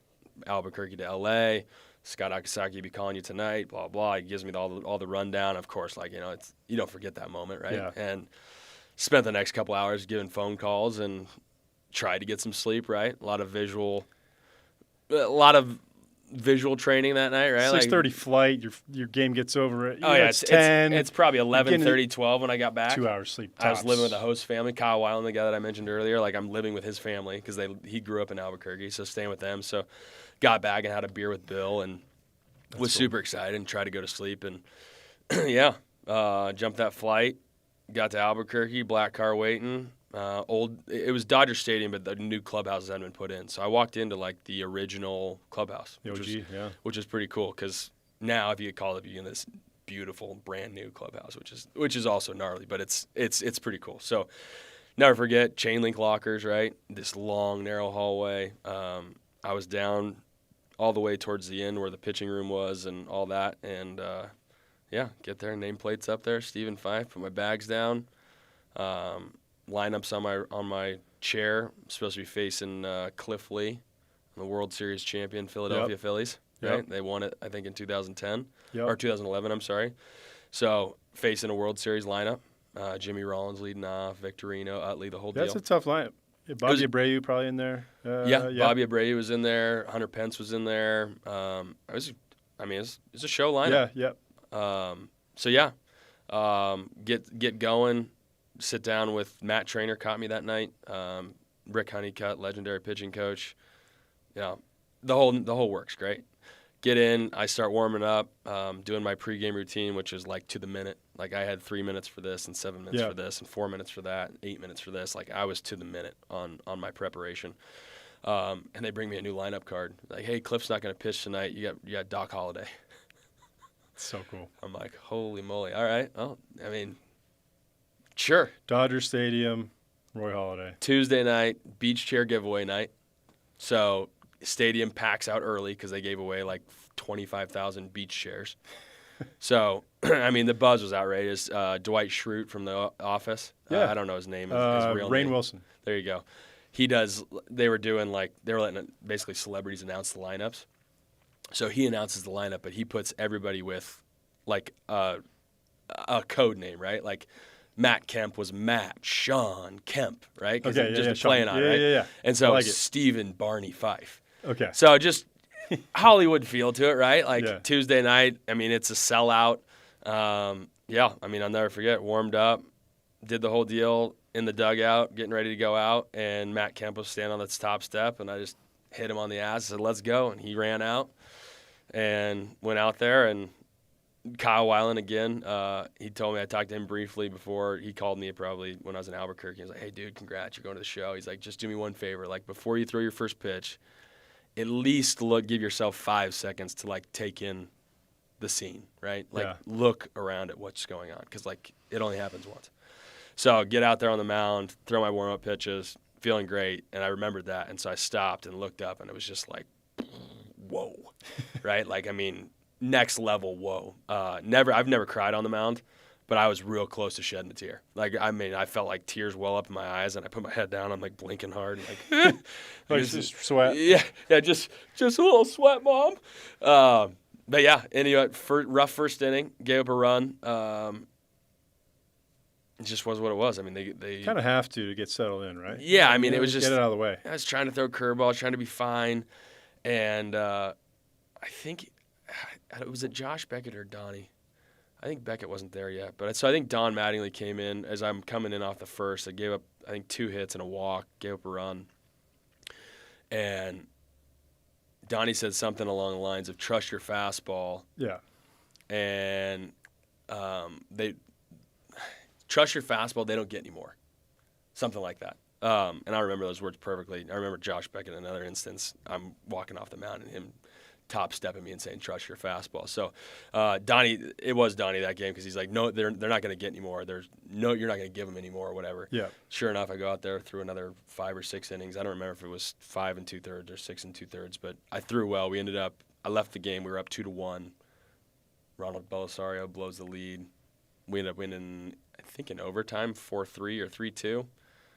Albuquerque to L.A. Scott Akasaki will be calling you tonight, blah, blah. He gives me all the rundown. Of course, like, you don't forget that moment, right? Yeah. And spent the next couple hours giving phone calls and tried to get some sleep, right? A lot of visual training that night, right? 6:30 flight, your game gets over at it's 10. It's probably 11:30, 12 when I got back. 2 hours sleep tops. I was living with a host family, Kyle Weiland, the guy that I mentioned earlier. Like I'm living with his family because he grew up in Albuquerque, so staying with them. So got back and had a beer with Bill and was super excited and tried to go to sleep. And jumped that flight, got to Albuquerque, black car waiting. It was Dodger Stadium, but the new clubhouses hadn't been put in. So I walked into like the original clubhouse, which is pretty cool because now if you get called up, you get this beautiful brand new clubhouse, which is also gnarly, but it's pretty cool. So never forget chain link lockers, right? This long narrow hallway. I was down all the way towards the end where the pitching room was and all that, and get there, nameplates up there, Stephen Fife, put my bags down. Lineups on my chair. I'm supposed to be facing Cliff Lee, the World Series champion Philadelphia Phillies. Right? Yep. They won it, I think, in 2010 Yep. or 2011. I'm sorry. So facing a World Series lineup, Jimmy Rollins leading off, Victorino, Utley, the whole deal. That's a tough lineup. Bobby Abreu probably in there. Bobby Abreu was in there. Hunter Pence was in there. It was a show lineup. Get going. Sit down with Matt Trainer, caught me that night. Rick Honeycutt, legendary pitching coach. The whole works great. Get in, I start warming up, doing my pregame routine, which is like to the minute. Like I had 3 minutes for this and 7 minutes for this and 4 minutes for that and 8 minutes for this. Like I was to the minute on my preparation. And they bring me a new lineup card. Like, hey, Cliff's not going to pitch tonight. You got Doc Holliday. So cool. I'm like, holy moly. All right. Well, sure. Dodger Stadium, Roy Halladay. Tuesday night, beach chair giveaway night. So stadium packs out early because they gave away like 25,000 beach chairs. So, the buzz was outrageous. Dwight Schrute from The Office. I don't know his name. His real Rainn name. Wilson. There you go. They were letting basically celebrities announce the lineups. So he announces the lineup, but he puts everybody with like a code name, right? Like Matt Kemp was Matt Sean Kemp, right? Because just playing on, right? Yeah. And so like Stephen Barney Fife. Okay. So just Hollywood feel to it, right? Like Tuesday night, I mean, it's a sellout. I mean, I'll never forget. Warmed up, did the whole deal in the dugout, getting ready to go out, and Matt Kemp was standing on the top step, and I just hit him on the ass, said, "Let's go," and he ran out and went out there. And Kyle Weiland again, he told me, I talked to him briefly before he called me probably when I was in Albuquerque. He was like, "Hey, dude, congrats, you're going to the show." He's like, "Just do me one favor, like before you throw your first pitch, at least give yourself 5 seconds to like take in the scene, right? Like look around at what's going on, because like it only happens once." So get out there on the mound, throw my warm-up pitches, feeling great, and I remembered that, and so I stopped and looked up, and it was just like, whoa, right? Like, I mean, next level whoa. I've never cried on the mound, but I was real close to shedding a tear. Like, I mean, I felt like tears well up in my eyes, and I put my head down. I'm like blinking hard, and like, just sweat. Yeah, just a little sweat, Mom. But yeah, anyway, rough first inning, gave up a run. It just was what it was. I mean, they kind of have to get settled in, right? Yeah, I mean, it was just get it out of the way. I was trying to throw curveballs, trying to be fine, and I think was it Josh Beckett or Donnie? I think Beckett wasn't there yet, but so I think Don Mattingly came in as I'm coming in off the first. I gave up, I think, 2 hits and a walk, gave up a run, and Donnie said something along the lines of "trust your fastball." Yeah, and they. Trust your fastball, they don't get any more. Something like that. And I remember those words perfectly. I remember Josh Beckett in another instance. I'm walking off the mound and him top stepping me and saying, "Trust your fastball." So it was Donnie that game, because he's like, "No, they're not going to get any more. You're not going to give them any more," or whatever. Yeah. Sure enough, I go out there, threw another 5 or 6 innings. I don't remember if it was 5 2/3 or 6 2/3, but I threw well. I left the game. We were up 2-1. Ronald Belisario blows the lead. We ended up winning, I think, in overtime, 4-3 or 3-2.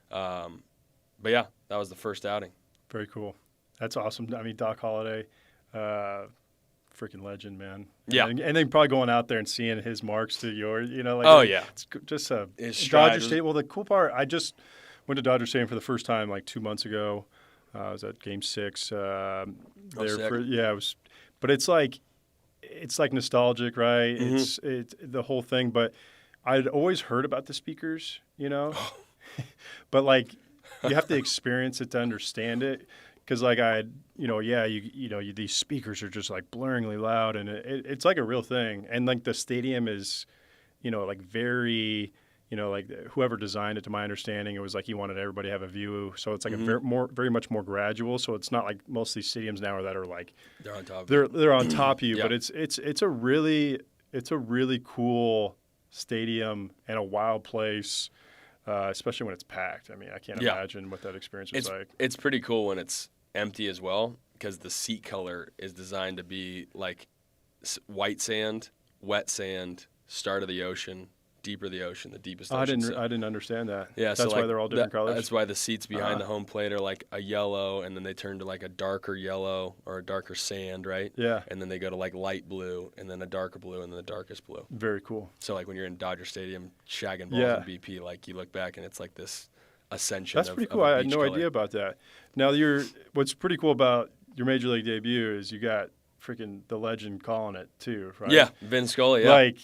But yeah, that was the first outing. Very cool. That's awesome. I mean, Doc Holliday, freaking legend, man. Yeah. And then probably going out there and seeing his marks to yours, like. Oh, yeah. It's just Dodger Stadium. Well, the cool part, I just went to Dodger Stadium for the first time like 2 months ago. I was at Game 6. It was, but it's like nostalgic, right? Mm-hmm. It's the whole thing. But I'd always heard about the speakers, but like you have to experience it to understand it. Because like these speakers are just like blaringly loud, and it's like a real thing. And like the stadium is, like very, like whoever designed it, to my understanding, it was like he wanted everybody to have a view. So it's like very much more gradual. So it's not like most of these stadiums now that are like they're on top. They're on top of you. Yeah. But it's a really cool stadium and a wild place, especially when it's packed. I mean, I can't imagine what that experience was like. It's pretty cool when it's empty as well, because the seat color is designed to be like white sand, wet sand, start of the ocean, deeper the ocean, the deepest ocean. I didn't understand that. Yeah, that's why they're all different colors. That's why the seats behind the home plate are like a yellow, and then they turn to like a darker yellow or a darker sand, right? Yeah. And then they go to like light blue, and then a darker blue, and then the darkest blue. Very cool. So like when you're in Dodger Stadium shagging balls in BP, like you look back and it's like this ascension. That's pretty cool. I had no idea about that. Now what's pretty cool about your major league debut is you got freaking the legend calling it too, right? Yeah, Vin Scully. Yeah. Like,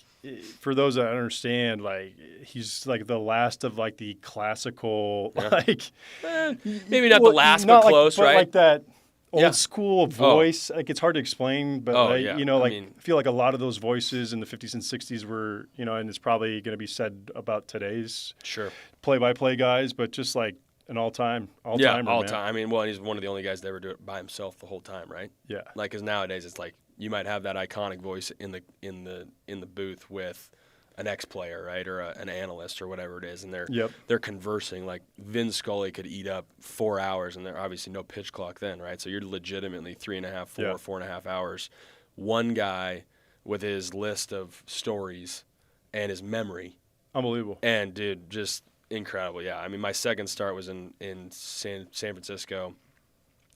for those that understand, like he's like the last of like the classical, like maybe not the last, but close, but right? Like that old school voice. Like it's hard to explain, but I feel like a lot of those voices in the 50s and 60s were, and it's probably going to be said about today's play-by-play guys, but just like an all-time, all-timer, all time. I mean, well, he's one of the only guys to ever do it by himself the whole time, right? Yeah. Like, because nowadays it's like you might have that iconic voice in the booth with an ex-player, right, or an analyst or whatever it is, and they're conversing. Like Vin Scully could eat up 4 hours, and there's obviously no pitch clock then, right? So you're legitimately 3.5, 4.5 hours. One guy with his list of stories and his memory. Unbelievable. And dude, just incredible. Yeah, I mean, my second start was in San Francisco.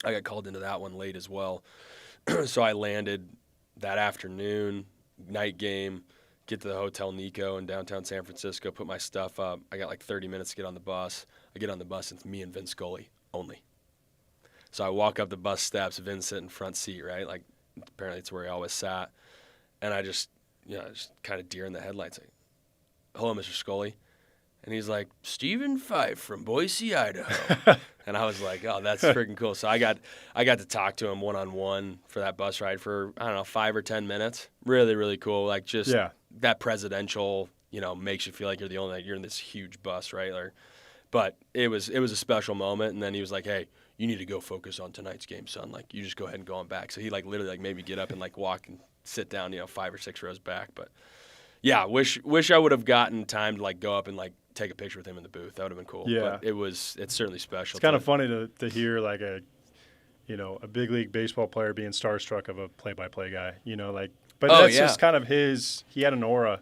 I got called into that one late as well, so I landed that afternoon, night game. Get to the Hotel Nico in downtown San Francisco, put my stuff up. I got like 30 minutes to get on the bus. I get on the bus, and it's me and Vin Scully only. So I walk up the bus steps, Vin sitting front seat, right? Like, apparently it's where he always sat. And I just kind of deer in the headlights. Like, hello, Mr. Scully. And he's like, Stephen Fife from Boise, Idaho. And I was like, oh, that's freaking cool. So I got to talk to him one-on-one for that bus ride for, I don't know, 5 or 10 minutes. Really, really cool. Like, just that presidential, makes you feel like you're the only, like, you're in this huge bus, right? But it was a special moment. And then he was like, hey, you need to go focus on tonight's game, son. Like, you just go ahead and go on back. So he, like, literally, like, made me get up and, like, walk and sit down, 5 or 6 rows back. But, yeah, wish I would have gotten time to, like, go up and, like, take a picture with him in the booth. That would have been cool. Yeah. But it's certainly special. It's kind of funny to hear, like, a big league baseball player being starstruck of a play-by-play guy, but that's just kind of he had an aura.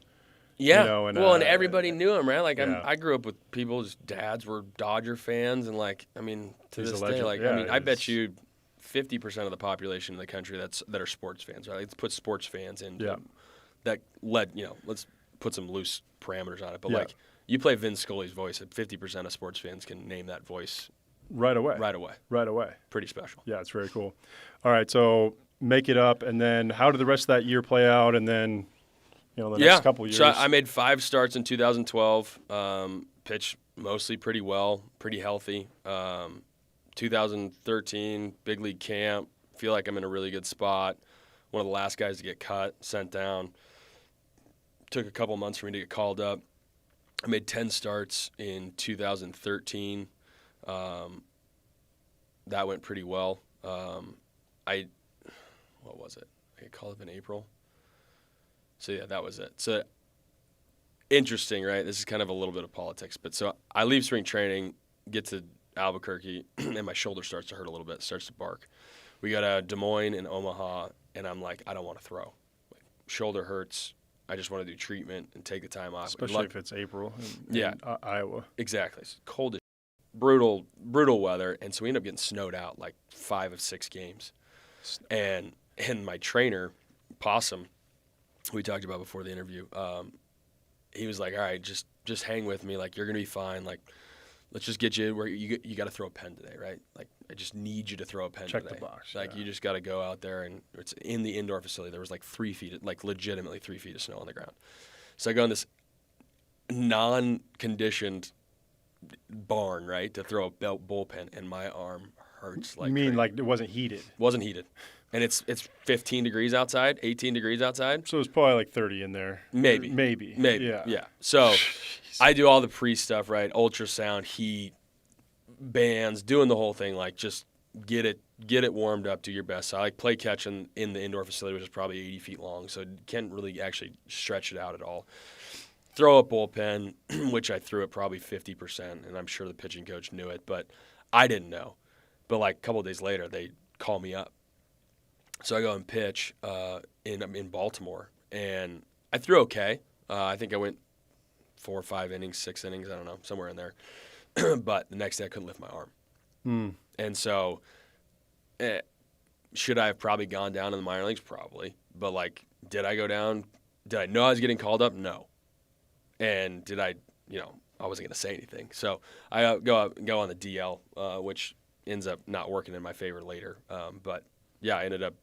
Yeah. And everybody knew him, right? Like, I grew up with people whose dads were Dodger fans, and, like, I mean, to this day, like, I bet you 50% of the population in the country that are sports fans, right? Let's put sports fans in that let's put some loose parameters on it. But, like, you play Vin Scully's voice, and 50% of sports fans can name that voice right away. Pretty special. Yeah, it's very cool. All right, so make it up, and then how did the rest of that year play out, and then the next couple years? So I made 5 starts in 2012, pitched mostly pretty well, pretty healthy. 2013, big league camp, feel like I'm in a really good spot. One of the last guys to get cut, sent down. Took a couple months for me to get called up. I made 10 starts in 2013. That went pretty well. What was it? I got called up in April. So, yeah, that was it. So, interesting, right? This is kind of a little bit of politics. But so I leave spring training, get to Albuquerque, and my shoulder starts to hurt a little bit, starts to bark. We got to Des Moines and Omaha, and I'm like, I don't want to throw. Like, shoulder hurts. I just want to do treatment and take the time off. Especially if it's April in Iowa. Exactly. It's cold as brutal weather. And so we ended up getting snowed out like 5 of 6 games. And my trainer, Possum, who we talked about before the interview, he was like, all right, just hang with me. Like, you're going to be fine. Like, let's just get you where you got to throw a pen today, right? Like, I just need you to throw a pen today. Check the box. Like, you just got to go out there, and it's in the indoor facility. There was like 3 feet, like legitimately 3 feet of snow on the ground. So I go in this non-conditioned barn, right, to throw a bullpen, and my arm hurts. Like, you mean like it wasn't heated? Wasn't heated. And it's 15 degrees outside, 18 degrees outside. So it's probably like 30 in there. Maybe. Yeah. So I do all the pre-stuff, right? Ultrasound, heat, bands, doing the whole thing. Like, just get it warmed up, do your best. So I like play catch in the indoor facility, which is probably 80 feet long, so can't really actually stretch it out at all. Throw a bullpen, which I threw at probably 50%, and I'm sure the pitching coach knew it, but I didn't know. But like a couple of days later, they call me up. So I go and pitch in Baltimore, and I threw okay. I think I went 4 or 5 innings, 6 innings, I don't know, somewhere in there. But the next day I couldn't lift my arm. And so should I have probably gone down in the minor leagues? Probably. But, like, did I go down? Did I know I was getting called up? No. And did I, I wasn't going to say anything. So I go on the DL, which ends up not working in my favor later. But, yeah, I ended up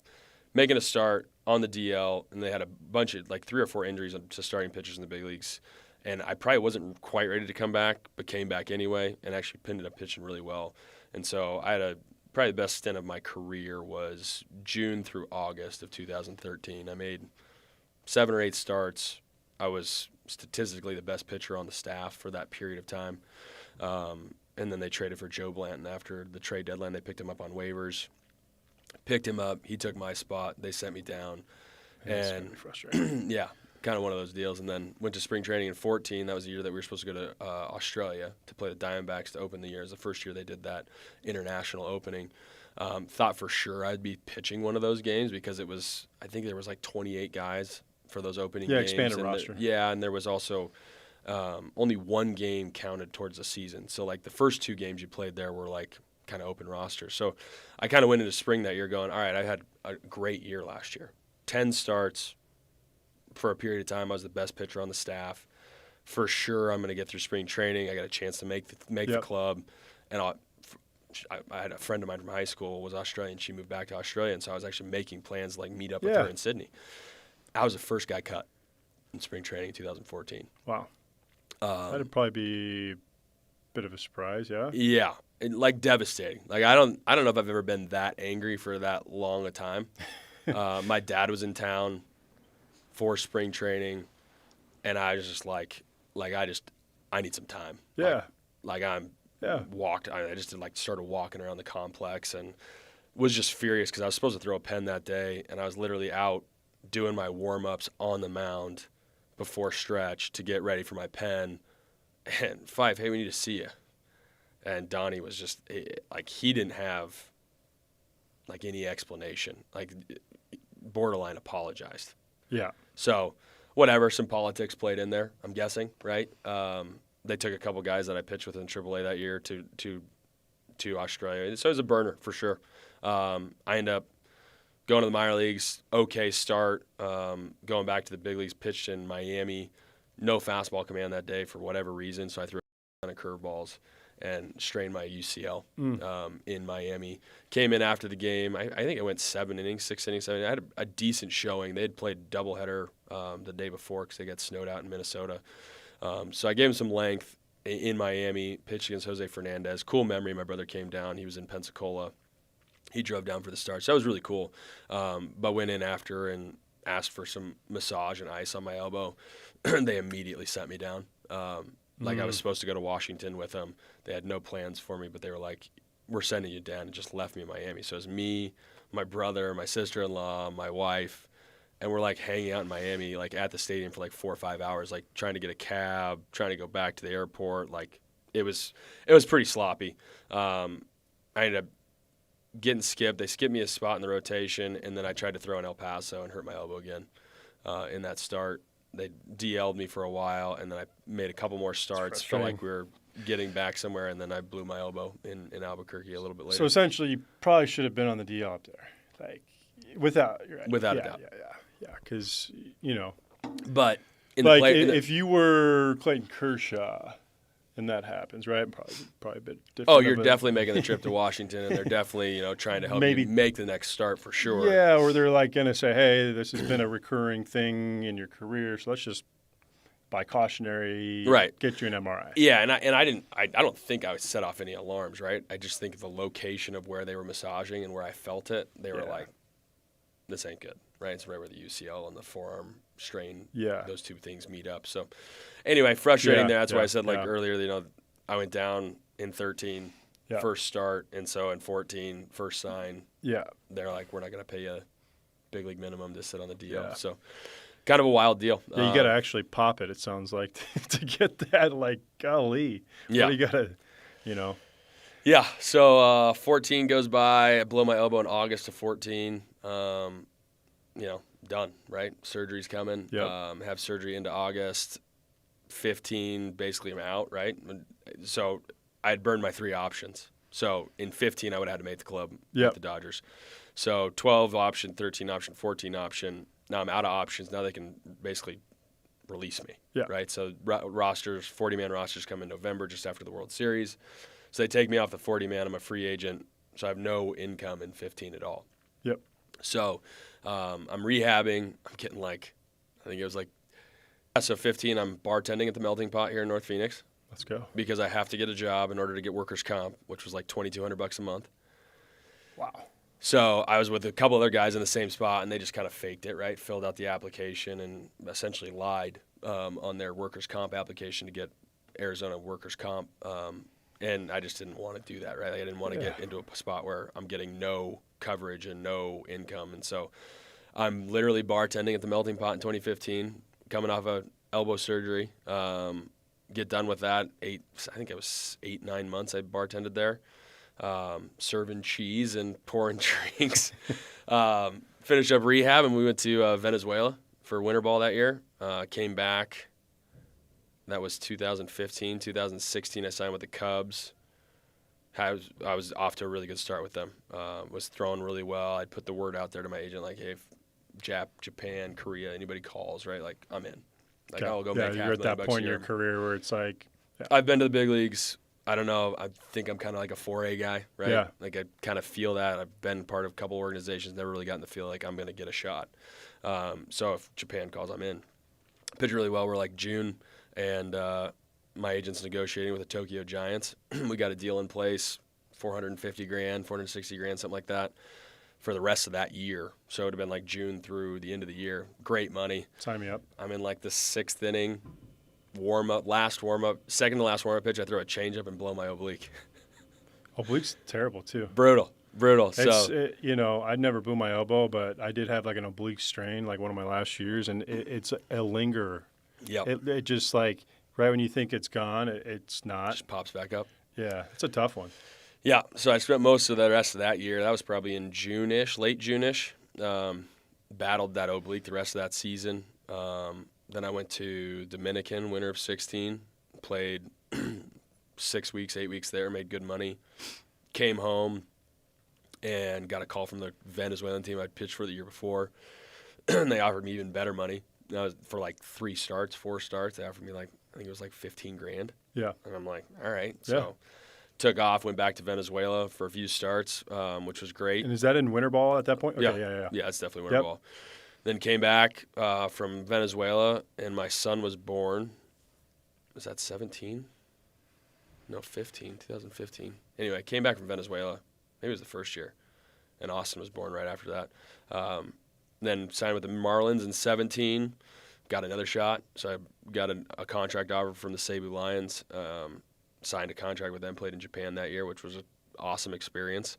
making a start on the DL, and they had a bunch of, like, 3 or 4 injuries to starting pitchers in the big leagues. And I probably wasn't quite ready to come back, but came back anyway and actually ended up pitching really well. And so I had probably the best stint of my career was June through August of 2013. I made 7 or 8 starts. I was statistically the best pitcher on the staff for that period of time. And then they traded for Joe Blanton after the trade deadline. They picked him up on waivers. Picked him up. He took my spot. They sent me down. That's really frustrating. Yeah, kind of one of those deals. And then went to spring training in 2014. That was the year that we were supposed to go to Australia to play the Diamondbacks to open the year. It was the first year they did that international opening. Thought for sure I'd be pitching one of those games because I think there was like 28 guys for those opening games. Expanded roster. And there was also only one game counted towards the season. So like the first 2 games you played there were like kind of open rosters. So I kind of went into spring that year going, all right, I had a great year last year. 10 starts for a period of time. I was the best pitcher on the staff. For sure, I'm going to get through spring training. I got a chance to make the club. And I had a friend of mine from high school was Australian. She moved back to Australia, and so I was actually making plans to like meet up with her in Sydney. I was the first guy cut in spring training in 2014. Wow. That'd probably be a bit of a surprise, yeah? Yeah, like devastating. Like I don't know if I've ever been that angry for that long a time. My dad was in town for spring training, and I was just like I need some time. Yeah. I just did, like started walking around the complex and was just furious because I was supposed to throw a pen that day, and I was literally out doing my warm-ups on the mound before stretch to get ready for my pen. And Fife, hey, we need to see you. And Donnie was just like, he didn't have like any explanation, like borderline apologized. Yeah. So whatever, some politics played in there, I'm guessing, right? They took a couple guys that I pitched with in AAA that year to Australia. So it was a burner for sure. I ended up going to the minor leagues, okay start, going back to the big leagues, pitched in Miami. No fastball command that day for whatever reason, so I threw a ton of curveballs and strained my UCL in Miami. Came in after the game. I think I went 6 innings. I had a decent showing. They had played doubleheader the day before because they got snowed out in Minnesota. So I gave him some length in Miami, pitched against Jose Fernandez. Cool memory. My brother came down. He was in Pensacola. He drove down for the start. So that was really cool. But went in after and asked for some massage and ice on my elbow. They immediately sent me down. I was supposed to go to Washington with them. They had no plans for me, but they were like, we're sending you down, and just left me in Miami. So it was me, my brother, my sister-in-law, my wife, and we're like hanging out in Miami, like at the stadium for like 4 or 5 hours, like trying to get a cab, trying to go back to the airport. Like it was pretty sloppy. I ended up getting skipped. They skipped me a spot in the rotation, and then I tried to throw in El Paso and hurt my elbow again in that start. They DL'd me for a while, and then I made a couple more starts. Felt like we were getting back somewhere, and then I blew my elbow in Albuquerque a little bit later. So essentially, you probably should have been on the DL up there, like without a doubt. Yeah, because But in like if you were Clayton Kershaw, and that happens, right? Probably a bit different. Oh, you're definitely making the trip to Washington, and they're definitely trying to help you make the next start for sure. Yeah, or they're like going to say, hey, this has been a recurring thing in your career, so let's just by cautionary get you an MRI. Yeah, and I don't think I would set off any alarms, right? I just think the location of where they were massaging and where I felt it, they were like, this ain't good, right? It's right where the UCL and the forearm strain, those two things meet up. So anyway, frustrating there. That's why I said earlier, I went down in 13, first start, and so in 14, first sign. Yeah. They're like, we're not going to pay you a big league minimum to sit on the DL. Yeah. So kind of a wild deal. Yeah, you got to actually pop it sounds like, to get that, like, golly. Yeah. You got to, Yeah, so 14 goes by. I blow my elbow in August of 14. Done, right? Surgery's coming. Yep. Have surgery into August. 15, basically I'm out, right? So I had burned my 3 options. So in 15, I would have had to make the club with the Dodgers. So 12 option, 13 option, 14 option. Now I'm out of options. Now they can basically release me, right? So rosters, 40-man rosters come in November just after the World Series. So they take me off the 40-man. I'm a free agent, so I have no income in 15 at all. Yep. So I'm rehabbing. I'm getting so 15, I'm bartending at the Melting Pot here in North Phoenix. Let's go. Because I have to get a job in order to get workers' comp, which was like $2,200 a month. Wow. So I was with a couple other guys in the same spot, and they just kind of faked it, right? Filled out the application and essentially lied on their workers' comp application to get Arizona workers' comp. And I just didn't want to do that, right? I didn't want to get into a spot where I'm getting no coverage and no income. And so I'm literally bartending at the Melting Pot in 2015, coming off of elbow surgery. Get done with that. I think it was 8-9 months I bartended there, serving cheese and pouring drinks. Finished up rehab, and we went to Venezuela for winter ball that year. Came back That was 2015. 2016, I signed with the Cubs. I was off to a really good start with them. Was throwing really well. I'd put the word out there to my agent, like, hey, if Japan, Korea, anybody calls, right? Like, I'm in. Like, I'll go make you're at that point in your career where it's like, I've been to the big leagues. I don't know. I think I'm kind of like a 4A guy, right? Yeah. Like, I kind of feel that. I've been part of a couple organizations, never really gotten to feel like I'm going to get a shot. So if Japan calls, I'm in. Pitched really well. We're like June, and my agent's negotiating with the Tokyo Giants. We got a deal in place, $450,000, $460,000, something like that, for the rest of that year. So it would have been like June through the end of the year. Great money. sign me up. I'm in like the 6th inning, second to last warm-up pitch. I throw a changeup and blow my oblique. Oblique's terrible too. Brutal. I'd never blew my elbow, but I did have like an oblique strain, like one of my last years, and it's a lingerer. Yeah. It just like right when you think it's gone, it's not. Just pops back up. Yeah, it's a tough one. Yeah, so I spent most of the rest of that year. That was probably in June-ish, late June-ish. Battled that oblique the rest of that season. Then I went to Dominican, winter of 16, played 6 weeks, 8 weeks there, made good money. Came home and got a call from the Venezuelan team I'd pitched for the year before. And they offered me even better money. That was for like 4 starts. They offered me like, I think it was like $15,000. Yeah. And I'm like, all right. So took off, went back to Venezuela for a few starts, which was great. And is that in winter ball at that point? Okay, yeah. Yeah, it's definitely winter ball. Then came back from Venezuela, and my son was born. Was that 17? No, 2015. Anyway, came back from Venezuela. Maybe it was the first year. And Austin was born right after that. Then signed with the Marlins in 17. Got another shot. So I got a contract offer from the Cebu Lions. Signed a contract with them, played in Japan that year, which was an awesome experience.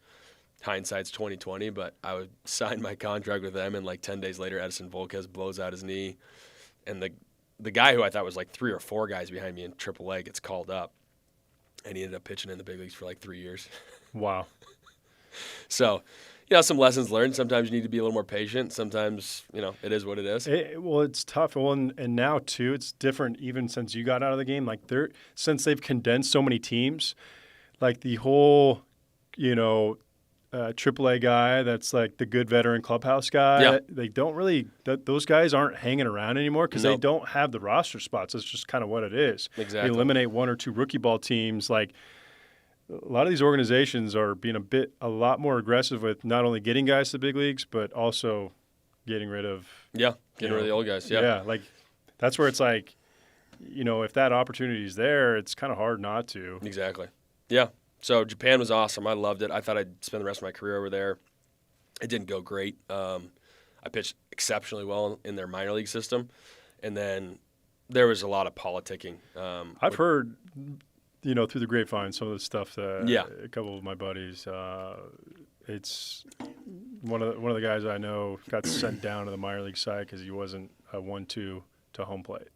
Hindsight's 2020, but I would sign my contract with them, and like 10 days later, Edison Volquez blows out his knee. And the guy who I thought was like 3 or 4 guys behind me in AAA gets called up. And he ended up pitching in the big leagues for like 3 years. Wow. So, some lessons learned. Sometimes you need to be a little more patient. Sometimes, it is what it is. It's tough. Well, and now, too, it's different even since you got out of the game. Like, since they've condensed so many teams, like the whole, AAA guy that's like the good veteran clubhouse guy, Yeah. they don't really those guys aren't hanging around anymore because they don't have the roster spots. That's just kind of what it is. Exactly. They eliminate 1 or 2 rookie ball teams. Like, a lot of these organizations are being a lot more aggressive with not only getting guys to the big leagues, but also getting rid of rid of the old guys. Yeah. Like, that's where it's like, if that opportunity is there, it's kind of hard not to. Exactly. Yeah. So Japan was awesome. I loved it. I thought I'd spend the rest of my career over there. It didn't go great. I pitched exceptionally well in their minor league system, and then there was a lot of politicking. I've heard, through the grapevine, some of the stuff that a couple of my buddies. It's one of the guys I know got sent down to the minor league side because he wasn't a 1-2 to home plate.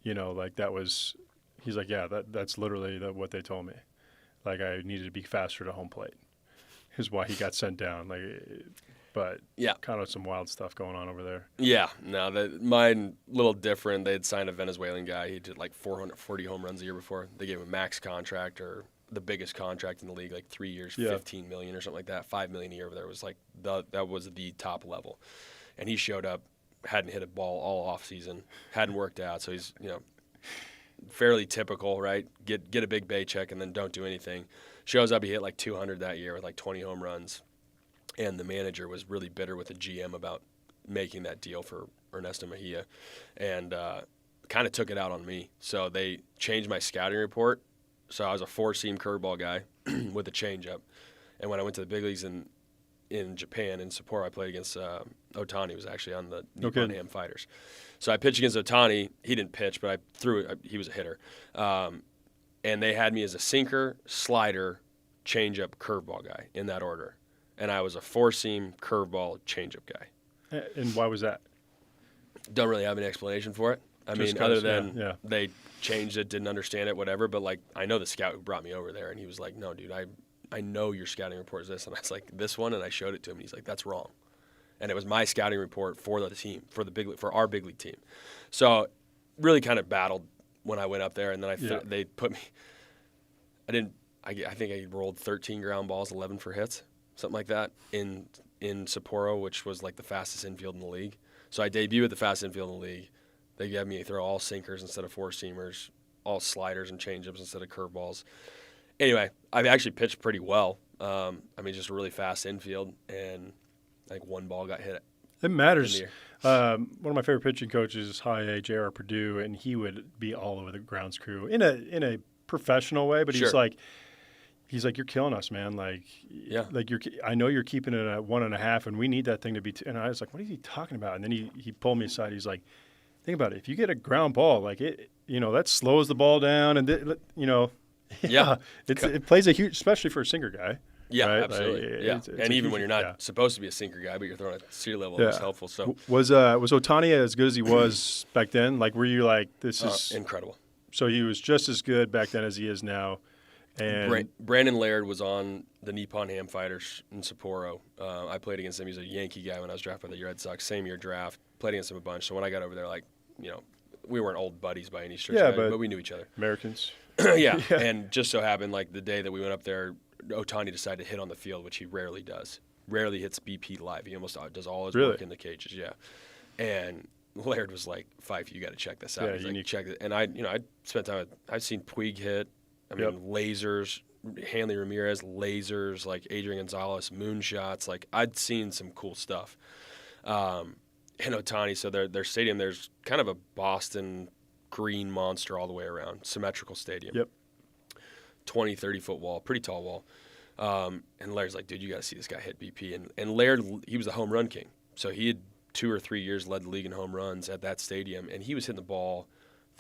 That was. He's like, yeah, that's literally what they told me. Like, I needed to be faster to home plate is why he got sent down. But kind of some wild stuff going on over there. Yeah, no, mine a little different. They had signed a Venezuelan guy. He did like 440 home runs a year before. They gave him a max contract, or the biggest contract in the league, like 3 years, $15 million or something like that. $5 million a year over there was like that was the top level. And he showed up, hadn't hit a ball all off season, hadn't worked out. So he's fairly typical, right? Get a big paycheck and then don't do anything. Shows up, he hit like 200 that year with like 20 home runs. And the manager was really bitter with the GM about making that deal for Ernesto Mejia, and kind of took it out on me. So they changed my scouting report. So I was a 4-seam curveball guy with a changeup. And when I went to the big leagues in Japan, in Sapporo, I played against Otani, was actually on the Nippon Ham Fighters. So I pitched against Otani. He didn't pitch, but I threw it. He was a hitter. And they had me as a sinker, slider, changeup, curveball guy in that order. And I was a 4-seam curveball changeup guy. And why was that? Don't really have an explanation for it. I mean, other than they changed it, didn't understand it, whatever. But, like, I know the scout who brought me over there, and he was like, no, dude, I know your scouting report is this. And I was like, this one? And I showed it to him, and he's like, that's wrong. And it was my scouting report for the team, for our big league team. So really kind of battled when I went up there, and then Yeah. they put me. I think I rolled 13 ground balls, 11 for hits, something like that in Sapporo, which was like the fastest infield in the league. So I debuted at the fastest infield in the league. They had me throw all sinkers instead of four seamers, all sliders and changeups instead of curveballs. Anyway, I've actually pitched pretty well. I mean, just a really fast infield, and I think one ball got hit. It matters. One of my favorite pitching coaches is high A, J.R. Purdue, and he would be all over the grounds crew in a professional way. But Sure. he's like, you're killing us, man. Like, Yeah. like I know you're keeping it at 1.5, and we need that thing to be. And I was like, what is he talking about? And then he pulled me aside. He's like, think about it. If you get a ground ball, like that slows the ball down, and Yeah. it plays a huge, especially for a sinker guy. Yeah, right? absolutely. Like, yeah, it's and even when you're not yeah. supposed to be a sinker guy, but you're throwing at sea level, Yeah. it's helpful. So Was Ohtani as good as he was back then? Like, were you like, this is incredible. So he was just as good back then as he is now. And Brandon Laird was on the Nippon Ham Fighters in Sapporo. I played against him. He was a Yankee guy when I was drafted by the Red Sox. Same year draft. Played against him a bunch. So when I got over there, we weren't old buddies by any stretch, but we knew each other. Americans. Yeah, and just so happened, like the day that we went up there, Ohtani decided to hit on the field, which he rarely does. Rarely hits BP live. He almost does all his work in the cages. Yeah, and Laird was like, "Fife, you got to check this out." Yeah, He's like, check it. And I spent time. I've seen Puig hit. I mean, lasers. Hanley Ramirez, lasers. Like Adrian Gonzalez, moonshots. Like I'd seen some cool stuff. And Ohtani, so their stadium, there's kind of a Boston green monster all the way around, symmetrical stadium. Yep. 20, 30-foot wall, pretty tall wall. And Laird's like, dude, you got to see this guy hit BP. And Laird, he was the home run king. So he had 2 or 3 years led the league in home runs at that stadium. And he was hitting the ball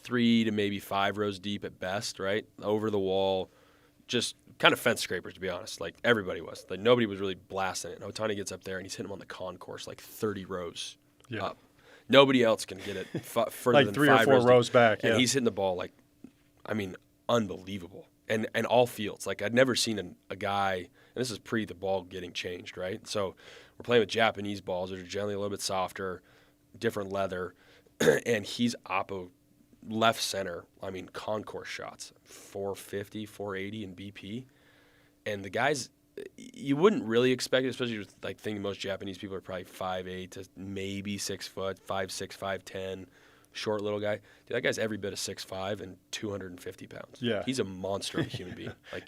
3 to maybe 5 rows deep at best, right? Over the wall, just kind of fence scrapers, to be honest. Like, everybody was. Like, nobody was really blasting it. And Ohtani gets up there, and he's hitting him on the concourse, like 30 rows up. Nobody else can get it further like than 3 5 or 4 rows deep. back. And he's hitting the ball like, I mean, unbelievable. And all fields. Like, I'd never seen a guy, and this is pre the ball getting changed, right? So we're playing with Japanese balls. They're generally a little bit softer, different leather. And he's oppo left center. I mean, concourse shots, 450, 480 in BP. And the guys, you wouldn't really expect it, especially with, like, thinking most Japanese people are probably 5'8" to maybe 6 foot, 5'6", 5'10", short little guy. Dude, that guy's every bit of 6'5" and 250 pounds. Yeah. He's a monster of a human being. Like,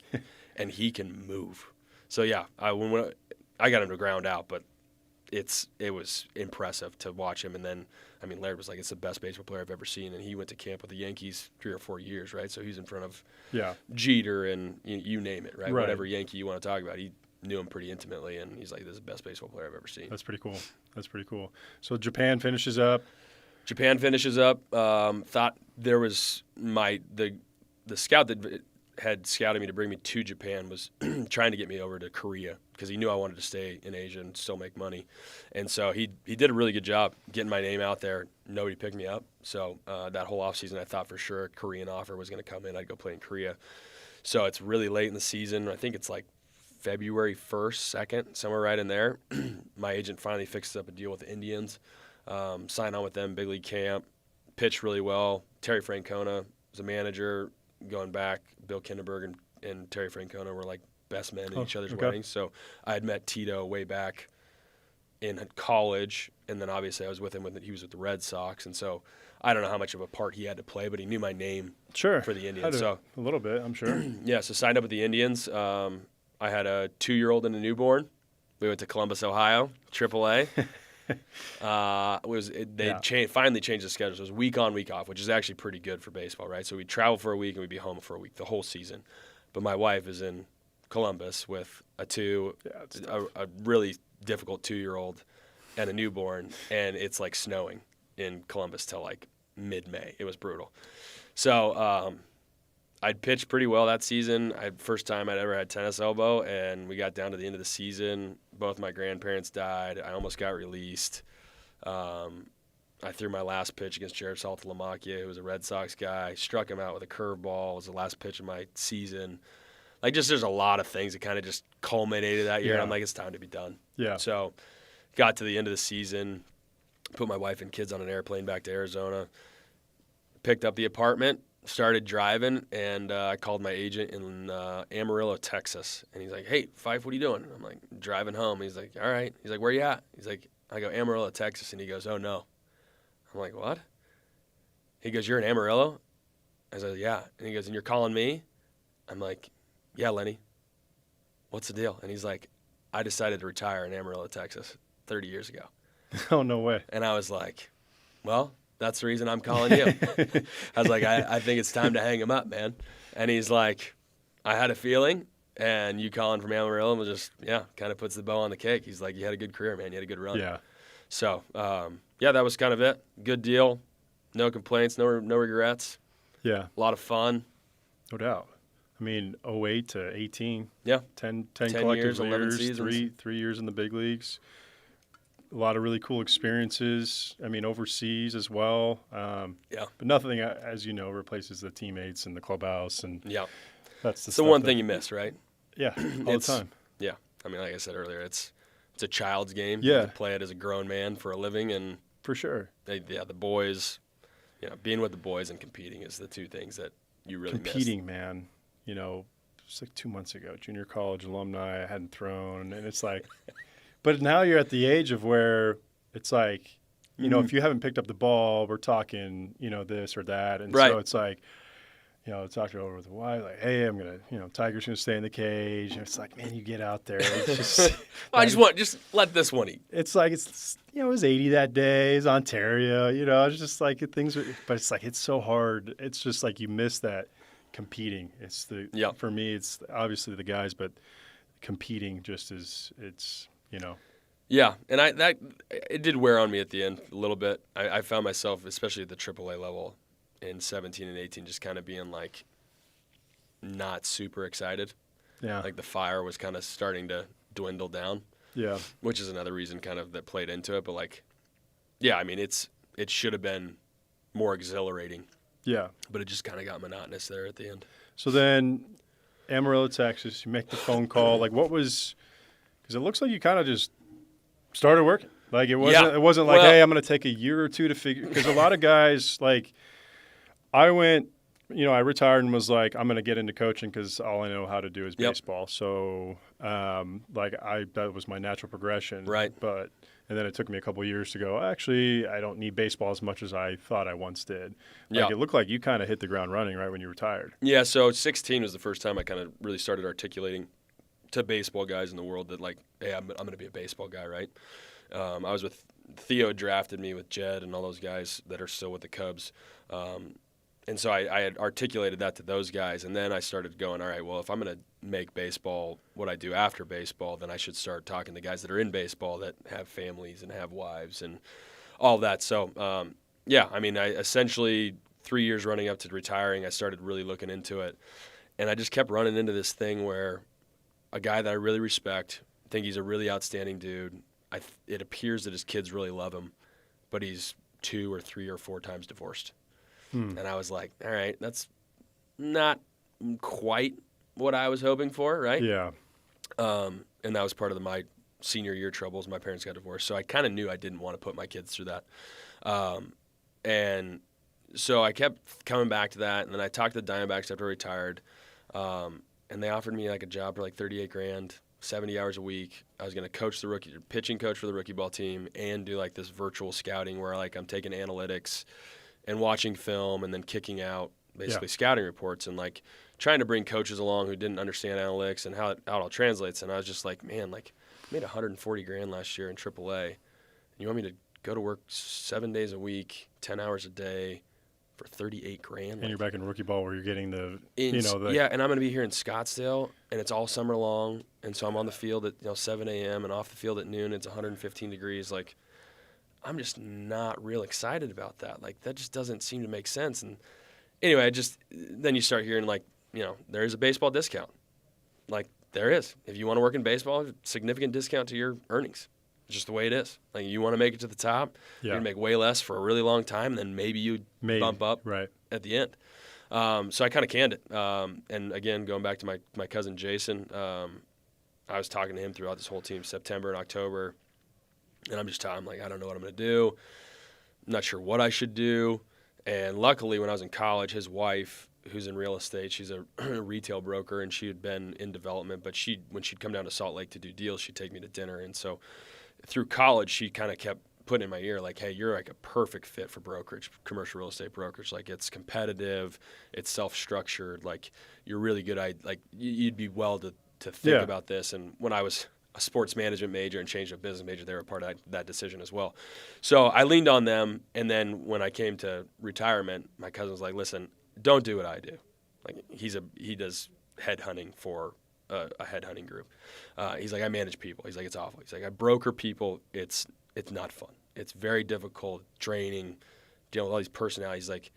and he can move. So, yeah, when I got him to ground out, but it was impressive to watch him. And then, I mean, Laird was like, it's the best baseball player I've ever seen. And he went to camp with the Yankees 3 or 4 years, right? So he's in front of Jeter and you name it, right? Whatever Yankee you want to talk about. He knew him pretty intimately, and he's like, this is the best baseball player I've ever seen. That's pretty cool. So Japan finishes up. Thought there was the scout that had scouted me to bring me to Japan was trying to get me over to Korea because he knew I wanted to stay in Asia and still make money. And so he did a really good job getting my name out there. Nobody picked me up. So that whole offseason I thought for sure a Korean offer was going to come in. I'd go play in Korea. So it's really late in the season. I think it's like February 1st, 2nd, somewhere right in there. My agent finally fixes up a deal with the Indians. Signed on with them, big league camp, pitched really well. Terry Francona was a manager going back. Bill Kinderberg and Terry Francona were like best men at each other's weddings. So I had met Tito way back in college, and then obviously I was with him when he was with the Red Sox. And so I don't know how much of a part he had to play, but he knew my name for the Indians. So a little bit, I'm sure. Yeah, so signed up with the Indians. I had a 2-year-old and a newborn. We went to Columbus, Ohio, AAA. Finally changed the schedule. So it was week on, week off, which is actually pretty good for baseball, right? So we'd travel for a week and we'd be home for a week, the whole season. But my wife is in Columbus with a really difficult 2-year-old and a newborn, and it's like snowing in Columbus till like mid-May. It was brutal. So I'd pitched pretty well that season. First time I'd ever had tennis elbow, and we got down to the end of the season. Both my grandparents died. I almost got released. I threw my last pitch against Jared Saltalamacchia, who was a Red Sox guy. Struck him out with a curveball. It was the last pitch of my season. Like, just there's a lot of things that kind of just culminated that year. And I'm like, it's time to be done. Yeah. So got to the end of the season, put my wife and kids on an airplane back to Arizona, picked up the apartment, started driving, and I called my agent in Amarillo, Texas, and he's like, "Hey, Fife, what are you doing?" I'm like, "Driving home." He's like, "All right." He's like, "Where you at?" He's like, I go, "Amarillo, Texas," and he goes, "Oh no." I'm like, "What?" He goes, "You're in Amarillo?" I said, "Yeah." And he goes, "And you're calling me?" I'm like, "Yeah, Lenny. What's the deal?" And he's like, "I decided to retire in Amarillo, Texas 30 years ago." Oh, no way. And I was like, "Well, that's the reason I'm calling you." I was like, I think it's time to hang him up, man. And he's like, "I had a feeling, and you calling from Amarillo was just, kind of puts the bow on the cake." He's like, "You had a good career, man. You had a good run." Yeah. So, that was kind of it. Good deal. No complaints, no regrets. Yeah. A lot of fun. No doubt. I mean, '08 to 18. Yeah. 10 10 collective years, 11 years, seasons. three years in the big leagues. A lot of really cool experiences. I mean, overseas as well. But nothing, as you know, replaces the teammates and the clubhouse, and that's the one thing you miss, right? Yeah, all the time. Yeah, I mean, like I said earlier, it's a child's game. Yeah, you can play it as a grown man for a living, and for sure. The boys, being with the boys and competing is the two things that you really competing, miss. Man. It's like 2 months ago, junior college alumni. I hadn't thrown, and it's like. But now you're at the age of where it's like, if you haven't picked up the ball, we're talking, this or that. And so it's like, talking over with the wife, like, hey, I'm going to, Tiger's going to stay in the cage. And it's like, man, you get out there. It's just, I just let this one eat. It's like, it was 80 that day. It's Ontario, it's just like but it's like, it's so hard. It's just like you miss that competing. For me, it's obviously the guys, but competing just it's. Yeah, and it did wear on me at the end a little bit. I found myself, especially at the AAA level in 17 and 18, just kind of being like not super excited. Yeah. Like the fire was kind of starting to dwindle down. Yeah. Which is another reason kind of that played into it. But like, yeah, I mean, it should have been more exhilarating. Yeah. But it just kind of got monotonous there at the end. So then Amarillo, Texas, you make the phone call. Like what was... Because it looks like you kind of just started working. Like it wasn't like, hey, I'm going to take a year or two to figure. Because a lot of guys, like, I went, I retired and was like, I'm going to get into coaching because all I know how to do is baseball. So, that was my natural progression. Right. And then it took me a couple of years to go, actually, I don't need baseball as much as I thought I once did. It looked like you kind of hit the ground running right when you retired. Yeah. So 16 was the first time I kind of really started articulating to baseball guys in the world that, like, hey, I'm going to be a baseball guy, right? I was with Theo, drafted me with Jed and all those guys that are still with the Cubs. And so I had articulated that to those guys. And then I started going, all right, well, if I'm going to make baseball what I do after baseball, then I should start talking to guys that are in baseball that have families and have wives and all that. So, I mean, I essentially 3 years running up to retiring, I started really looking into it. And I just kept running into this thing where a guy that I really respect, think he's a really outstanding dude. It appears that his kids really love him, but he's 2 or 3 or 4 times divorced. And I was like, all right, that's not quite what I was hoping for, right? Yeah. And that was part of my senior year troubles. My parents got divorced, so I kind of knew I didn't want to put my kids through that. And so I kept coming back to that, and then I talked to the Diamondbacks after I retired. And they offered me like a job for like $38,000, 70 hours a week. I was going to coach pitching coach for the rookie ball team and do like this virtual scouting where like I'm taking analytics and watching film and then kicking out basically scouting reports and like trying to bring coaches along who didn't understand analytics and how it all translates. And I was just like, man, like I made $140,000 last year in AAA. And you want me to go to work 7 days a week, 10 hours a day, for $38,000. And you're back in rookie ball where you're getting and I'm going to be here in Scottsdale, and it's all summer long, and so I'm on the field at 7 a.m. and off the field at noon. It's 115 degrees. Like, I'm just not real excited about that. Like, that just doesn't seem to make sense. And anyway, then you start hearing like, there is a baseball discount. Like, there is. If you want to work in baseball, significant discount to your earnings. It's just the way it is. Like, you want to make it to the top, you're going to make way less for a really long time, and then maybe you bump up at the end. So I kind of canned it. And again, going back to my cousin Jason, I was talking to him throughout this whole team, September and October, and I'm like, I don't know what I'm going to do. I'm not sure what I should do. And luckily, when I was in college, his wife, who's in real estate, she's a retail broker, and she had been in development. But when she'd come down to Salt Lake to do deals, she'd take me to dinner. And so through college, she kind of kept putting in my ear, like, hey, you're like a perfect fit for brokerage, commercial real estate brokerage. Like, it's competitive, it's self-structured. Like, you're really good. You'd be well to think about this. And when I was a sports management major and changed to a business major, they were a part of that decision as well. So I leaned on them. And then when I came to retirement, my cousin was like, listen, don't do what I do. Like, he does headhunting for a headhunting group. He's like, I manage people. He's like, it's awful. He's like, I broker people. It's not fun. It's very difficult, draining, dealing with all these personalities. He's like,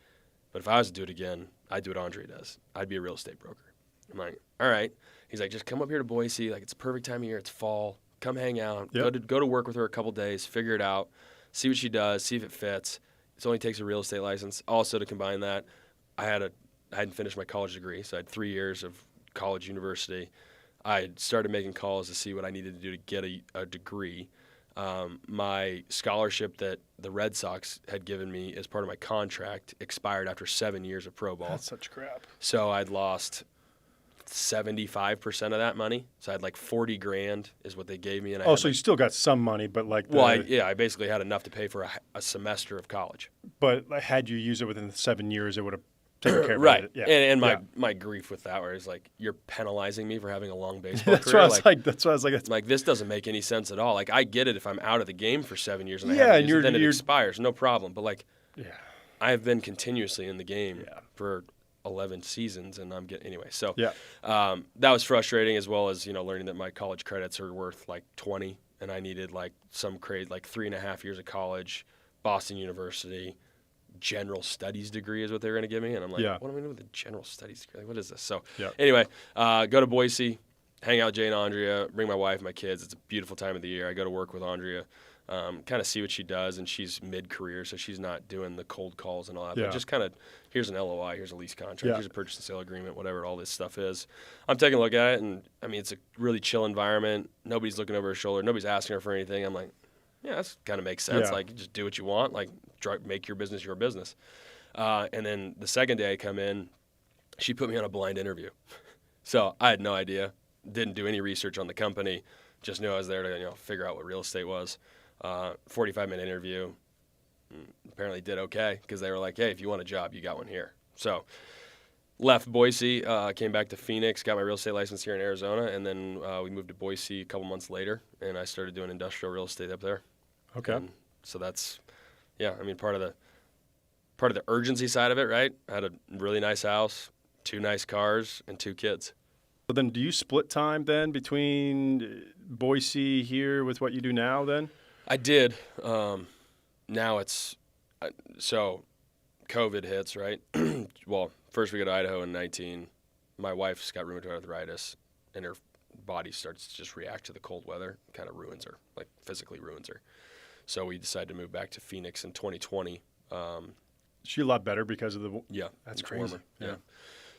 but if I was to do it again, I'd do what Andre does. I'd be a real estate broker. I'm like, all right. He's like, just come up here to Boise. Like, it's a perfect time of year. It's fall. Come hang out. Yep. Go to work with her a couple days. Figure it out. See what she does. See if it fits. It only takes a real estate license. Also, to combine that, I hadn't finished my college degree, so I had 3 years of college university. I started making calls to see what I needed to do to get a degree. My scholarship that the Red Sox had given me as part of my contract expired after 7 years of pro ball. That's such crap. So I'd lost 75% of that money. So I had like $40,000 is what they gave me. And so you still got some money, but like I basically had enough to pay for a semester of college. But had you used it within the 7 years, it would have taken care of right. it. Yeah. And my grief with that, where it's like, you're penalizing me for having a long baseball That's career. That's why I was like, like, this doesn't make any sense at all. Like, I get it if I'm out of the game for 7 years and then it expires, no problem. But like, I have been continuously in the game for 11 seasons, and I'm getting anyway. So that was frustrating, as well as learning that my college credits are worth like 20, and I needed like some crazy 3.5 years of college, Boston University. General studies degree is what they were going to give me, and I'm like, what am I doing with a general studies degree? Like, what is this? So anyway, go to Boise, hang out with Jay and Andrea, bring my wife, my kids. It's a beautiful time of the year. I go to work with Andrea, kind of see what she does, and she's mid-career, so she's not doing the cold calls and all that, but just kind of, here's an LOI, here's a lease contract, here's a purchase and sale agreement, whatever all this stuff is. I'm taking a look at it, and I mean, it's a really chill environment. Nobody's looking over her shoulder. Nobody's asking her for anything. I'm like, yeah, that kind of makes sense. Like, just do what you want. Like, make your business your business. And then the second day I come in, she put me on a blind interview. So I had no idea. Didn't do any research on the company. Just knew I was there to figure out what real estate was. 45-minute interview. Apparently did okay, because they were like, hey, if you want a job, you got one here. So left Boise, came back to Phoenix, got my real estate license here in Arizona, and then we moved to Boise a couple months later, and I started doing industrial real estate up there. Okay. And so that's, I mean, part of the urgency side of it, right? I had a really nice house, 2 nice cars, and 2 kids. So then do you split time then between Boise here with what you do now then? I did. Now it's, so COVID hits, right? Well, first we go to Idaho in 19. My wife's got rheumatoid arthritis, and her body starts to just react to the cold weather, kind of ruins her, like physically ruins her. So we decided to move back to Phoenix in 2020. Is she a lot better because of the... Yeah. That's crazy. Warmer. Yeah.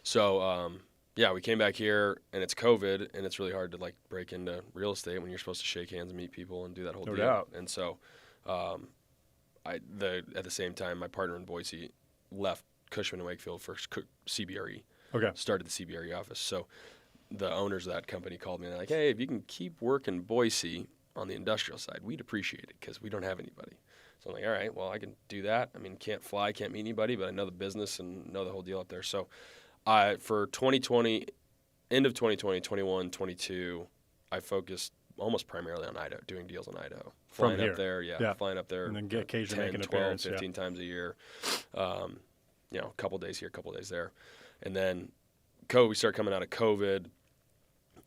So, we came back here, and it's COVID, and it's really hard to, like, break into real estate when you're supposed to shake hands and meet people and do that whole deal. No doubt. And so, at the same time, my partner in Boise left Cushman & Wakefield for CBRE. Okay. Started the CBRE office. So the owners of that company called me, and they're like, hey, if you can keep working Boise on the industrial side, we'd appreciate it, because we don't have anybody. So I'm like, all right, well, I can do that. I mean, can't fly, can't meet anybody, but I know the business and know the whole deal up there. So for 2020, end of 2020, 21, 22, I focused almost primarily on Idaho, doing deals in Idaho. Flying up there, flying up there. And then occasionally 10, making 12, appearance, 15 times a year. A couple days here, a couple days there. And then we start coming out of COVID,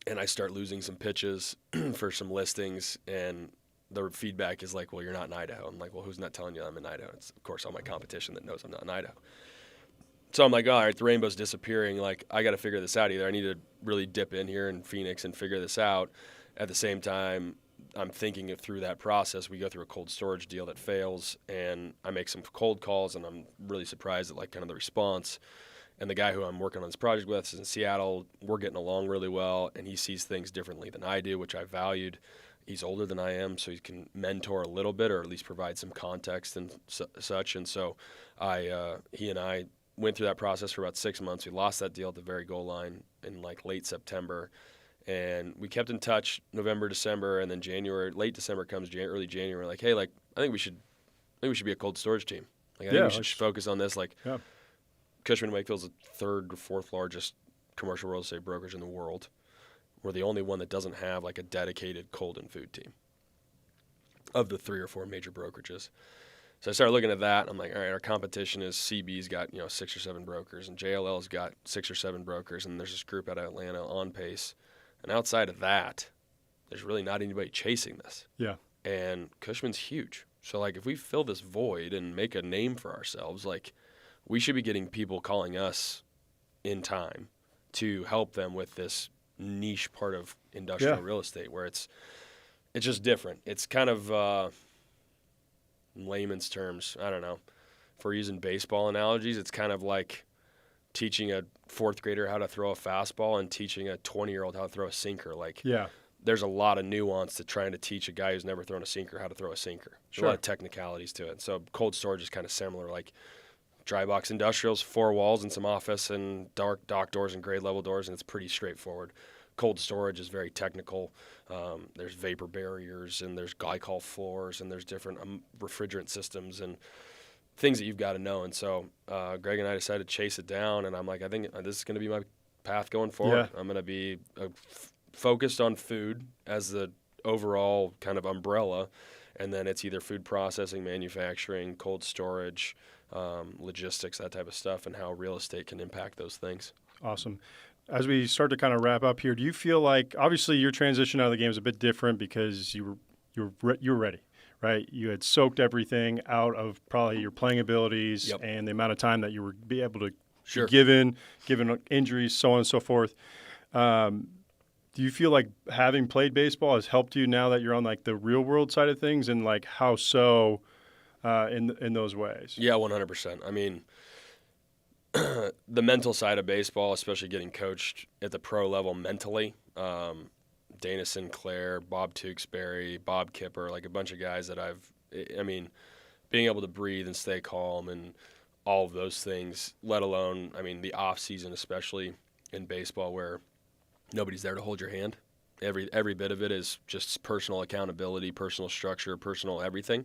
and I start losing some pitches for some listings, and the feedback is like, well, you're not in Idaho. I'm like, well, who's not telling you I'm in Idaho? It's, of course, all my competition that knows I'm not in Idaho. So I'm like, all right, the rainbow's disappearing. Like, I got to figure this out. Either I need to really dip in here in Phoenix and figure this out. At the same time, I'm thinking through that process. We go through a cold storage deal that fails, and I make some cold calls, and I'm really surprised at, like, kind of the response. And the guy who I'm working on this project with is in Seattle. We're getting along really well, and he sees things differently than I do, which I valued. he's older than I am, so he can mentor a little bit or at least provide some context and such. And so he and I went through that process for about 6 months. We lost that deal at the very goal line in like late September. And we kept in touch November, December, and then January, late December comes, early January. Like, hey, like I think we should be a cold storage team. Like I think we should focus on this. Like, Cushman & Wakefield's the third or fourth largest commercial real estate brokerage in the world. We're the only one that doesn't have like a dedicated cold and food team of the 3 or 4 major brokerages. So I started looking at that. I'm like, all right, our competition is CB's got 6 or 7 brokers, and JLL's got 6 or 7 brokers, and there's this group out of Atlanta, On Pace. And outside of that, there's really not anybody chasing this. Yeah. And Cushman's huge. So like if we fill this void and make a name for ourselves, like we should be getting people calling us in time to help them with this niche part of industrial real estate where it's just different. It's kind of in layman's terms, I don't know. If we're using baseball analogies, it's kind of like teaching a 4th grader how to throw a fastball and teaching a 20-year-old how to throw a sinker. Like, there's a lot of nuance to trying to teach a guy who's never thrown a sinker how to throw a sinker. There's a lot of technicalities to it. So cold storage is kind of similar. Like dry box industrials, 4 walls and some office and dark dock doors and grade level doors, and it's pretty straightforward. Cold storage is very technical. There's vapor barriers, and there's glycol floors, and there's different refrigerant systems and things that you've got to know. And so Greg and I decided to chase it down, and I'm like, I think this is going to be my path going forward. I'm going to be focused on food as the overall kind of umbrella, and then it's either food processing, manufacturing, cold storage, logistics, that type of stuff, and how real estate can impact those things. Awesome. As we start to kind of wrap up here, do you feel like, obviously your transition out of the game is a bit different because you were ready, right? You had soaked everything out of probably your playing abilities and the amount of time that you were be able to be given injuries, so on and so forth. Do you feel like having played baseball has helped you now that you're on like the real world side of things, and like how so in those ways? Yeah, 100%. I mean, the mental side of baseball, especially getting coached at the pro level mentally, Dana Sinclair, Bob Tewksbury, Bob Kipper, like a bunch of guys that being able to breathe and stay calm and all of those things, let alone, the off season, especially in baseball where nobody's there to hold your hand. Every bit of it is just personal accountability, personal structure, personal everything.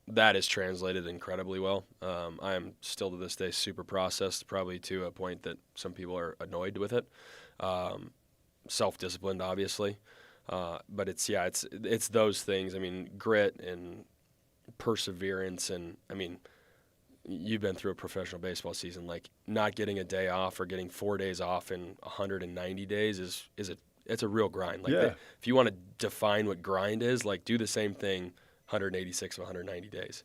That is translated incredibly well. I am still to this day super processed, probably to a point that some people are annoyed with it. Self-disciplined, obviously, but it's those things. Grit and perseverance, and you've been through a professional baseball season. Like not getting a day off or getting 4 days off in 190 days it's a real grind. Like if you want to define what grind is, like do the same thing 186 of 190 days.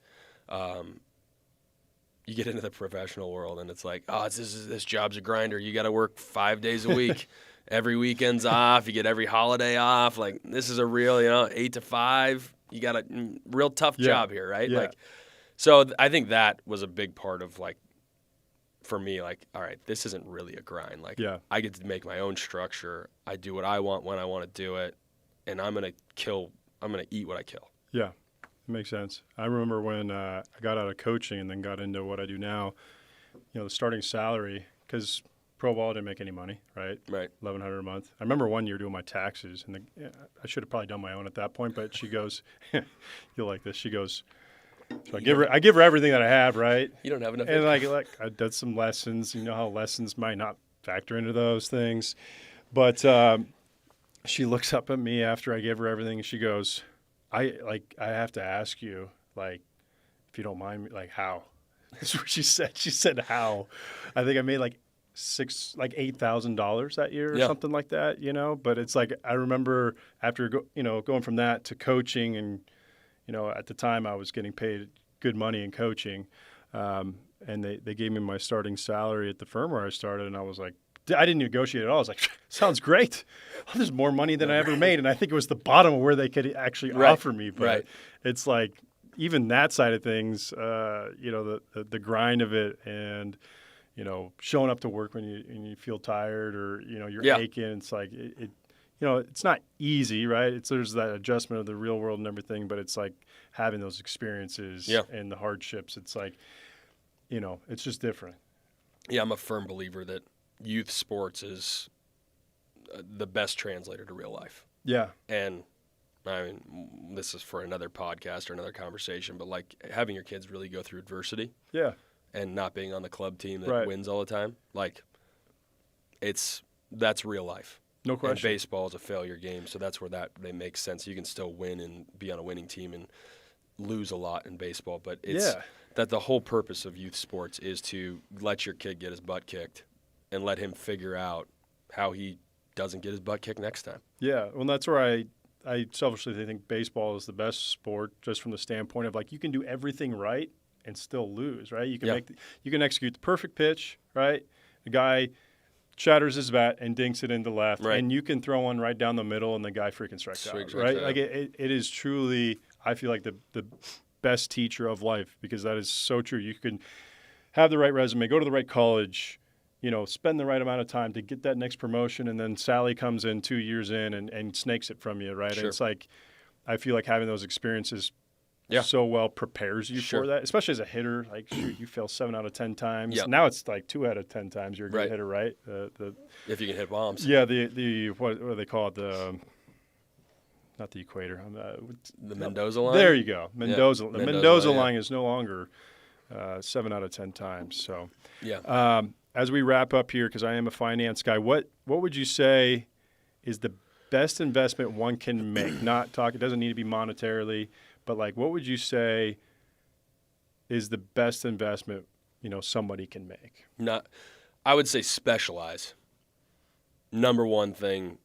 You get into the professional world and it's like, this job's a grinder. You got to work 5 days a week. Every weekend's off. You get every holiday off. Like this is a real, 8 to 5. You got a real tough job here, right? Yeah. So I think that was a big part of for me, all right, this isn't really a grind. I get to make my own structure. I do what I want when I want to do it, and I'm going to eat what I kill. Yeah. Makes sense. I remember when I got out of coaching and then got into what I do now, the starting salary, because pro ball didn't make any money, right? Right. $1,100 a month. I remember one year doing my taxes, and I should have probably done my own at that point, but she goes, you'll like this. She goes, so I give her everything that I have, right? You don't have enough. And like I did some lessons. You know how lessons might not factor into those things, but she looks up at me after I give her everything, and she goes, I have to ask you, if you don't mind me, how? That's what she said. She said, how? I think I made $8,000 that year or something like that, But it's I remember after going from that to coaching, and at the time I was getting paid good money in coaching, and they gave me my starting salary at the firm where I started, and I was like, I didn't negotiate at all. I was like, sounds great. Well, there's more money than I ever made. And I think it was the bottom of where they could actually offer me. But it's even that side of things, the grind of it, and, showing up to work when you feel tired or, you're aching. It's it's not easy, right? There's that adjustment of the real world and everything, but it's like having those experiences and the hardships. It's like, it's just different. Yeah, I'm a firm believer that youth sports is the best translator to real life. Yeah. And I mean, this is for another podcast or another conversation, but like having your kids really go through adversity. Yeah. And not being on the club team that wins all the time, like that's real life. No question. And baseball is a failure game, so that's where they make sense. You can still win and be on a winning team and lose a lot in baseball, but it's that the whole purpose of youth sports is to let your kid get his butt kicked and let him figure out how he doesn't get his butt kicked next time. Yeah, well, that's where I selfishly think baseball is the best sport, just from the standpoint of like you can do everything right and still lose, right? You can you can execute the perfect pitch, right? The guy shatters his bat and dinks it into left, and you can throw one right down the middle, and the guy freaking strikes out, right? Like it is truly, I feel like the best teacher of life, because that is so true. You can have the right resume, go to the right college, spend the right amount of time to get that next promotion, and then Sally comes in 2 years in and snakes it from you, right? Sure. And it's like, I feel like having those experiences so well prepares you for that, especially as a hitter. Like, shoot, you fail 7 out of 10 times. Yep. Now it's like 2 out of 10 times you're a good hitter, right? If you can hit bombs. Yeah, the what do they call it? Not the equator. The Mendoza line? There you go. Mendoza. Yeah. The Mendoza line is no longer 7 out of 10 times. So, as we wrap up here, because I am a finance guy, what would you say is the best investment one can make? It doesn't need to be monetarily, but like, what would you say is the best investment, somebody can make? I would say specialize. Number one thing,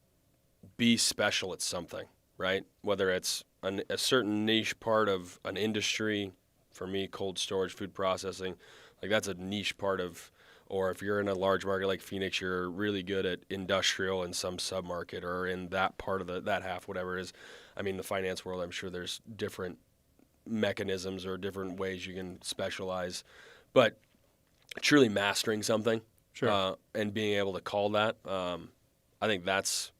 be special at something, right? Whether it's a certain niche part of an industry, for me, cold storage, food processing, like that's a niche part of, or if you're in a large market like Phoenix, you're really good at industrial in some sub-market or in that part of that half, whatever it is. I mean, the finance world, I'm sure there's different mechanisms or different ways you can specialize, but truly mastering something and being able to call that, I think that's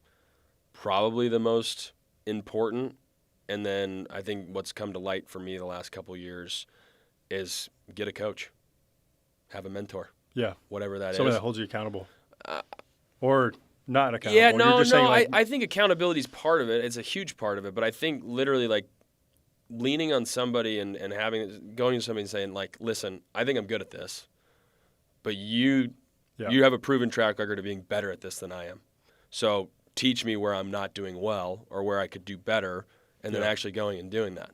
probably the most important. And then I think what's come to light for me the last couple of years is get a coach, have a mentor. Yeah. Whatever that Somebody is. that holds you accountable. Or not accountable. Yeah, I think accountability is part of it. It's a huge part of it. But I think literally like leaning on somebody and going to somebody and saying like, listen, I think I'm good at this, but you have a proven track record of being better at this than I am. So teach me where I'm not doing well or where I could do better, and then actually going and doing that.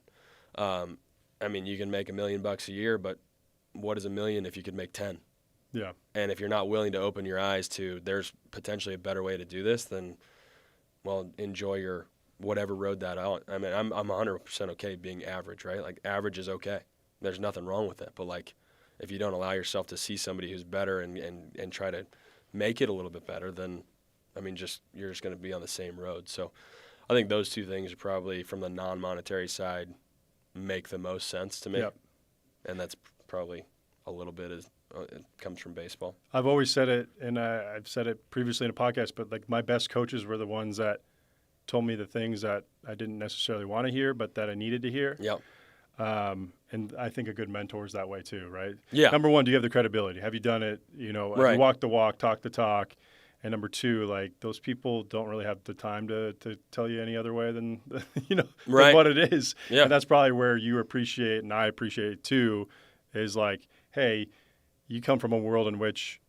I mean, you can make $1 million a year, but what is $1 million if you could make 10? Yeah. And if you're not willing to open your eyes to there's potentially a better way to do this, then, well, enjoy your whatever road that out. I mean, I'm 100% okay being average, right? Like, average is okay. There's nothing wrong with it. But, like, if you don't allow yourself to see somebody who's better and try to make it a little bit better, then, I mean, you're just going to be on the same road. So I think those two things are probably, from the non-monetary side, make the most sense to me. Yep. And that's probably a little bit it comes from baseball. I've always said it, and I've said it previously in a podcast, but like my best coaches were the ones that told me the things that I didn't necessarily want to hear, but that I needed to hear. Yep. And I think a good mentor is that way too, right? Yeah. Number one, do you have the credibility? Have you done it? You know, right. You walk the walk, talk the talk. And number two, like, those people don't really have the time to tell you any other way than, than what it is. Yeah. And that's probably where you appreciate, and I appreciate too, is like, hey, you come from a world in which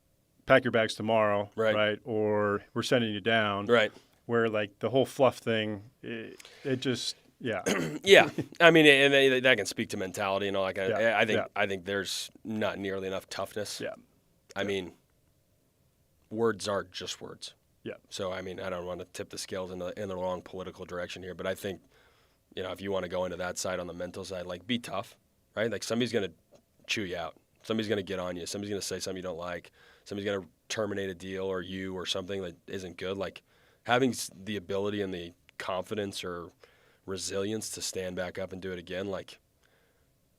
pack your bags tomorrow, right? Or we're sending you down. Right. Where, like, the whole fluff thing, it just, yeah. Yeah. I mean, and that can speak to mentality and all that kind of, I think there's not nearly enough toughness. Yeah. I mean, words are just words. Yeah. So, I mean, I don't want to tip the scales in the wrong political direction here, but I think, if you want to go into that side on the mental side, like, be tough, right? Like, somebody's going to chew you out. Somebody's going to get on you. Somebody's going to say something you don't like. Somebody's going to terminate a deal or something that isn't good. Like, having the ability and the confidence or resilience to stand back up and do it again, like,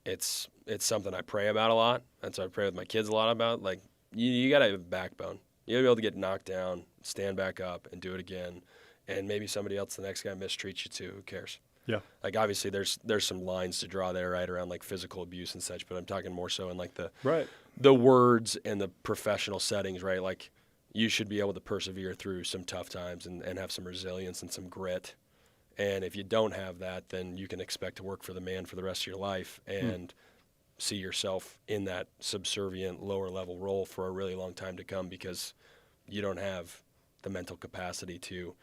it's something I pray about a lot. That's what I pray with my kids a lot about. Like, you got to have a backbone. You got to be able to get knocked down, stand back up, and do it again. and maybe somebody else, the next guy, mistreats you too. Who cares? Yeah. Like, obviously there's some lines to draw there, right, around like physical abuse and such, but I'm talking more so in like the words and the professional settings, right? Like, you should be able to persevere through some tough times and have some resilience and some grit. And if you don't have that, then you can expect to work for the man for the rest of your life and see yourself in that subservient lower level role for a really long time to come, because you don't have the mental capacity to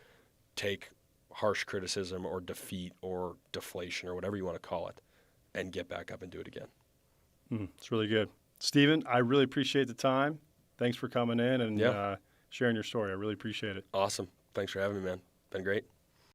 take harsh criticism or defeat or deflation or whatever you want to call it and get back up and do it again. It's really good. Steven, I really appreciate the time. Thanks for coming in and sharing your story. I really appreciate it. Awesome. Thanks for having me, man. Been great.